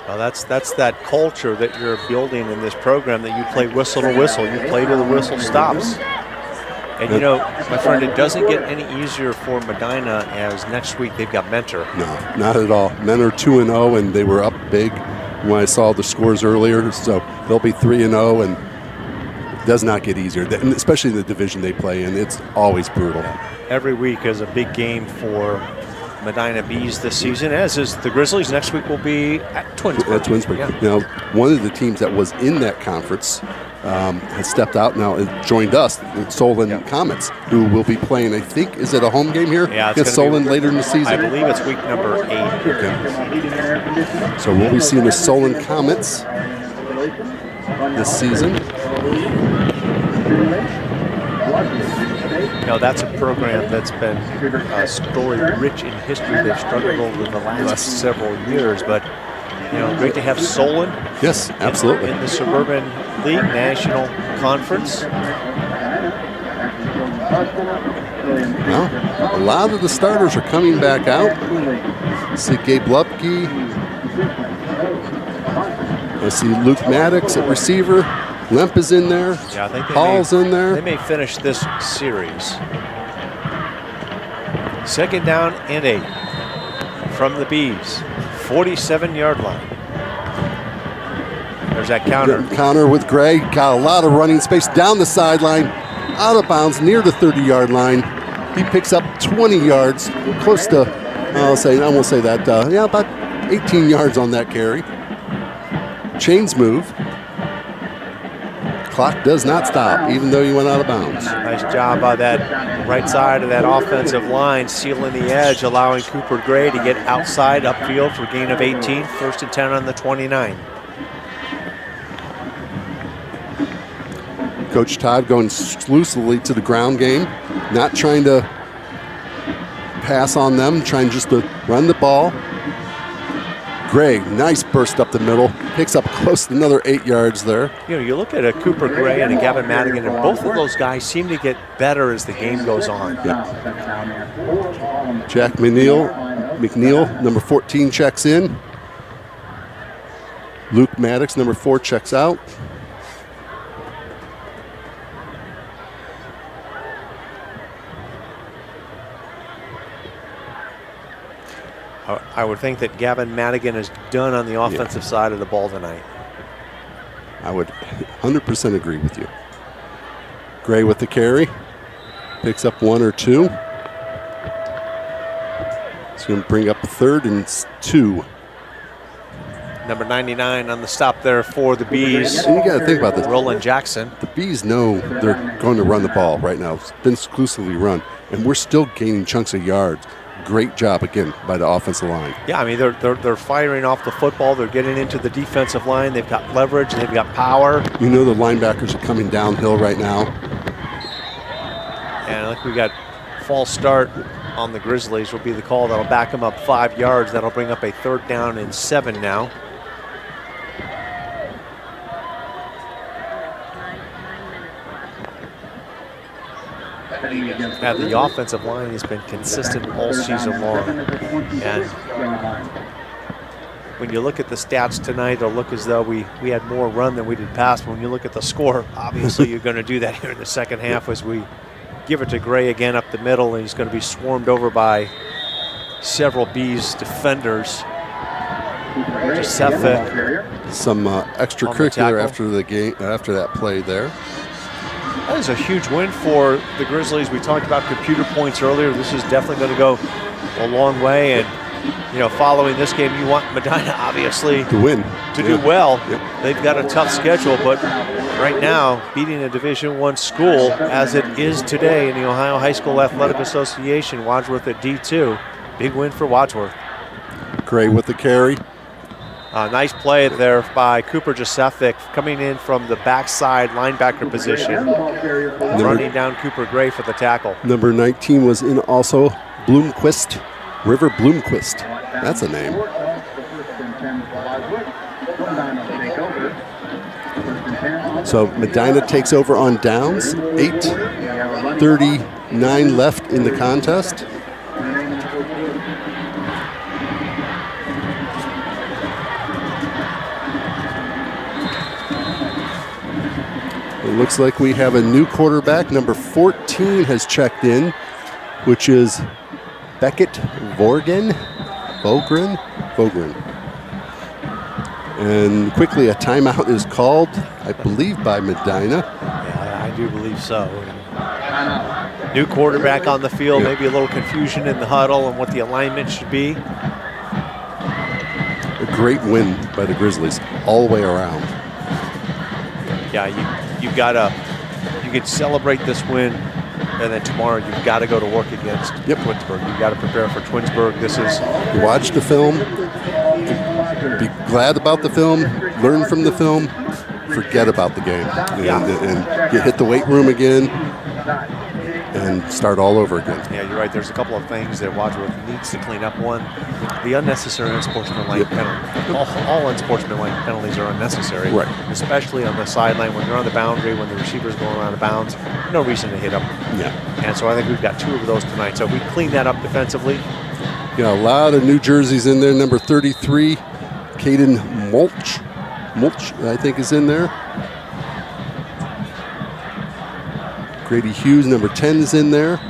Well, that's that culture that you're building in this program, that you play whistle to whistle. You play till the whistle stops. And you know, my friend, it doesn't get any easier for Medina, as next week they've got Mentor. No, not at all. Men are 2-0, and they were up big when I saw the scores earlier. So they'll be 3-0, and it does not get easier, and especially the division they play in. It's always brutal. Every week is a big game for Medina Bees this season, as is the Grizzlies. Next week will be at Twinsburg. At Twinsburg. Yeah. Now, one of the teams that was in that conference has stepped out now and joined us, the Solon Comets, who will be playing, I think, is it a home game here? Yeah, against Solon later in the season? I believe it's week number 8. Okay. So we'll be seeing the Solon Comets this season. No, that's a program that's been story-rich in history. They've struggled over the last several years, but you know, great to have Solon. Yes, absolutely. In the Suburban League National Conference. Well, a lot of the starters are coming back out. See Gabe Lupke. I see Luke Maddox at receiver. Lemp is in there. Yeah, I think Hall's in there. They may finish this series. Second down and 8 from the Bees. 47-yard line. There's that counter. Counter with Gray. Got a lot of running space down the sideline. Out of bounds near the 30-yard line. He picks up 20 yards. Close to, I won't say that. Yeah, about 18 yards on that carry. Chains move. Clock does not stop, even though you went out of bounds. Nice job by that right side of that offensive line, sealing the edge, allowing Cooper Gray to get outside upfield for gain of 18. First and 10 on the 29. Coach Todd going exclusively to the ground game, not trying to pass on them, trying just to run the ball. Gray, nice burst up the middle, picks up close to another 8 yards there. You know, you look at a Cooper Gray and a Gavin Madigan, and both of those guys seem to get better as the game goes on. Yeah. Jack McNeil, number 14, checks in. Luke Maddox, number 4, checks out. I would think that Gavin Madigan is done on the offensive side of the ball tonight. I would 100% agree with you. Gray with the carry. Picks up 1 or 2. It's going to bring up 3rd and 2. Number 99 on the stop there for the Bees. And you got to think about this. Roland Jackson. The Bees know they're going to run the ball right now. It's been exclusively run, and we're still gaining chunks of yards. Great job again by the offensive line. Yeah, I mean they're firing off the football. They're getting into the defensive line. They've got leverage. They've got power. You know the linebackers are coming downhill right now. And like we got false start on the Grizzlies will be the call that'll back them up 5 yards. That'll bring up a 3rd down and 7 now. Yeah, the offensive line has been consistent all season long. And when you look at the stats tonight, it'll look as though we had more run than we did pass. But when you look at the score, obviously you're going to do that here in the second half as we give it to Gray again up the middle, and he's going to be swarmed over by several Bees defenders. Some extracurricular after the game, after that play there. That is a huge win for the Grizzlies. We talked about computer points earlier. This is definitely going to go a long way. And, you know, following this game, you want Medina, obviously, to win, to do well. Yep. They've got a tough schedule, but right now, beating a Division I school, as it is today in the Ohio High School Athletic Association, Wadsworth at D2, big win for Wadsworth. Gray with the carry. Nice play there by Cooper Josephic, coming in from the backside linebacker position, running down Cooper Gray for the tackle. Number 19 was in also Bloomquist, River Bloomquist. That's a name. So Medina takes over on downs. 8:39 left in the contest. It looks like we have a new quarterback. Number 14 has checked in, which is Beckett Vogren. And quickly a timeout is called, I believe, by Medina. Yeah, I do believe so. New quarterback on the field, maybe a little confusion in the huddle on what the alignment should be. A great win by the Grizzlies all the way around. Yeah, you can celebrate this win, and then tomorrow you've got to go to work against Twinsburg. You've got to prepare for Twinsburg. This is watch the film, be glad about the film, learn from the film, forget about the game, and get hit the weight room again and start all over again. Yeah, you're right. There's a couple of things that Wadsworth needs to clean up. One, the unnecessary unsportsmanlike penalty. All unsportsmanlike penalties are unnecessary, right? Especially on the sideline when they're on the boundary, when the receiver's going around the bounds. No reason to hit them. Yeah. And so I think we've got 2 of those tonight. So if we clean that up defensively. Yeah, a lot of New Jerseys in there. Number 33, Caden Mulch, I think, is in there. Grady Hughes, number 10, is in there.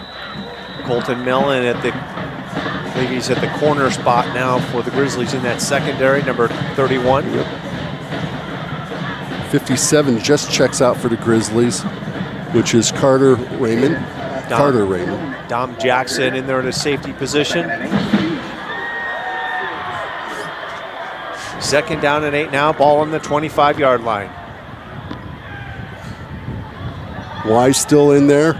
Colton Mellon I believe he's at the corner spot now for the Grizzlies in that secondary, number 31. Yep. 57 just checks out for the Grizzlies, which is Carter Raymond. Dom Jackson in there in a safety position. Second down and 8 now, ball on the 25-yard line. Wise still in there.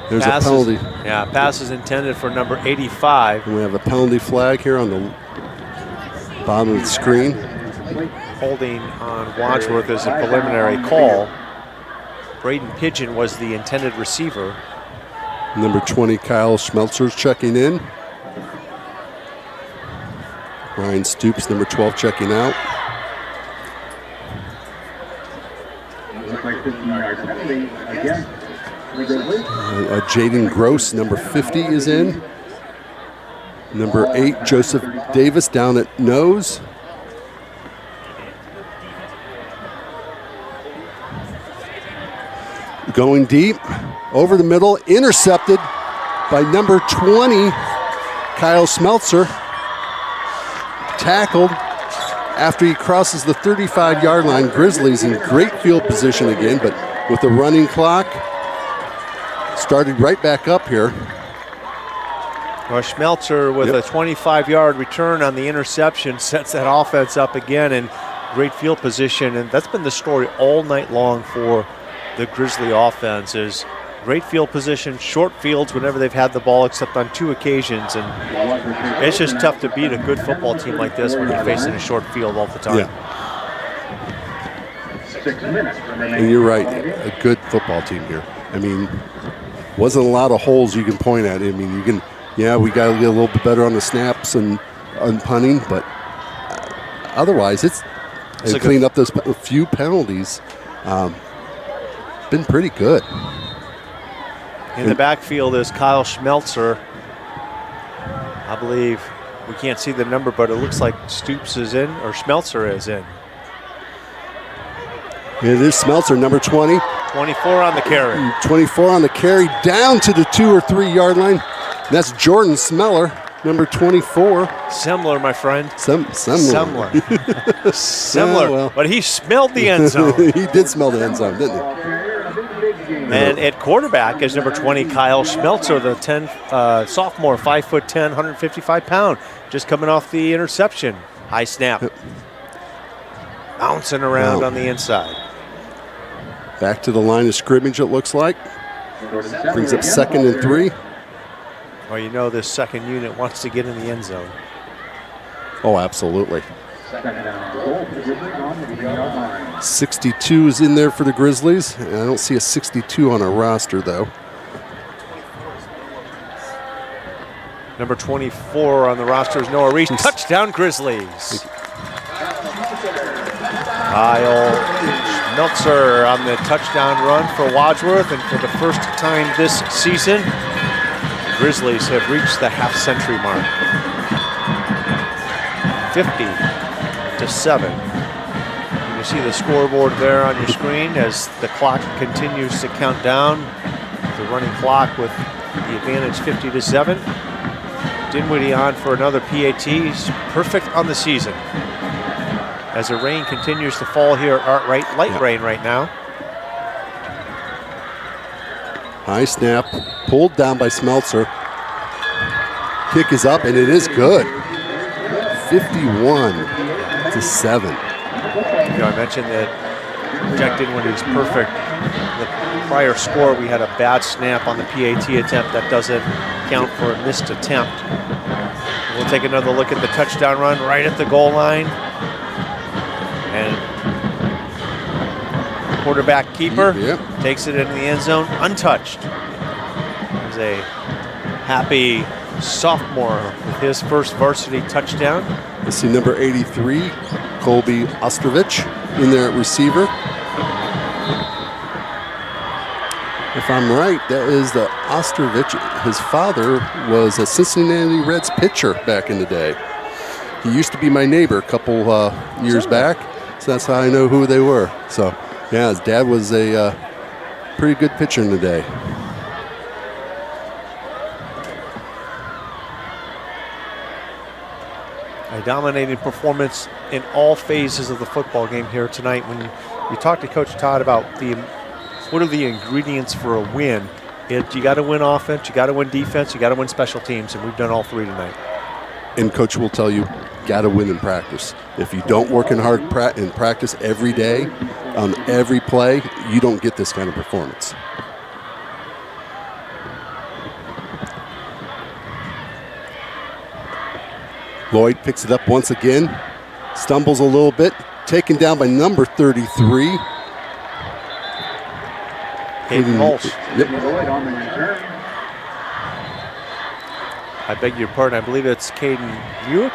There's a penalty. Yeah, pass is intended for number 85. And we have a penalty flag here on the bottom of the screen. Holding on Wadsworth as a preliminary call. Braden Pigeon was the intended receiver. Number 20, Kyle Schmelzer's checking in. Ryan Stoops, number 12, checking out. Jaden Gross, number 50, is in. Number 8, Joseph Davis down at nose. Going deep, over the middle, intercepted by number 20, Kyle Schmelzer. Tackled after he crosses the 35-yard line. Grizzlies in great field position again, but with the running clock, started right back up here. Well, Schmelzer with a 25-yard return on the interception sets that offense up again in great field position, and that's been the story all night long for the Grizzly offense is great field position, short fields whenever they've had the ball, except on 2 occasions. And it's just tough to beat a good football team like this when you're facing a short field all the time. Yeah. And you're right, a good football team here. I mean, wasn't a lot of holes you can point at. I mean, you can, we got to get a little bit better on the snaps and on punting, but otherwise, it's like cleaned up those few penalties. Been pretty good. In the backfield is Kyle Schmelzer. I believe we can't see the number, but it looks like Stoops is in, or Schmelzer is in. It is Schmelzer, number 20. 24 on the carry. 24 on the carry, down to the 2 or 3 yard line. That's Jordan Smeller. Number 24. Similar, my friend. Similar. Similar. Yeah, well. But he smelled the end zone. He did smell the end zone, didn't he? And at quarterback is number 20, Kyle Schmelzer, the sophomore, 5'10", 155-pound, just coming off the interception. High snap. Bouncing around on the inside. Back to the line of scrimmage, it looks like. Brings up 2nd and 3. Well, you know this second unit wants to get in the end zone. Oh, absolutely. 62 is in there for the Grizzlies. I don't see a 62 on our roster, though. Number 24 on the roster is Noah Reese. Touchdown, Grizzlies. Kyle Schmelzer on the touchdown run for Wadsworth, and for the first time this season, Grizzlies have reached the half-century mark. 50-7. You see the scoreboard there on your screen as the clock continues to count down. The running clock with the advantage 50-7. Dinwiddie on for another PAT. He's perfect on the season. As the rain continues to fall here at Arkwright, light rain right now. High snap, pulled down by Schmelzer. Kick is up, and it is good. 51-7. You know, I mentioned that Jack Dinwiddie's perfect. The prior score, we had a bad snap on the PAT attempt. That doesn't count for a missed attempt. We'll take another look at the touchdown run right at the goal line. And quarterback keeper takes it into the end zone untouched. There's a happy sophomore with his first varsity touchdown. You see number 83, Colby Ostrovich, in there at receiver. If I'm right, that is the Ostrovich. His father was a Cincinnati Reds pitcher back in the day. He used to be my neighbor a couple years back, so that's how I know who they were. So, yeah, his dad was a pretty good pitcher in the day. A dominating performance in all phases of the football game here tonight. When you talk to Coach Todd about what are the ingredients for a win, you got to win offense, you got to win defense, you got to win special teams, and we've done all three tonight. And Coach will tell you, got to win in practice. If you don't work in hard in practice every day, on every play, you don't get this kind of performance. Lloyd picks it up once again, stumbles a little bit, taken down by number 33. Hayden Mulch. Yep. I beg your pardon, I believe it's Caden Buick.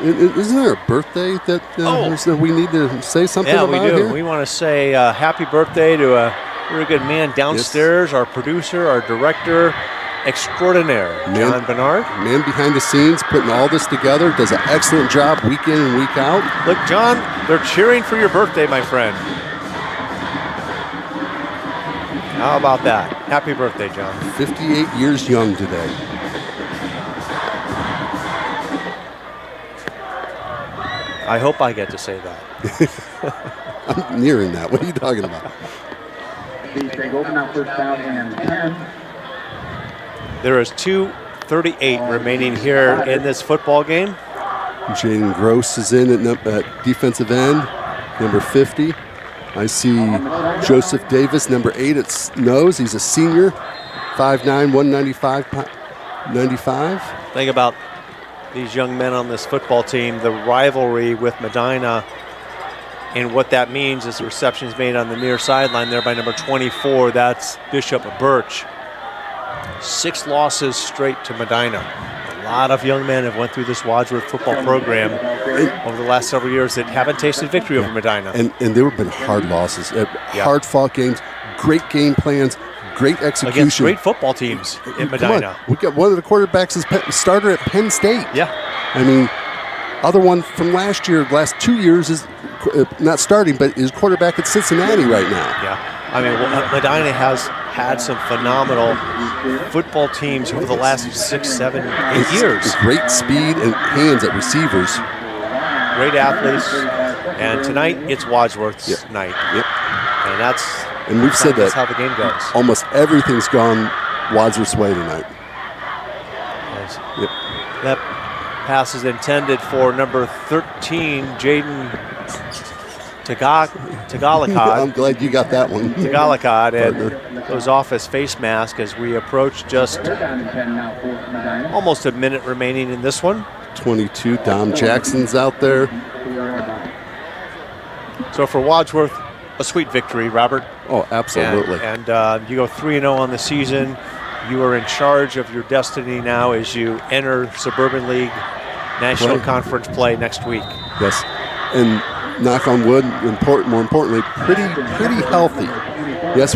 Isn't there a birthday that we need to say something about? Yeah, we do. Here? We want to say happy birthday to a very good man downstairs, our producer, our director extraordinaire, John Bernard. Man behind the scenes, putting all this together, does an excellent job week in and week out. Look, John, they're cheering for your birthday, my friend. How about that? Happy birthday, John. 58 years young today. I hope I get to say that. I'm nearing that. What are you talking about? There is 2:38 remaining here in this football game. Jaden Gross is in at defensive end, number 50. I see Joseph Davis, number 8 at nose. He's a senior, 5'9", 195. Think about these young men on this football team, the rivalry with Medina, and what that means is the receptions made on the near sideline there by number 24. That's Bishop Birch. 6 losses straight to Medina. A lot of young men have went through this Wadsworth football program over the last several years that haven't tasted victory over Medina. And there have been hard losses, hard-fought games, great game plans, great execution. Against great football teams in Medina. We got one of the quarterbacks is starter at Penn State. Yeah. I mean, other one from last 2 years is not starting, but is quarterback at Cincinnati right now. Yeah. I mean, Medina has had some phenomenal football teams over the last 6, 7, 8 years. Great speed and hands at receivers. Great athletes. And tonight, it's Wadsworth's night. Yep. And we've said that's that how the game goes. almost everything's gone Wadsworth's way tonight. Yep. That pass is intended for number 13, Jaden Tagalakad. I'm glad you got that one. Tagalakad, and goes off his face mask as we approach just almost a minute remaining in this one. 22, Dom Jackson's out there. So for Wadsworth, a sweet victory, Robert. Oh, absolutely. And you go 3-0 on the season. You are in charge of your destiny now as you enter Suburban League National Conference play next week. Yes, and knock on wood, more importantly, pretty healthy. Yes,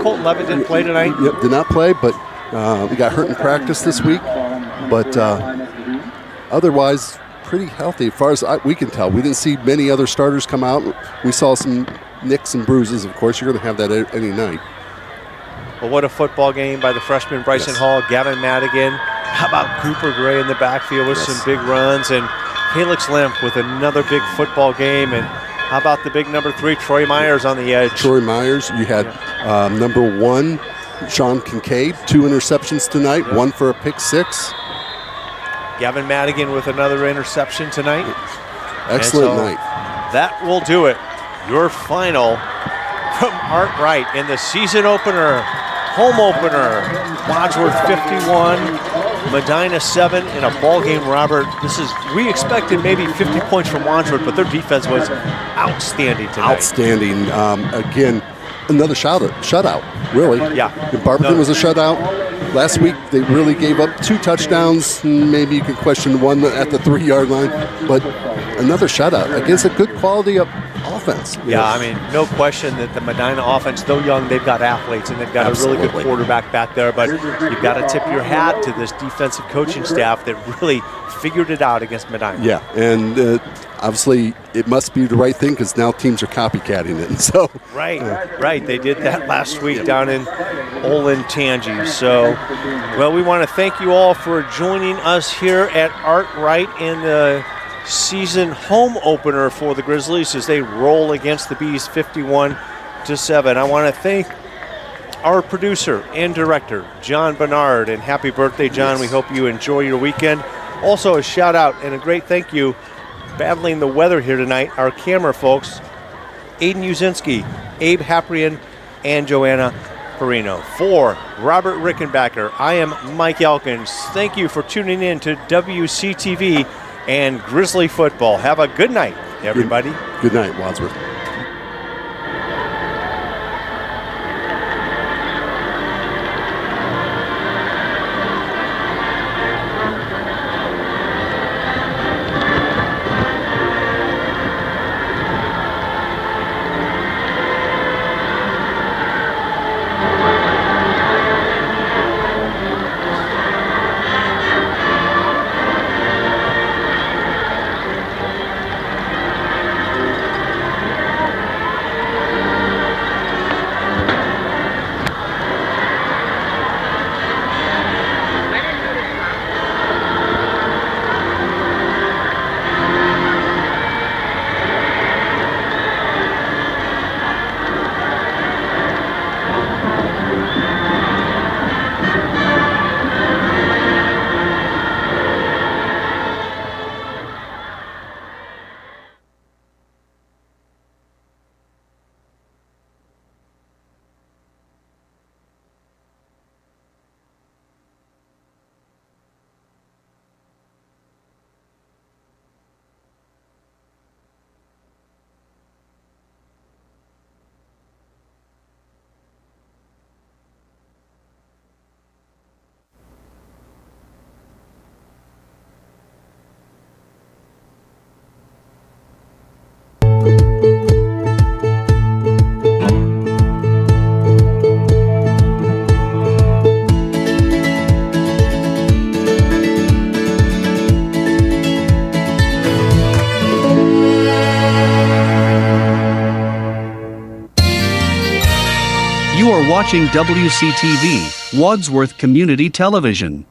Colton Levitt didn't play tonight. Yep, did not play, but we got hurt in practice this week. But otherwise, pretty healthy as far as we can tell. We didn't see many other starters come out. We saw some nicks and bruises. Of course, you're going to have that any night. Well, what a football game by the freshman Bryson Hall, Gavin Madigan. How about Cooper Gray in the backfield with some big runs, and Helix Limp with another big football game, and how about the big number 3, Troy Myers on the edge? Troy Myers. You had number 1, Sean Kincaid, 2 interceptions tonight, 1 for a pick 6. Gavin Madigan with another interception tonight. Excellent night. That will do it. Your final from Art Wright in the season opener, home opener. Wadsworth 51, Medina 7 in a ball game, Robert. We expected maybe 50 points from Wadsworth, but their defense was outstanding tonight. Outstanding. Again, another shutout, really. Yeah. Barberton was a shutout. Last week, they really gave up 2 touchdowns. Maybe you could question one at the 3-yard line, but another shutout against a good quality of offense. Yeah, I mean, no question that the Medina offense, though young, they've got athletes and they've got a really good quarterback back there, but you've got to tip your hat to this defensive coaching staff that really figured it out against Medina. Yeah, and obviously it must be the right thing because now teams are copycatting it. So Right. They did that last week down in Olentangy. So, well, we want to thank you all for joining us here at Art Wright in the season home opener for the Grizzlies as they roll against the Bees 51-7. I want to thank our producer and director, John Bernard, and happy birthday, John. We hope you enjoy your weekend. Also, a shout out and a great thank you, battling the weather here tonight, our camera folks, Aiden Uzinski, Abe Haprian, and Joanna Perino. For Robert Rickenbacker, I am Mike Elkins. Thank you for tuning in to WCTV and Grizzly football. Have a good night, everybody. Good night, Wadsworth. watching WCTV, Wadsworth Community Television.